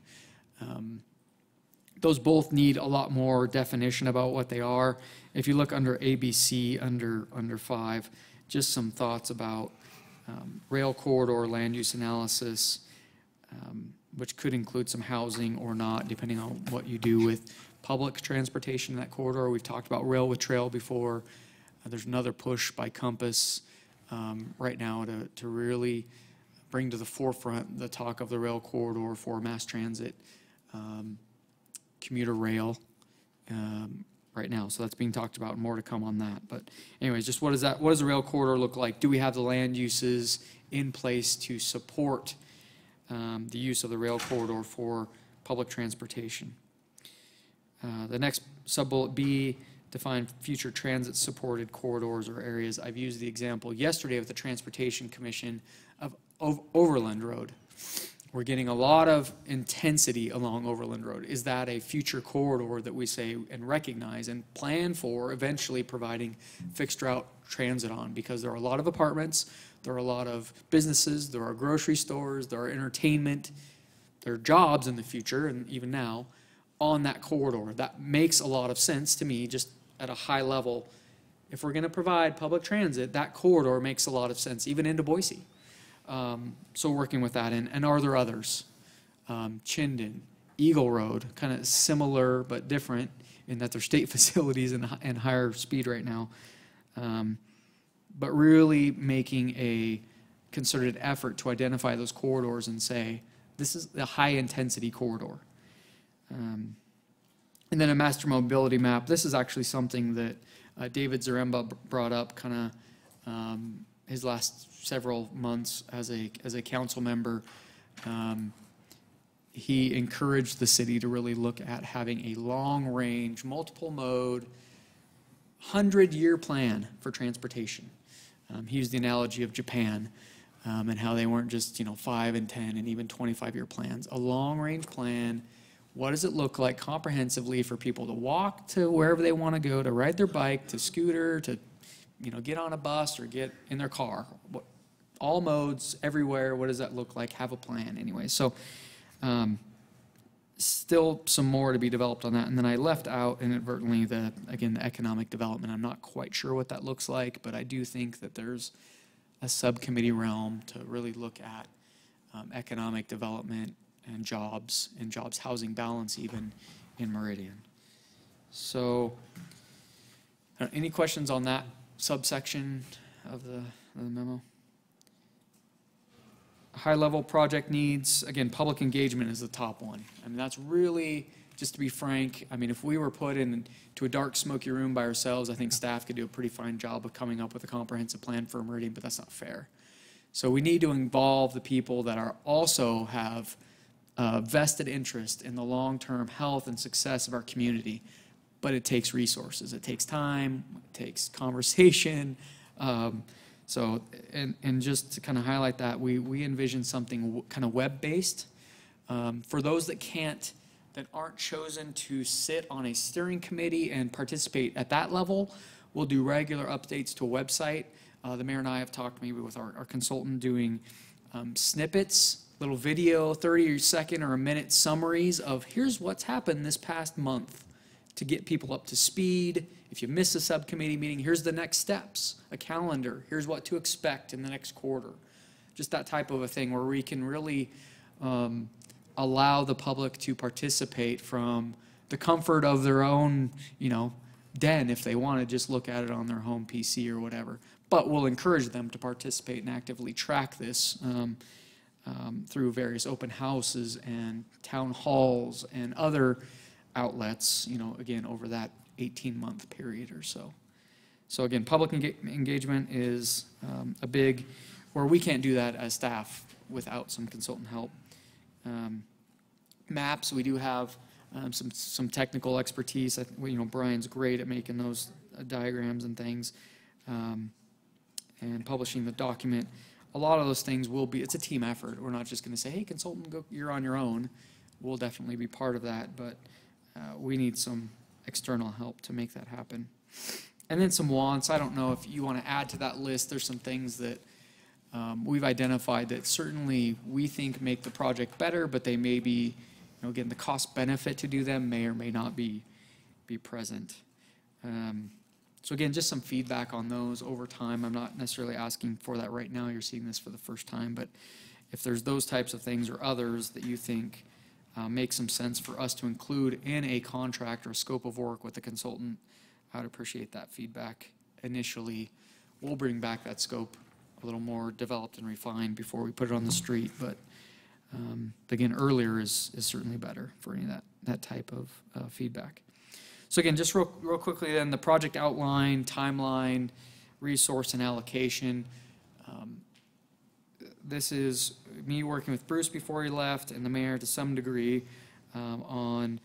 Those both need a lot more definition about what they are. If you look under ABC, under 5, just some thoughts about rail corridor land use analysis, which could include some housing or not, depending on what you do with public transportation in that corridor. We've talked about rail with trail before. There's another push by Compass right now to really bring to the forefront the talk of the rail corridor for mass transit, commuter rail. Right now. So that's being talked about, more to come on that. But anyways, just what does the rail corridor look like? Do we have the land uses in place to support the use of the rail corridor for public transportation? The next sub-bullet B, define future transit-supported corridors or areas. I've used the example yesterday with the Transportation Commission of Overland Road. We're getting a lot of intensity along Overland Road. Is that a future corridor that we say and recognize and plan for eventually providing fixed route transit on? Because there are a lot of apartments, there are a lot of businesses, there are grocery stores, there are entertainment, there are jobs in the future and even now on that corridor. That makes a lot of sense to me, just at a high level. If we're going to provide public transit, that corridor makes a lot of sense, even into Boise. So working with that, and are there others? Chinden, Eagle Road, kind of similar but different in that they're state facilities and higher speed right now. But really making a concerted effort to identify those corridors and say, this is a high intensity corridor. And then a master mobility map. This is actually something that David Zaremba brought up kind of his last several months as a council member. He encouraged the city to really look at having a long-range, multiple-mode, 100-year plan for transportation. He used the analogy of Japan and how they weren't just 5 and 10 and even 25-year plans. A long-range plan. What does it look like comprehensively for people to walk to wherever they want to go, to ride their bike, to scooter, to get on a bus or get in their car? All modes, everywhere. What does that look like? Have a plan anyway. So still some more to be developed on that. And then I left out inadvertently the economic development. I'm not quite sure what that looks like, but I do think that there's a subcommittee realm to really look at economic development and jobs housing balance even in Meridian. So any questions on that subsection of the memo? High-level project needs, again, public engagement is the top one. I mean, that's really, just to be frank, I mean, if we were put into a dark, smoky room by ourselves, I think staff could do a pretty fine job of coming up with a comprehensive plan for Meridian, but that's not fair. So we need to involve the people that are also have vested interest in the long-term health and success of our community. But it takes resources. It takes time. It takes conversation. And just to kind of highlight that, we envision something kind of web-based. For those that aren't chosen to sit on a steering committee and participate at that level, we'll do regular updates to a website. The mayor and I have talked maybe with our consultant doing snippets, little video, 30-second or a minute summaries of here's what's happened this past month to get people up to speed. If you miss a subcommittee meeting, here's the next steps, a calendar, here's what to expect in the next quarter. Just that type of a thing where we can really allow the public to participate from the comfort of their own, den if they want to just look at it on their home PC or whatever. But we'll encourage them to participate and actively track this through various open houses and town halls and other outlets, again, over that 18-month period or so. So again, public engagement is a big, where we can't do that as staff without some consultant help. Maps, we do have some technical expertise. Brian's great at making those diagrams and things, and publishing the document. A lot of those things it's a team effort. We're not just going to say, hey, consultant, you're on your own. We'll definitely be part of that, but we need some external help to make that happen. And then some wants. I don't know if you want to add to that list. There's some things that we've identified that certainly we think make the project better, but they may be, again, the cost benefit to do them may or may not be present. So again, just some feedback on those over time. I'm not necessarily asking for that right now. You're seeing this for the first time, but if there's those types of things or others that you think make some sense for us to include in a contract or scope of work with the consultant, I would appreciate that feedback initially. We'll bring back that scope a little more developed and refined before we put it on the street, but again, earlier is certainly better for any of that type of feedback. So again, just real quickly then, the project outline, timeline, resource and allocation. This is me working with Bruce before he left and the mayor to some degree on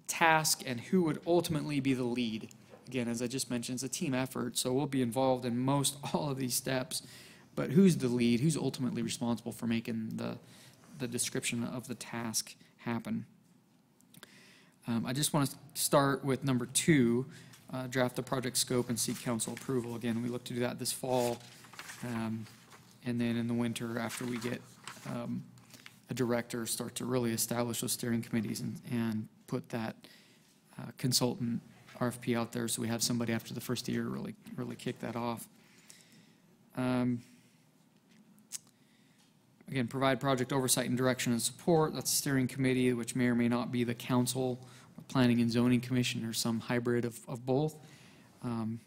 task and who would ultimately be the lead. Again, as I just mentioned, it's a team effort, so we'll be involved in most all of these steps. But who's the lead? Who's ultimately responsible for making the description of the task happen? I just want to start with number 2, draft the project scope and seek council approval. Again, we look to do that this fall, and then in the winter, after we get a director, start to really establish those steering committees and put that consultant RFP out there, so we have somebody after the first year really kick that off. Again, provide project oversight and direction and support. That's a steering committee, which may or may not be the council, or planning and zoning commission, or some hybrid of both.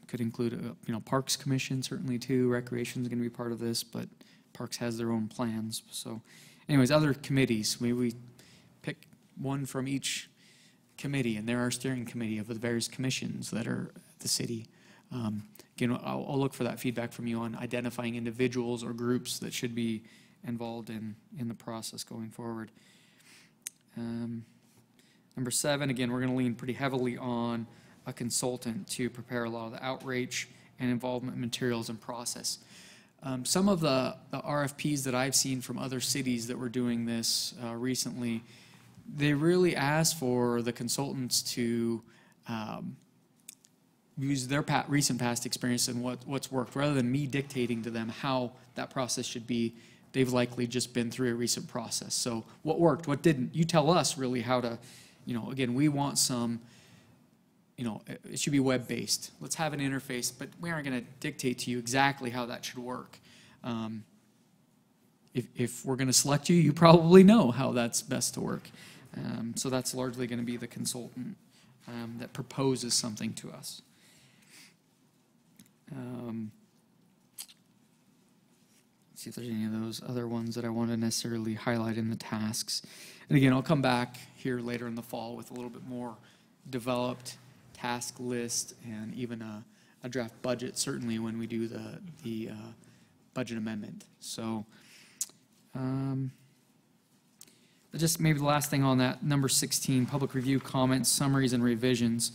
Could include Parks Commission certainly too. Recreation is going to be part of this, but Parks has their own plans. So, anyways, other committees. We pick one from each committee, and there are steering committee of the various commissions that are at the city. Again, I'll look for that feedback from you on identifying individuals or groups that should be involved in the process going forward. Number 7, again, we're going to lean pretty heavily on a consultant to prepare a lot of the outreach and involvement materials and process. Some of the RFPs that I've seen from other cities that were doing this recently, they really ask for the consultants to use their recent past experience and what's worked, rather than me dictating to them how that process should be. They've likely just been through a recent process. So what worked, what didn't? You tell us really how to, again, we want some, it should be web-based. Let's have an interface, but we aren't going to dictate to you exactly how that should work. If we're going to select you, you probably know how that's best to work. So that's largely going to be the consultant that proposes something to us. Let's see if there's any of those other ones that I want to necessarily highlight in the tasks. And again, I'll come back here later in the fall with a little bit more developed task list and even a draft budget, certainly when we do the budget amendment. So just maybe the last thing on that, number 16, public review, comments, summaries, and revisions.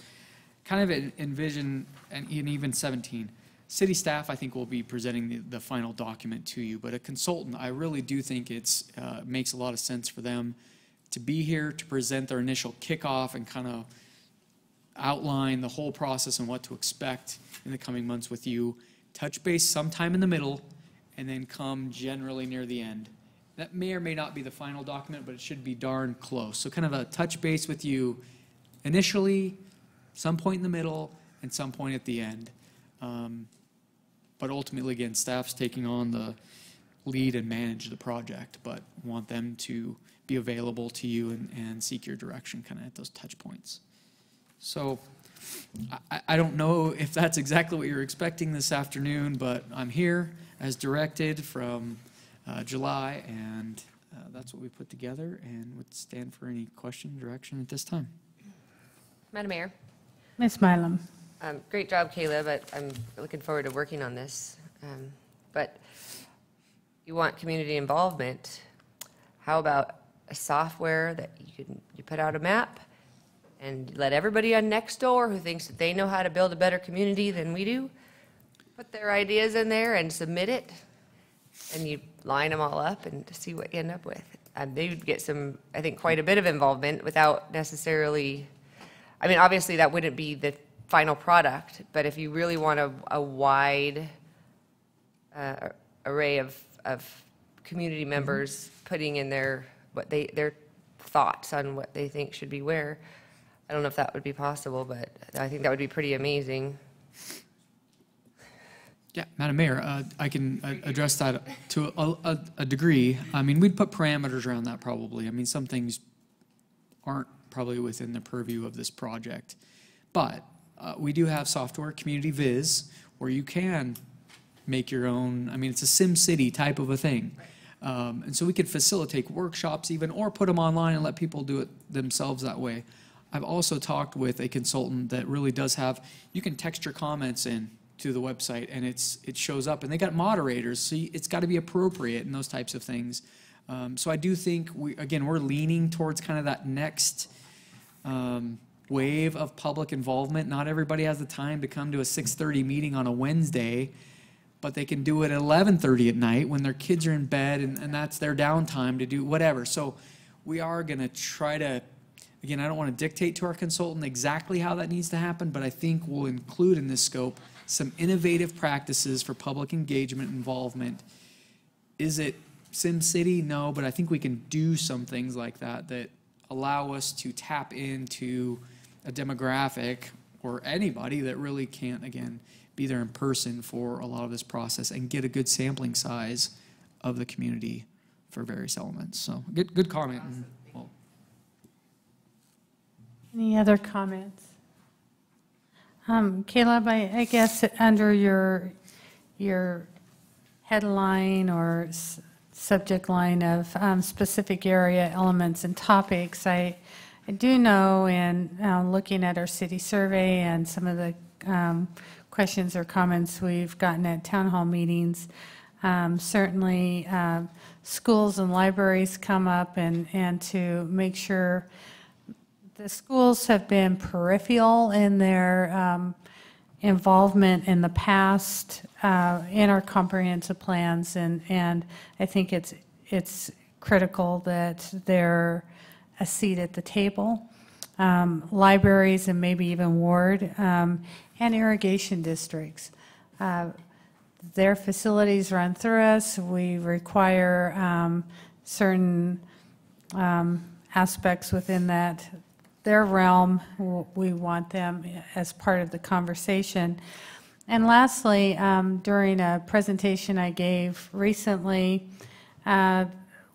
Kind of envision, and even 17, city staff, I think, will be presenting the final document to you, but a consultant, I really do think it's makes a lot of sense for them to be here to present their initial kickoff and kind of outline the whole process and what to expect in the coming months with you, touch base sometime in the middle, and then come generally near the end. That may or may not be the final document, but it should be darn close. So kind of a touch base with you initially, some point in the middle, and some point at the end. But ultimately, again, staff's taking on the lead and manage the project, but want them to be available to you and seek your direction kind of at those touch points. So I don't know if that's exactly what you're expecting this afternoon, but I'm here as directed from July, and that's what we put together, and would stand for any question, direction at this time. Madam Mayor. Ms. Milam. Great job, Caleb. I'm looking forward to working on this. But you want community involvement. How about a software that you put out a map and let everybody on next door who thinks that they know how to build a better community than we do, put their ideas in there and submit it, and you line them all up and see what you end up with. They would get some, I think, quite a bit of involvement without necessarily, I mean, obviously that wouldn't be the final product, but if you really want a wide array of community members putting in their thoughts on what they think should be where, I don't know if that would be possible, but I think that would be pretty amazing. Yeah, Madam Mayor, I can address that to a degree. I mean, we'd put parameters around that probably. I mean, some things aren't probably within the purview of this project, but we do have software, Community Viz, where you can make your own, I mean, it's a Sim City type of a thing. And so we could facilitate workshops even, or put them online and let people do it themselves that way. I've also talked with a consultant that really does have, you can text your comments in to the website and it shows up, and they got moderators, so it's got to be appropriate and those types of things. So I do think we're leaning towards kind of that next wave of public involvement. Not everybody has the time to come to a 6:30 meeting on a Wednesday, but they can do it at 11:30 at night when their kids are in bed, and that's their downtime to do whatever. So we are going to try to, again, I don't want to dictate to our consultant exactly how that needs to happen, but I think we'll include in this scope some innovative practices for public engagement and involvement. Is it SimCity? No, but I think we can do some things like that that allow us to tap into a demographic or anybody that really can't, again, be there in person for a lot of this process and get a good sampling size of the community for various elements. So good comment. Well, any other comments? Caleb, I guess under your headline or subject line of specific area elements and topics, I do know in looking at our city survey and some of the questions or comments we've gotten at town hall meetings, certainly schools and libraries come up, and to make sure the schools have been peripheral in their involvement in the past in our comprehensive plans, and I think it's critical that they're a seat at the table. Libraries and maybe even ward and irrigation districts. Their facilities run through us. We require certain aspects within their realm. We want them as part of the conversation. And lastly, during a presentation I gave recently,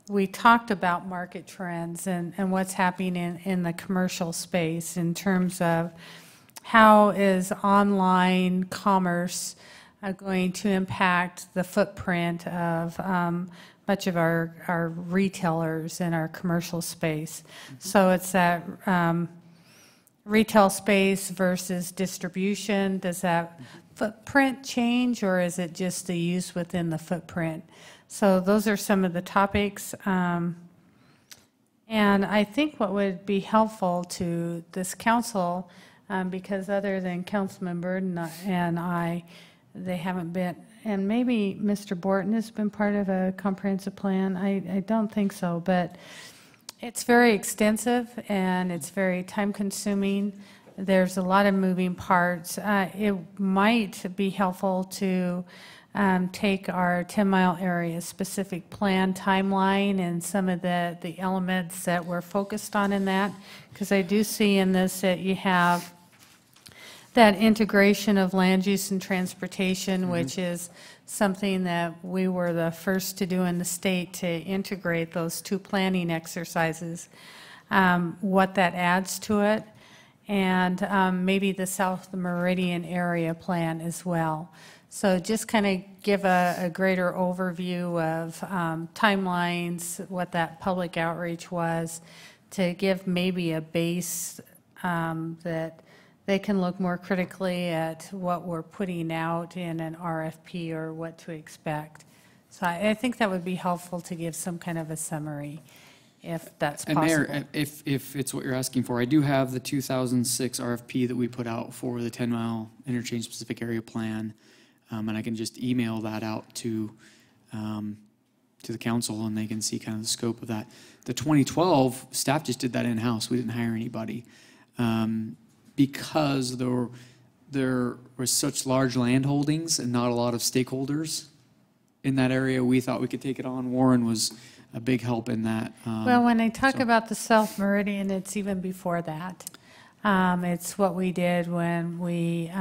we talked about market trends and what's happening in the commercial space in terms of how is online commerce going to impact the footprint of much of our retailers in our commercial space. So it's that retail space versus distribution. Does that footprint change, or is it just the use within the footprint? So those are some of the topics. And I think what would be helpful to this council, because other than Councilman Burden and I, they haven't been, and maybe Mr. Borton has been part of a comprehensive plan. I don't think so, but it's very extensive and it's very time consuming. There's a lot of moving parts. It might be helpful to take our 10-mile area specific plan timeline and some of the elements that we're focused on in that, because I do see in this that you have that integration of land use and transportation, which is something that we were the first to do in the state, to integrate those two planning exercises, what that adds to it, and maybe the South Meridian area plan as well. So just kind of give a greater overview of timelines, what that public outreach was, to give maybe a base that they can look more critically at what we're putting out in an RFP or what to expect. So I think that would be helpful to give some kind of a summary, if that's possible. And Mayor, if it's what you're asking for, I do have the 2006 RFP that we put out for the 10-mile interchange specific area plan, and I can just email that out to the council, and they can see kind of the scope of that. The 2012, staff just did that in-house. We didn't hire anybody. Because there was such large land holdings and not a lot of stakeholders in that area, we thought we could take it on. Warren was a big help in that. Well, when I talk about the South Meridian, it's even before that. It's what we did when we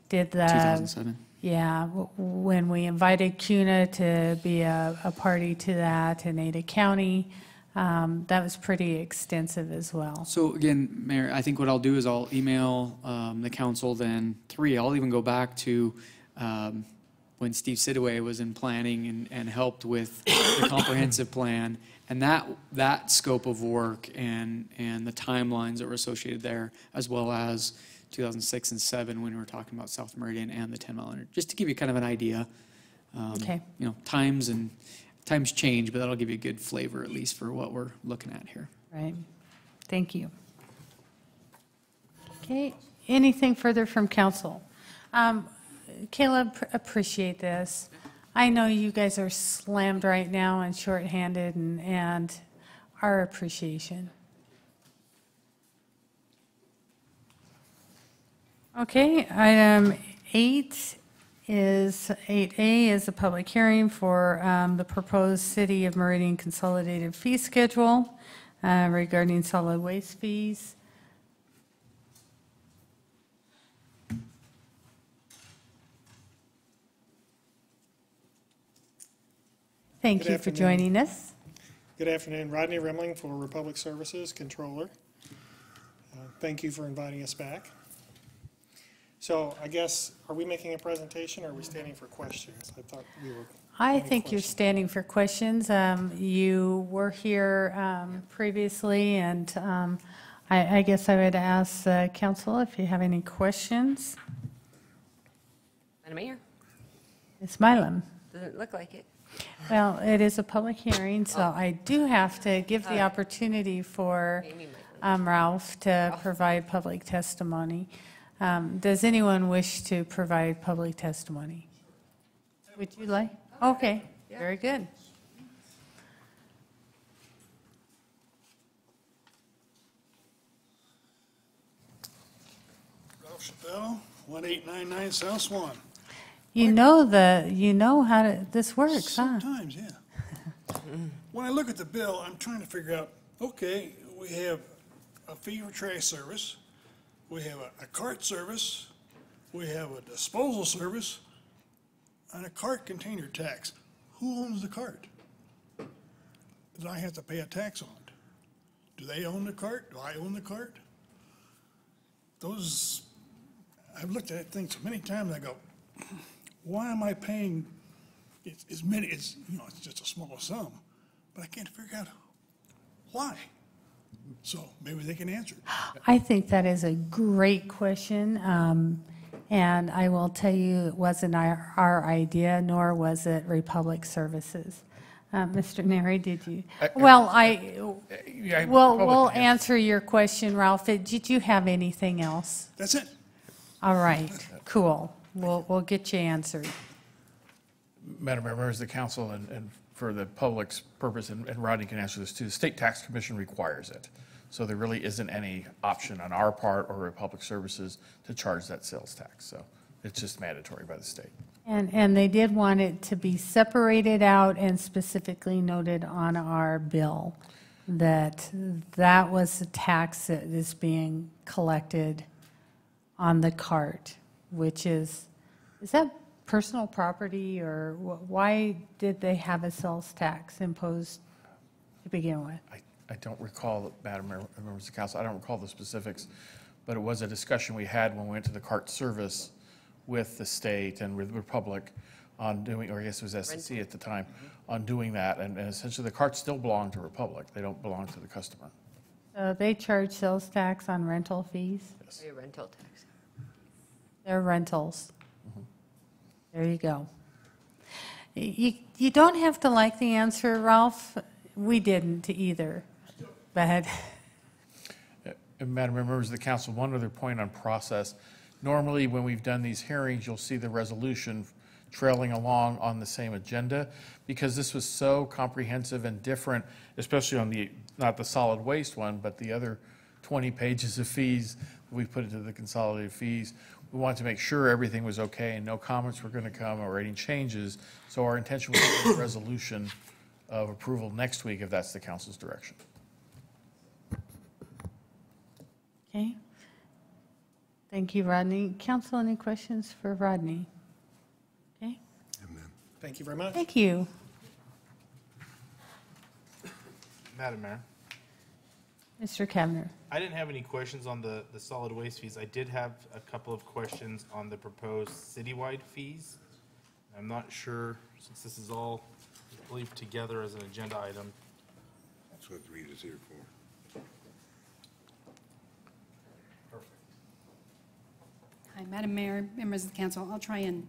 did the 2007. Yeah, when we invited CUNA to be a party to that in Ada County. That was pretty extensive as well. So again, Mayor, I think what I'll do is I'll email the council then 3. I'll even go back to when when Steve Sidaway was in planning and helped with the comprehensive plan. And that scope of work and the timelines that were associated there, as well as 2006 and 2007 when we were talking about South Meridian and the 10 mile, just to give you kind of an idea. Okay. You know, times change, but that'll give you a good flavor at least for what we're looking at here. Right. Thank you. Okay. Anything further from council? Caleb, appreciate this. I know you guys are slammed right now and shorthanded, and our appreciation. Okay, item 8A is a public hearing for the proposed City of Meridian consolidated fee schedule regarding solid waste fees. Thank you for joining us. Good afternoon. Rodney Remling for Republic Services, Controller. Thank you for inviting us back. So I guess, are we making a presentation or are we standing for questions? I thought we were. I think you're standing for questions. You were here previously, and I guess I would ask council if you have any questions. Madam Mayor? Ms. Milam. Doesn't look like it. Well, it is a public hearing, so I do have to give the opportunity for Ralph to provide public testimony. Does anyone wish to provide public testimony? Would you like? Okay, very good. Ralph Chappelle, 1899 South Swan. You know how this works, huh? Sometimes, yeah. When I look at the bill, I'm trying to figure out, okay, we have a fee for trash service, we have a cart service, we have a disposal service, and a cart container tax. Who owns the cart? Do I have to pay a tax on it? Do they own the cart? Do I own the cart? I've looked at things so many times, I go, why am I paying it's just a small sum, but I can't figure out why. So maybe they can answer it. I think that is a great question, and I will tell you it wasn't our idea, nor was it Republic Services. Mr. Neri, did you? Well, we'll answer your question, Ralph. Did you have anything else? That's it. All right, cool. We'll get you answered. Madam Mayor, members of the council, and for the public's purpose, and Rodney can answer this too, the State Tax Commission requires it. So there really isn't any option on our part or Republic Services to charge that sales tax. So it's just mandatory by the state. And they did want it to be separated out and specifically noted on our bill that that was the tax that is being collected on the cart, which is that personal property, or why did they have a sales tax imposed to begin with? I don't recall, Madam Mayor, members of the council, I don't recall the specifics, but it was a discussion we had when we went to the cart service with the state and with Republic on doing, or I guess it was SEC at the time, on doing that. And essentially the carts still belong to Republic. They don't belong to the customer. So they charge sales tax on rental fees? Yes. A rental tax. They're rentals. There you go. You don't have to like the answer, Ralph. We didn't either. But Madam Mayor, members of the council, one other point on process. Normally, when we've done these hearings, you'll see the resolution trailing along on the same agenda. Because this was so comprehensive and different, especially on not the solid waste one, but the other 20 pages of fees that we put into the consolidated fees, we wanted to make sure everything was okay and no comments were going to come or any changes. So our intention was to make a resolution of approval next week if that's the council's direction. okay. Thank you, Rodney. Council, any questions for Rodney? Okay. Thank you very much. Thank you. Madam Mayor, Mr. Kavner. I didn't have any questions on the solid waste fees. I did have a couple of questions on the proposed citywide fees I'm not sure, since this is all, I believe, together as an agenda item. That's what Rita's here for. Hi, Madam Mayor, members of the council. I'll try and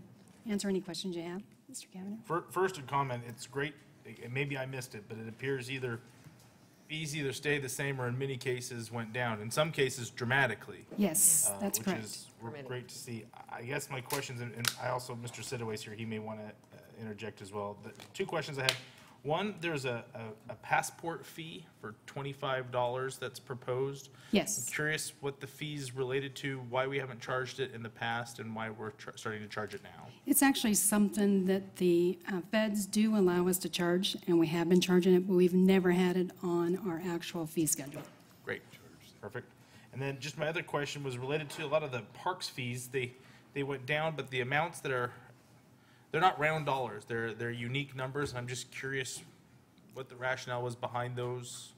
answer any questions you have. Mr. Kavanaugh? First, a comment, it's great, maybe I missed it, but it appears fees either stay the same or in many cases went down, in some cases dramatically. Yes, that's correct. Which is great to see. I guess my questions, and I also, Mr. Sidaway's here, he may want to interject as well. The two questions I have. One, there's a passport fee for $25 that's proposed. Yes. I'm curious what the fee's related to, why we haven't charged it in the past, and why we're starting to charge it now. It's actually something that the feds do allow us to charge, and we have been charging it, but we've never had it on our actual fee schedule. Great, perfect. And then just my other question was related to a lot of the parks fees. They went down, but the amounts they're not round dollars. They're unique numbers. I'm just curious what the rationale was behind those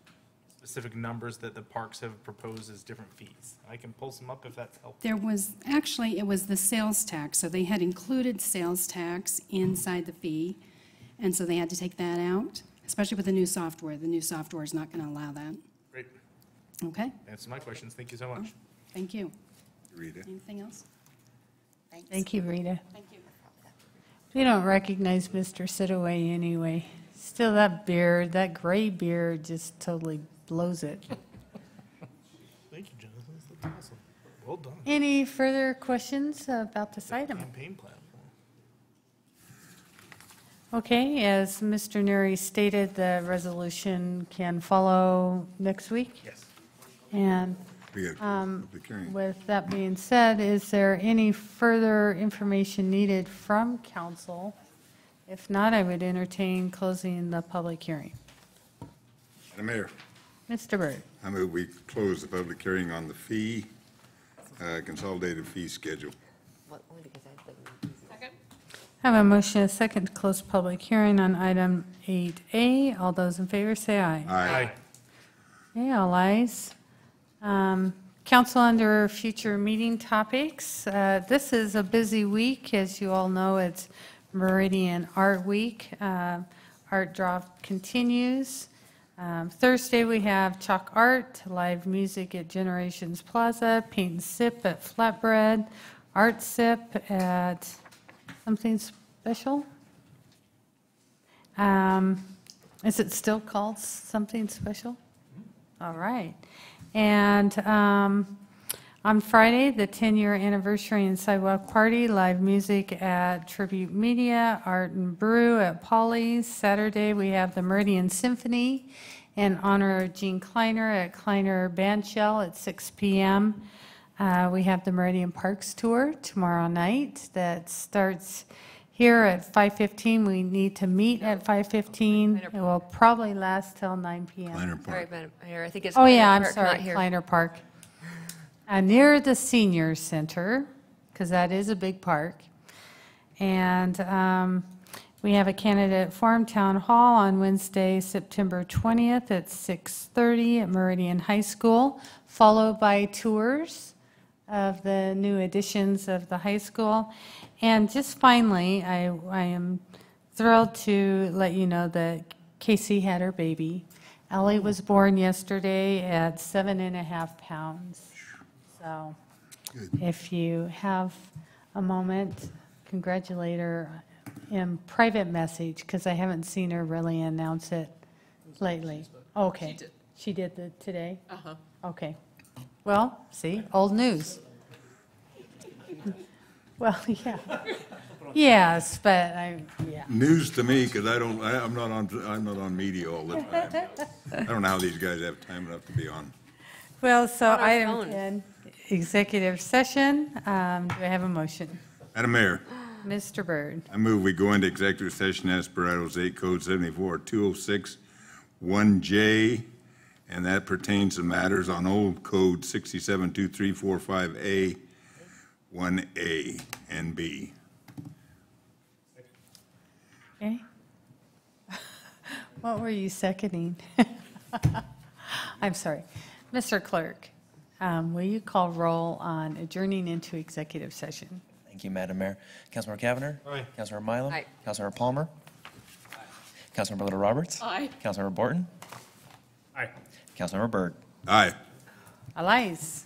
specific numbers that the parks have proposed as different fees. I can pull some up if that's helpful. There was, actually, it was the sales tax, so they had included sales tax inside the fee, and so they had to take that out, especially with the new software. The new software is not going to allow that. Great. Okay? Answer my questions. Thank you so much. Thank you. Rita. Anything else? Thanks. Thank you, Rita. Thank you. We don't recognize Mr. Sidaway anyway. Still, that beard, that gray beard just totally blows it. Thank you, Jonathan. That's awesome. Well done. Any further questions about this item? Campaign platform. Okay, as Mr. Neary stated, the resolution can follow next week. Yes. And We got public hearing. with that being said, is there any further information needed from council? If not, I would entertain closing the public hearing. Madam Mayor, Mr. Byrd. I move we close the public hearing on the fee, consolidated fee schedule. Only because I have the. Second. I have a motion, a second, to close public hearing on item 8A. All those in favor say aye. Aye. Okay, all ayes. Council, under future meeting topics, this is a busy week. As you all know, it's Meridian Art Week. Art Drop continues. Thursday, we have Chalk Art, live music at Generations Plaza, Paint and Sip at Flatbread, Art Sip at something special. Is it still called something special? All right. And on Friday, the 10-year anniversary and sidewalk party, live music at Tribute Media, Art and Brew at Polly's. Saturday, we have the Meridian Symphony in honor of Gene Kleiner at Kleiner Bandshell at 6 p.m. We have the Meridian Parks Tour tomorrow night that starts here at 5:15. We need to meet at 5:15. It will probably last till 9 p.m. Kleiner Sorry, Park. Madam Mayor, I think it's. Oh, yeah, Kleiner I'm Park, sorry, not here. Kleiner Park. Near the senior center, because that is a big park. And we have a candidate forum town hall on Wednesday, September 20th at 6:30 at Meridian High School, followed by tours of the new additions of the high school. And just finally, I am thrilled to let you know that Casey had her baby. Ellie was born yesterday at 7.5 pounds. So if you have a moment, congratulate her in private message, because I haven't seen her really announce it lately. Okay. She did. She did today? Uh-huh. Okay. Well, see, old news. Well, yeah. Yes, but yeah. News to me, because I'm not on media all the time. I don't know how these guys have time enough to be on. Well, so On our item phones. 10, executive session. Do I have a motion? Madam Mayor, Mr. Byrd. I move we go into executive session as per Idaho State Code 74-206 1J, and that pertains to matters on old code 672345A 1A and B. Okay. What were you seconding? I'm sorry. Mr. Clerk, will you call roll on adjourning into executive session? Thank you, Madam Mayor. Councilmember Cavanagh. Aye. Councilmember Mylum. Aye. Councilmember Palmer. Councilmember Little Roberts. Aye. Councilmember Borton. Aye. Councilmember Byrd. Aye. All ayes.